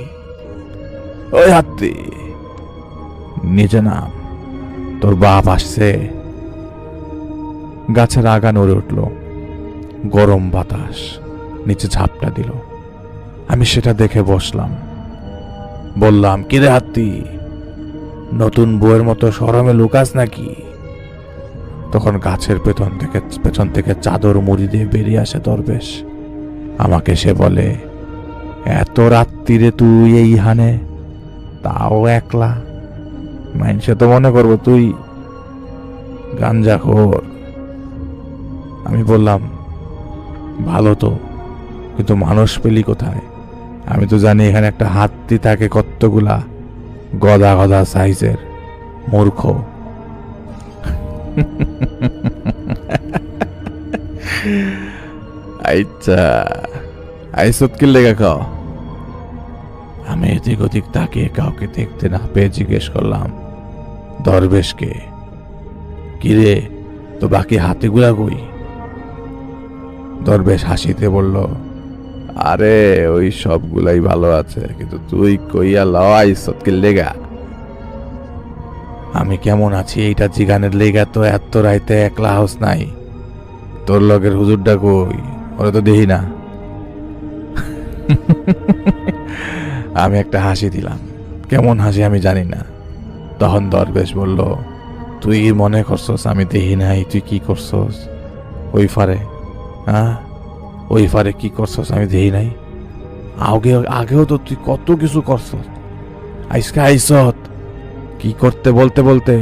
Speaker 9: ওই হাতি, নিচে নাম, তোর বাপ আসছে। গাছের আগা নড়ে উঠল, গরম বাতাস নিচে ঝাপটা দিল। আমি সেটা দেখে বসলাম। বললাম, কিরে হাতি, নতুন বউয়ের মতো শরমে লুকাস নাকি? তখন গাছের পেছন থেকে চাদর মুড়ি দিয়ে বেরিয়ে আসে দরবেশ। আমাকে সে বলে, এত রাত্রিরে তুই এইখানে, তাও একলা? মানুষে তো মনে করবো তুই গাঞ্জাখোর। আমি বললাম, ভালো তো, কিন্তু মানুষ পেলি কোথায়? আমি তো জানি এখানে একটা হাতি থাকে কতগুলা, গদা গদা সাইজের, মূর্খ। আচ্ছা, আইসত কি লেগে খাও? আমি এদিক ওদিক তাকিয়ে কাউকে দেখতে না পেয়ে জিজ্ঞেস করলাম, দরবেশকে, কিরে তো বাকি হাতিগুলা কই? দরবেশ হাসিতে বলল, আরে ওই সবগুলাই ভালো আছে, কিন্তু তুই কইয়া লও আইসত কি লেগা? আমি কেমন আছি এইটা জিগানের লেগা তো এত রাইতে একলা হাউস নাই। তোর লগের হুজুরটা কই? ওরা তো দেখি না। আমি একটা হাসি দিলাম, কেমন হাসি আমি জানি না। তখন দরবেশ বলল, তুই মনে করছস আমি দেখি নাই? তুই কি করছস ওই ফারে? হ্যাঁ, ওই ফারে কি করছস আমি দেখি নাই? আগেও তো তুই কত কিছু করছস। আইসকা আইসত কি করতে বলতে বলতে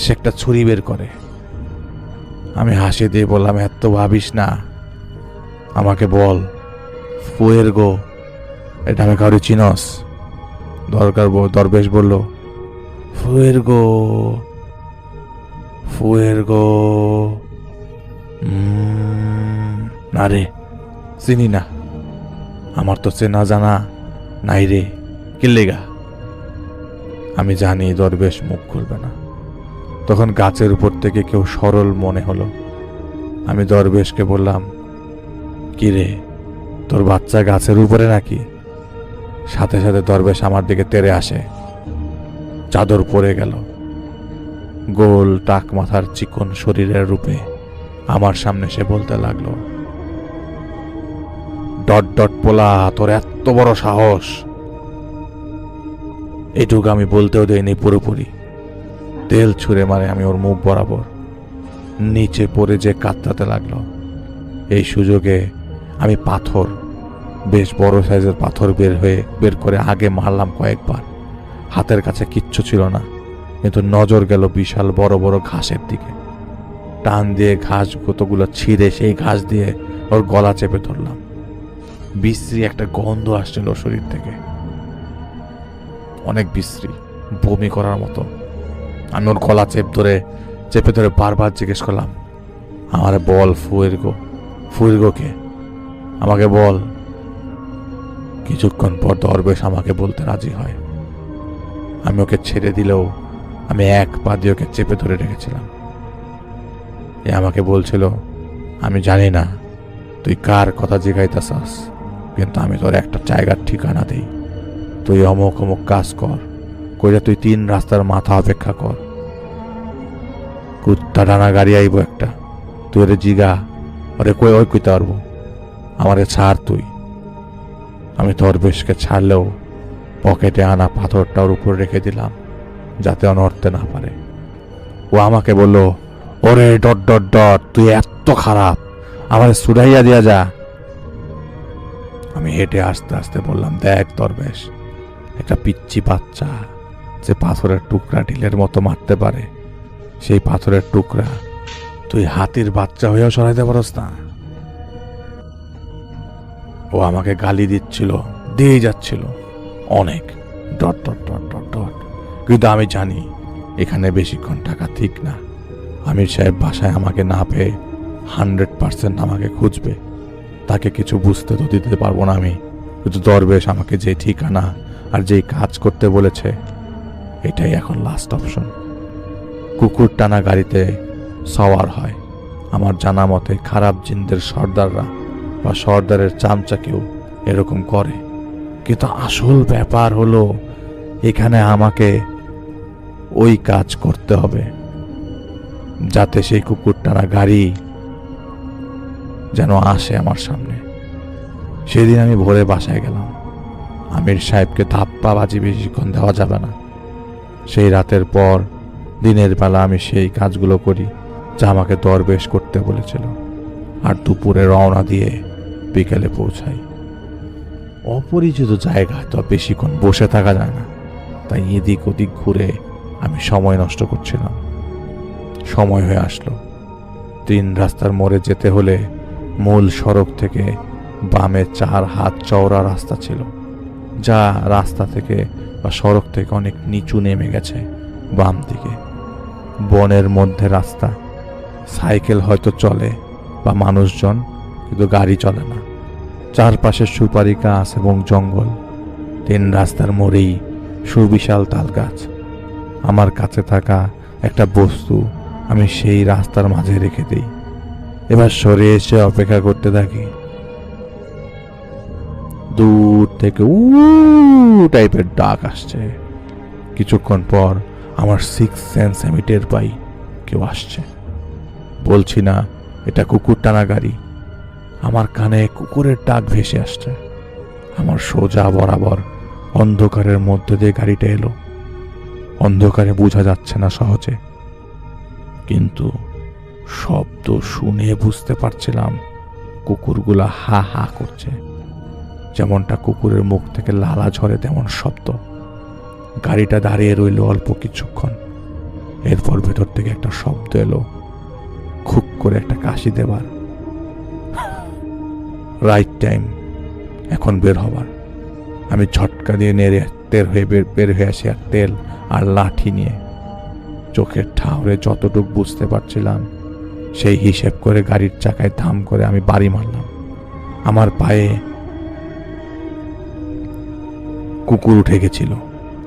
Speaker 9: সে একটা ছুরি বের করে। আমি হাসি দিয়ে বললাম, এত ভাবিস না, আমাকে বল, ফুয়ের গো এটা আমি কাউরে চিনস? দরবেশ বলল, ফুয়ের গো, ফুয়ের গো, না রে, চিনি না, আমার তো চেনা জানা নাই রে, কিল্লেগা? আমি জানি দরবেশ মুখ খুলবে না। তখন গাছের উপর থেকে কেউ সরল মনে হলো। আমি দরবেশকে বললাম, কি রে, তোর বাচ্চা গাছের উপরে নাকি? সাথে সাথে দরবেশ আমার দিকে তেড়ে আসে, চাদর পরে গেল। গোল টাক মাথার চিকন শরীরের রূপে আমার সামনে সে বলতে লাগলো, ডট ডট পোলা, তোর এত বড় সাহস! এইটুকু আমি বলতেও দেইনি পুরোপুরি। তেল ছুঁড়ে মারে আমি ওর মুখ বরাবর, নিচে পড়ে যে কাতরাতে লাগলো। এই সুযোগে আমি পাথর, বেশ বড় সাইজের পাথর বের করে আগে মারলাম কয়েকবার। হাতের কাছে কিচ্ছু ছিল না, কিন্তু নজর গেল বিশাল বড় বড় ঘাসের দিকে। টান দিয়ে ঘাস কতগুলো ছিঁড়ে সেই ঘাস দিয়ে ওর গলা চেপে ধরলাম। বিশ্রী একটা গন্ধ আসছিল শরীর থেকে, অনেক বিশ্রী, বমি করার মতো। আমি ওর গলা চেপে ধরে বারবার জিজ্ঞেস করলাম, আমারে বল ফুইরগোকে, আমাকে বল। কিছুক্ষণ পর দরবেশ আমাকে বলতে রাজি হয়। আমি ওকে ছেড়ে দিলেও আমি এক পা দিয়ে ওকে চেপে ধরে রেখেছিলাম। এ আমাকে বলছিল, আমি জানি না তুই কার কথা জিগাইতেছাস, কিন্তু আমি তোর একটা জায়গার ঠিকানা দিই। তুই অমুক অমুক কাজ কর, কইরা তুই 3 রাস্তার মাথা অপেক্ষা কর। কুত্তা টানা গাড়ি আইব একটা, তুই ওরে জিগা, ওরে ওই কইতে পারবো, আমারে ছাড় তুই। আমি দরবেশকে ছাড়লেও পকেটে আনা পাথরটা ওর উপর রেখে দিলাম, যাতে নড়তে না পারে। ও আমাকে বলল, ওরে ... তুই এত খারাপ, আমারে সুরাইয়া দিয়া যা। আমি হেঁটে আস্তে আস্তে বললাম, দেখ দরবেশ, একটা পিচ্চি বাচ্চা যে পাথরের টুকরা ঢিলের মতো মারতে পারে, সেই পাথরের টুকরা তুই হাতির বাচ্চা হয়েও সরাইতে পারস না। ও আমাকে গালি দিয়ে যাচ্ছিল অনেক ... কিন্তু আমি জানি এখানে বেশিক্ষণ থাকা ঠিক না। আমির সাহেব বাসায় আমাকে না পেয়ে 100% আমাকে খুঁজবে, তাকে কিছু বুঝতে তো দিতে পারবো না আমি। কিন্তু দরবেশ আমাকে যে ঠিকানা আর যেই কাজ করতে বলেছে, এটাই এখন লাস্ট অপশন। কুকুর টানা গাড়িতে সওয়ার হয়। আমার জানা মতে খারাপ জিনদের সর্দাররা বা সর্দারের চামচাকেও এরকম করে। কিন্তু আসল ব্যাপার হলো, এখানে আমাকে ওই কাজ করতে হবে যাতে সেই কুকুর টানা গাড়ি যেন আসে আমার সামনে। সেদিন আমি ভোরে বাসায় গেলাম। আমির সাহেবকে ধাপ্পাবাজি বেশিক্ষণ দেওয়া যাবে না। সেই রাতের পর দিনের বেলা আমি সেই কাজগুলো করি যা আমাকে দরবেশ করতে বলেছিল, আর দুপুরে রওনা দিয়ে বিকেলে পৌঁছাই। অপরিচিত জায়গায় তো বেশিক্ষণ বসে থাকা যায় না, তাই এদিক ওদিক ঘুরে আমি সময় নষ্ট করছিলাম। সময় হয়ে আসলো। 3 রাস্তার মোড়ে যেতে হলে মূল সড়ক থেকে বামে 4 হাত চওড়া রাস্তা ছিল, যা রাস্তা থেকে বা সড়ক থেকে অনেক নিচু নেমে গেছে বাম দিকে। বনের মধ্যে রাস্তা, সাইকেল হয়তো চলে বা মানুষজন, কিন্তু গাড়ি চলে না। চারপাশে সুপারি গাছ এবং জঙ্গল। 3 রাস্তার মোড়েই সুবিশাল তাল গাছ। আমার কাছে থাকা একটা বস্তু আমি সেই রাস্তার মাঝে রেখে দিই। এবার সরে এসে অপেক্ষা করতে থাকি। দূর থেকে উ টাইপের ডাক আসছে। কিছুক্ষণ পর আমার 6th সেন্স আমি টের পাই কেউ আসছে। বলছি না এটা কুকুর টানা গাড়ি। আমার কানে কুকুরের ডাক ভেসে আসছে। আমার সোজা বরাবর অন্ধকারের মধ্যে দিয়ে গাড়িটা এলো। অন্ধকারে বোঝা যাচ্ছে না সহজে, কিন্তু শব্দ শুনে বুঝতে পারছিলাম কুকুরগুলা হা হা করছে। যেমনটা কুকুরের মুখ থেকে লালা ঝরে তেমন শব্দ। গাড়িটা দাঁড়িয়ে রইল অল্প কিছুক্ষণ। এরপর ভেতর থেকে একটা শব্দ এলো, খুব করে একটা কাশি দেবার। রাইট টাইম, এখন বের হবার। আমি ঝটকা দিয়ে বের হয়ে আসি, আর তেল আর লাঠি নিয়ে। চোখের ঠাউরে যতটুক বুঝতে পারছিলাম সেই হিসেব করে গাড়ির চাকায় ধাম করে আমি বাড়ি মারলাম। আমার পায়ে কুকুর উঠে গেছিল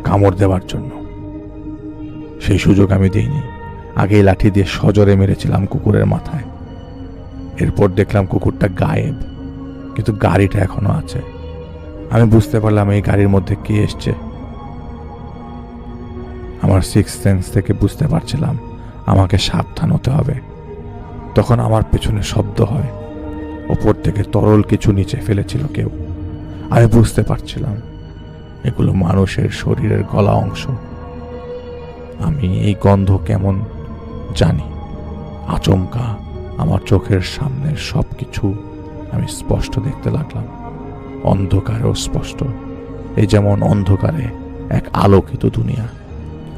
Speaker 9: কামড় দেওয়ার জন্য। সেই সুযোগ আমি দিইনি। আগেই লাঠি দিয়ে সজোরে মেরেছিলাম কুকুরের মাথায়। এরপর দেখলাম কুকুরটা গায়েব, কিন্তু গাড়িটা এখনো আছে। আমি বুঝতে পারলাম এই গাড়ির মধ্যে কে এসছে। আমার 6th সেন্স থেকে বুঝতে পারছিলাম আমাকে সাবধান হতে হবে। তখন আমার পেছনে শব্দ হয়, ওপর থেকে তরল কিছু নিচে ফেলেছিল কেউ। আমি বুঝতে পারছিলাম এগুলো মানুষের শরীরের গলা অংশ। আমি এই গন্ধ কেমন জানি, আচমকা আমার চোখের সামনের সব কিছু আমি স্পষ্ট দেখতে লাগলাম, অন্ধকারেও স্পষ্ট। এই যেমন অন্ধকারে এক আলোকিত দুনিয়া।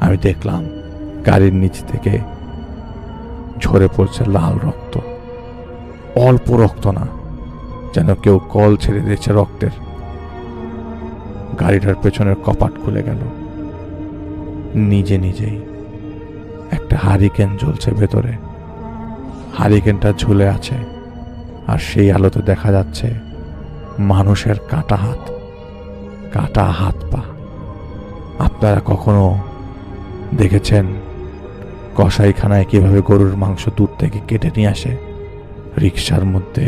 Speaker 9: আমি দেখলাম গাড়ির নিচ থেকে ঝরে পড়ছে লাল রক্ত, অল্প রক্ত না, যেন কেউ কল ছেড়ে দিয়েছে রক্তের। গাড়িটার পেছনের কপাট খুলে গেল, নিজে নিজেই একটা হারিকেন জ্বলছে ভেতরে। হারিকেনটা ঝুলে আছে, আর সেই আলোতে দেখা যাচ্ছে মানুষের কাটা হাত পা। আপনারা কখনো দেখেছেন কসাইখানায় কিভাবে গরুর মাংস দূর থেকে কেটে নিয়ে আসে? রিক্সার মধ্যে,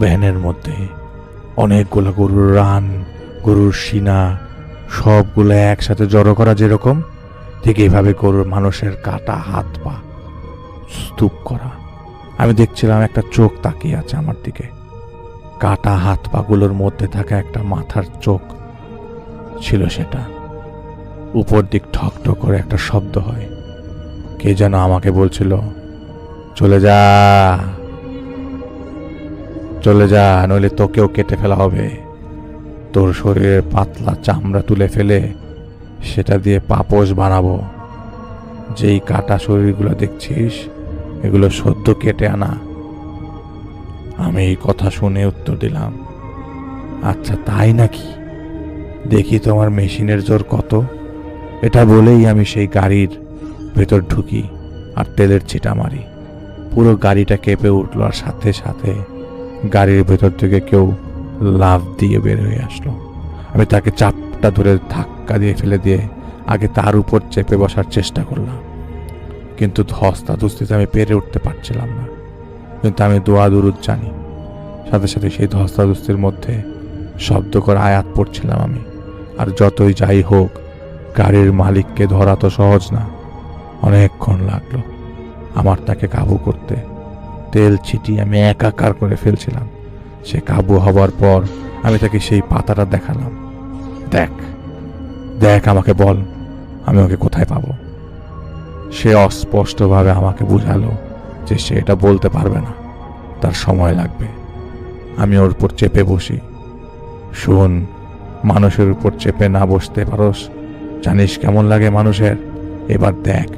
Speaker 9: ভ্যানের মধ্যে অনেকগুলো গরুর রান, গরুর সিনা সবগুলো একসাথে জড়ো করা, যেরকম ঠিক এইভাবে গরুর মানুষের কাটা হাত পা স্তূপ করা। আমি দেখছিলাম একটা চোখ তাকিয়ে আছে আমার দিকে। কাটা হাত পাগুলোর মধ্যে থাকা একটা মাথার চোখ ছিল সেটা। উপর দিক ঠকঠক করে একটা শব্দ হয়, কে যেন আমাকে বলছিল, চলে যা, চলে যা, নইলে তোকেও কেটে ফেলা হবে। তোর শরীরের পাতলা চামড়া তুলে ফেলে সেটা দিয়ে পাপোশ বানাবো। যেই কাটা শরীরগুলো দেখছিস, এগুলো সদ্য কেটে আনা। আমি এই কথা শুনে উত্তর দিলাম, আচ্ছা তাই নাকি, দেখি তোমার মেশিনের জোর কত। এটা বলেই আমি সেই গাড়ির ভেতর ঢুকি আর তেলের ছিটা মারি। পুরো গাড়িটা কেঁপে উঠলো, আর সাথে সাথে গাড়ির ভেতর থেকে কেউ লাফ দিয়ে বের হয়ে আসলো। আমি তাকে চাপটা ধরে ধাক্কা দিয়ে ফেলে দিয়ে আগে তার উপর চেপে বসার চেষ্টা করলাম, কিন্তু ধস্তাধস্তিতে আমি পেরে উঠতে পারছিলাম না। কিন্তু আমি দোয়া দুরুদ জানি, সাথে সাথে সেই ধস্তাধস্তির মধ্যে শব্দ করে আয়াত পড়ছিলাম আমি। আর যতই যাই হোক, গাড়ির মালিককে ধরা তো সহজ না। অনেকক্ষণ লাগলো আমার তাকে কাবু করতে। তেল ছিটিয়ে আমি একাকার করে ফেলছিলাম। সে কাবু হবার পর আমি তাকে সেই পাতাটা দেখালাম, দেখ দেখ, আমাকে বল আমি ওকে কোথায় পাবো। সে অস্পষ্টভাবে আমাকে বুঝালো যে সে এটা বলতে পারবে না, তার সময় লাগবে। আমি ওর উপর চেপে বসি। শোন, মানুষের উপর চেপে না বসতে পারোস, জানিস কেমন লাগে মানুষের? এবার দেখ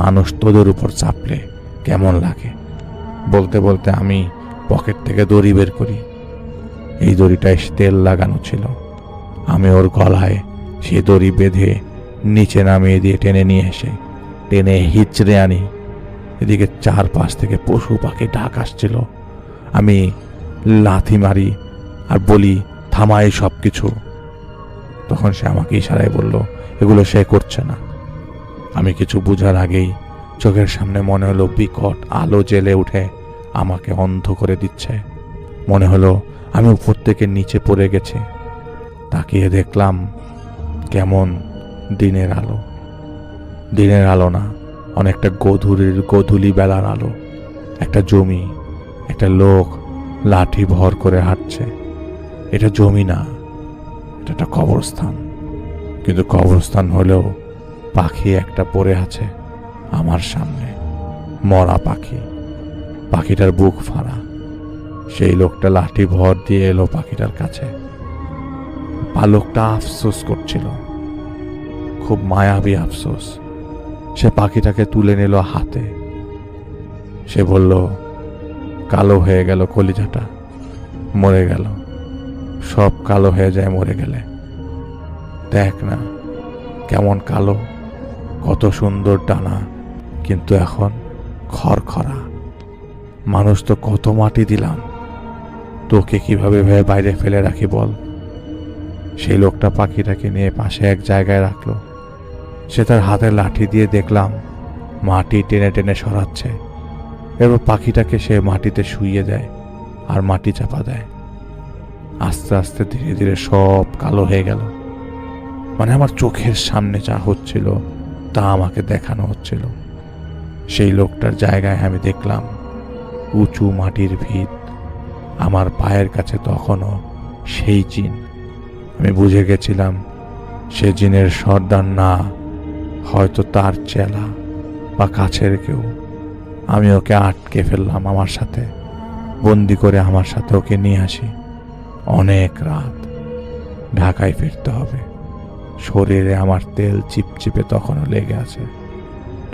Speaker 9: মানুষ তোদের উপর চাপলে কেমন লাগে। বলতে বলতে আমি পকেট থেকে দড়ি বের করি। এই দড়িটায় তেল লাগানো ছিল। আমি ওর গলায় সে দড়ি বেঁধে নিচে নামিয়ে দিয়ে টেনে নিয়ে এসে টেনে হিচড়ে আনি। এদিকে চারপাশ থেকে পশু পাখি ডাক আসছিল। আমি লাথি মারি আর বলি, থামাই সব কিছু। তখন সে আমাকে ইশারায় বলল, এগুলো সে করছে না। আমি কিছু বুঝার আগেই চোখের সামনে মনে হলো বিকট আলো জ্বেলে উঠে আমাকে অন্ধ করে দিচ্ছে। মনে হলো আমি উপর থেকে নিচে পড়ে গেছি। তাকিয়ে দেখলাম কেমন দিনের আলো। দিনের আলো না, অনেকটা গোধূলি বেলার আলো। একটা জমি, একটা লোক লাঠি ভর করে হাঁটছে। এটা জমি না, এটা একটা কবরস্থান। কিন্তু কবরস্থান হলেও পাখি একটা পড়ে আছে আমার সামনে, মরা পাখি। পাখিটার বুক ফাড়া। সেই লোকটা লাঠি ভর দিয়ে এলো পাখিটার কাছে। লোকটা আফসোস করছিল, খুব মায়াবী আফসোস। সে পাখিটাকে তুলে নিল হাতে। সে বলল, কালো হয়ে গেল কলিজাটা, মরে গেল। সব কালো হয়ে যায় মরে গেলে। দেখ না কেমন কালো, কত সুন্দর ডানা, কিন্তু এখন খড়খড়া। মানুষ তো কত মাটি দিলাম, তোকে কিভাবে ভেবে বাইরে ফেলে রাখি বল। সেই লোকটা পাখিটাকে নিয়ে পাশে এক জায়গায় রাখলো। সে তার হাতের লাঠি দিয়ে দেখলাম মাটি টেনে টেনে সরাচ্ছে। এবার পাখিটাকে সে মাটিতে শুইয়ে দেয় আর মাটি চাপা দেয়। আস্তে আস্তে ধীরে ধীরে সব কালো হয়ে গেল। মানে আমার চোখের সামনে যা হচ্ছিল তা আমাকে দেখানো হচ্ছিল। সেই লোকটার জায়গায় আমি দেখলাম উঁচু মাটির ভিত। আমার পায়ের কাছে তখনও সেই চিন। আমি বুঝে গেছিলাম সে জিনের সর্দার না, হয়তো তার চেলা বা কাছের কেউ। আমি ওকে আটকে ফেললাম আমার সাথে, বন্দি করে আমার সাথে ওকে নিয়ে আসি। অনেক রাত, ঢাকায় ফিরতে হবে। শরীরে আমার তেল চিপচিপে তখনও লেগে আছে।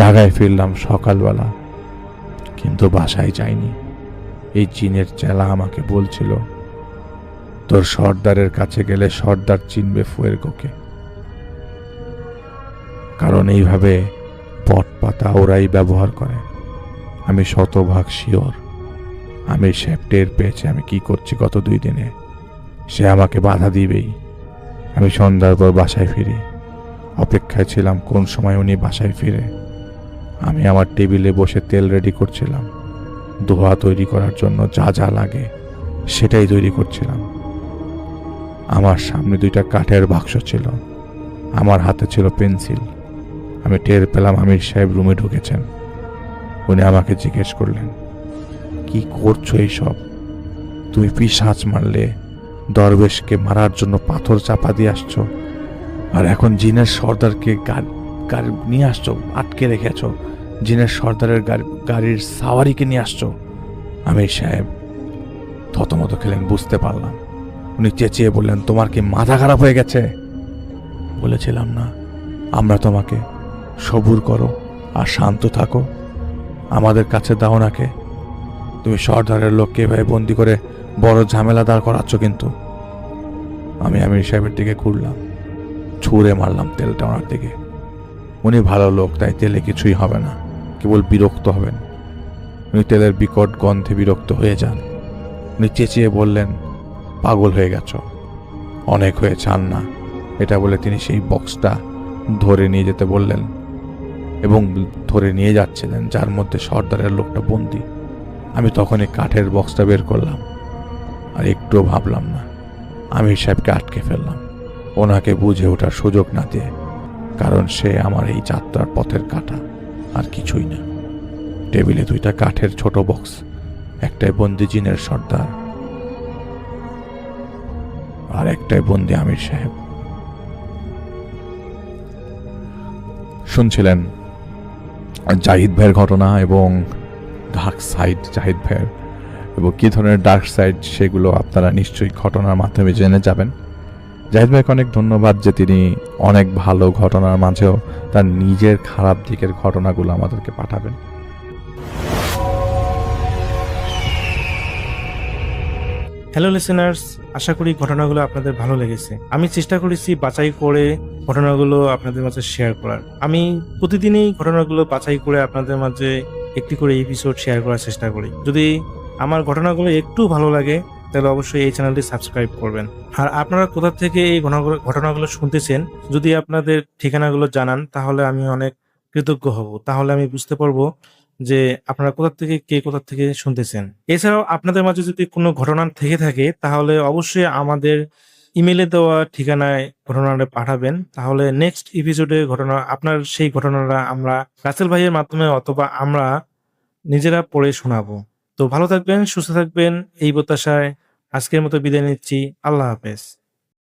Speaker 9: ঢাকায় ফিরলাম সকালবেলা, কিন্তু বাসায় যাইনি। এই জিনের চেলা আমাকে বলছিল, তোর সর্দারের কাছে গেলে সর্দার চিনবে ফুয়েরগোকে, কারণ এইভাবে পট পাতা ওরাই ব্যবহার করে। আমি শতভাগ শিওর আমির সাহেব টের পেয়েছে আমি কি করছি গত 2 দিনে। সে আমাকে বাধা দিবেই। আমি সন্ধ্যার পর বাসায় ফিরি। অপেক্ষায় ছিলাম কোন সময় উনি বাসায় ফিরে। আমি আমার টেবিলে বসে তেল রেডি করছিলাম। দোয়া তৈরি করার জন্য যা যা লাগে সেটাই তৈরি করছিলাম। আমার সামনে 2টা কাঠের বাক্স ছিল, আমার হাতে ছিল পেন্সিল। আমি টের পেলাম আমির সাহেব রুমে ঢুকেছেন। উনি আমাকে জিজ্ঞেস করলেন, কি করছো এইসব? তুমি পিশাচ মারলে, দরবেশকে মারার জন্য পাথর চাপা দিয়ে আসছো, আর এখন জিনের সর্দারকে গাড়ি নিয়ে আসছো, আটকে রেখেছো। জিনের সর্দারের গাড়ির সাওয়ারিকে নিয়ে আসছো। আমির সাহেব থতমত খেলেন, বুঝতে পারলাম। উনি চেঁচিয়ে বললেন, তোমার কি মাথা খারাপ হয়ে গেছে? বলেছিলাম না, আমরা তোমাকে সবুর করো আর শান্ত থাকো, আমাদের কাছে দাও নাকে। তুমি সর্দারের লোককে এভাবে বন্দি করে বড় ঝামেলা দাঁড় করাচ্ছ কিন্তু। আমি আমির সাহেবের দিকে ঘুরলাম, ছুঁড়ে মারলাম তেলটা ওনার দিকে। উনি ভালো লোক, তাই তেলে কিছুই হবে না, কেবল বিরক্ত হবেন। উনি তেলের বিকট গন্ধে বিরক্ত হয়ে যান। উনি চেঁচিয়ে বললেন, পাগল হয়ে গেছ, অনেক হয়েছে, আন না। এটা বলে তিনি সেই বক্সটা ধরে নিয়ে যেতে বললেন এবং ধরে নিয়ে যাচ্ছিলেন, যার মধ্যে সর্দারের লোকটা বন্দি। আমি তখনই কাঠের বক্সটা বের করলাম, আর একটুও ভাবলাম না। আমির সাহেবকে আটকে ফেললাম, ওনাকে বুঝে ওঠার সুযোগ না দিয়ে, কারণ সে আমার এই যাত্রার পথের কাঁটা, আর কিছুই না। টেবিলে 2টা কাঠের ছোট বক্স, একটাই বন্দি জিনের সর্দার, আর একটাই বন্দি আমির সাহেব। শুনছিলেন জাহিদ ভাইয়ের ঘটনা এবং ডার্ক সাইড জাহিদ ভাইয়ের, এবং কী ধরনের ডার্ক সাইড সেগুলো আপনারা নিশ্চয়ই ঘটনার মাধ্যমে জেনে যাবেন। জাহিদ ভাইকে অনেক ধন্যবাদ যে তিনি অনেক ভালো ঘটনার মাঝেও তার নিজের খারাপ দিকের ঘটনাগুলো আমাদেরকে পাঠাবেন।
Speaker 10: হ্যালো লিসেনার্স, আশা করি ঘটনাগুলো আপনাদের ভালো লেগেছে। আমি চেষ্টা করেছি বাছাই করে ঘটনাগুলো আপনাদের মাঝে শেয়ার করার। আমি প্রতিদিনই ঘটনাগুলো বাছাই করে আপনাদের মাঝে একটি করে এপিসোড শেয়ার করার চেষ্টা করি। যদি আমার ঘটনাগুলো একটু ভালো লাগে তাহলে অবশ্যই এই চ্যানেলটি সাবস্ক্রাইব করবেন। আর আপনারা কোথা থেকে এই ঘটনাগুলো শুনতেছেন, যদি আপনাদের ঠিকানাগুলো জানান তাহলে আমি অনেক কৃতজ্ঞ হব। তাহলে আমি বুঝতে পারবো যে আপনারা কোথা থেকে শুনতেছেন। এছাড়াও আপনাদের মাঝে যদি কোনো ঘটনা থেকে থাকে তাহলে অবশ্যই আমাদের ইমেলে দেওয়া ঠিকানায় ঘটনাটা পাঠাবেন। তাহলে নেক্সট এপিসোডে আপনার সেই ঘটনাটা আমরা রাসেল ভাইয়ের মাধ্যমে অথবা আমরা নিজেরা পড়ে শোনাবো। তো ভালো থাকবেন, সুস্থ থাকবেন, এই প্রত্যাশায় আজকের মতো বিদায় নিচ্ছি। আল্লাহ হাফেজ।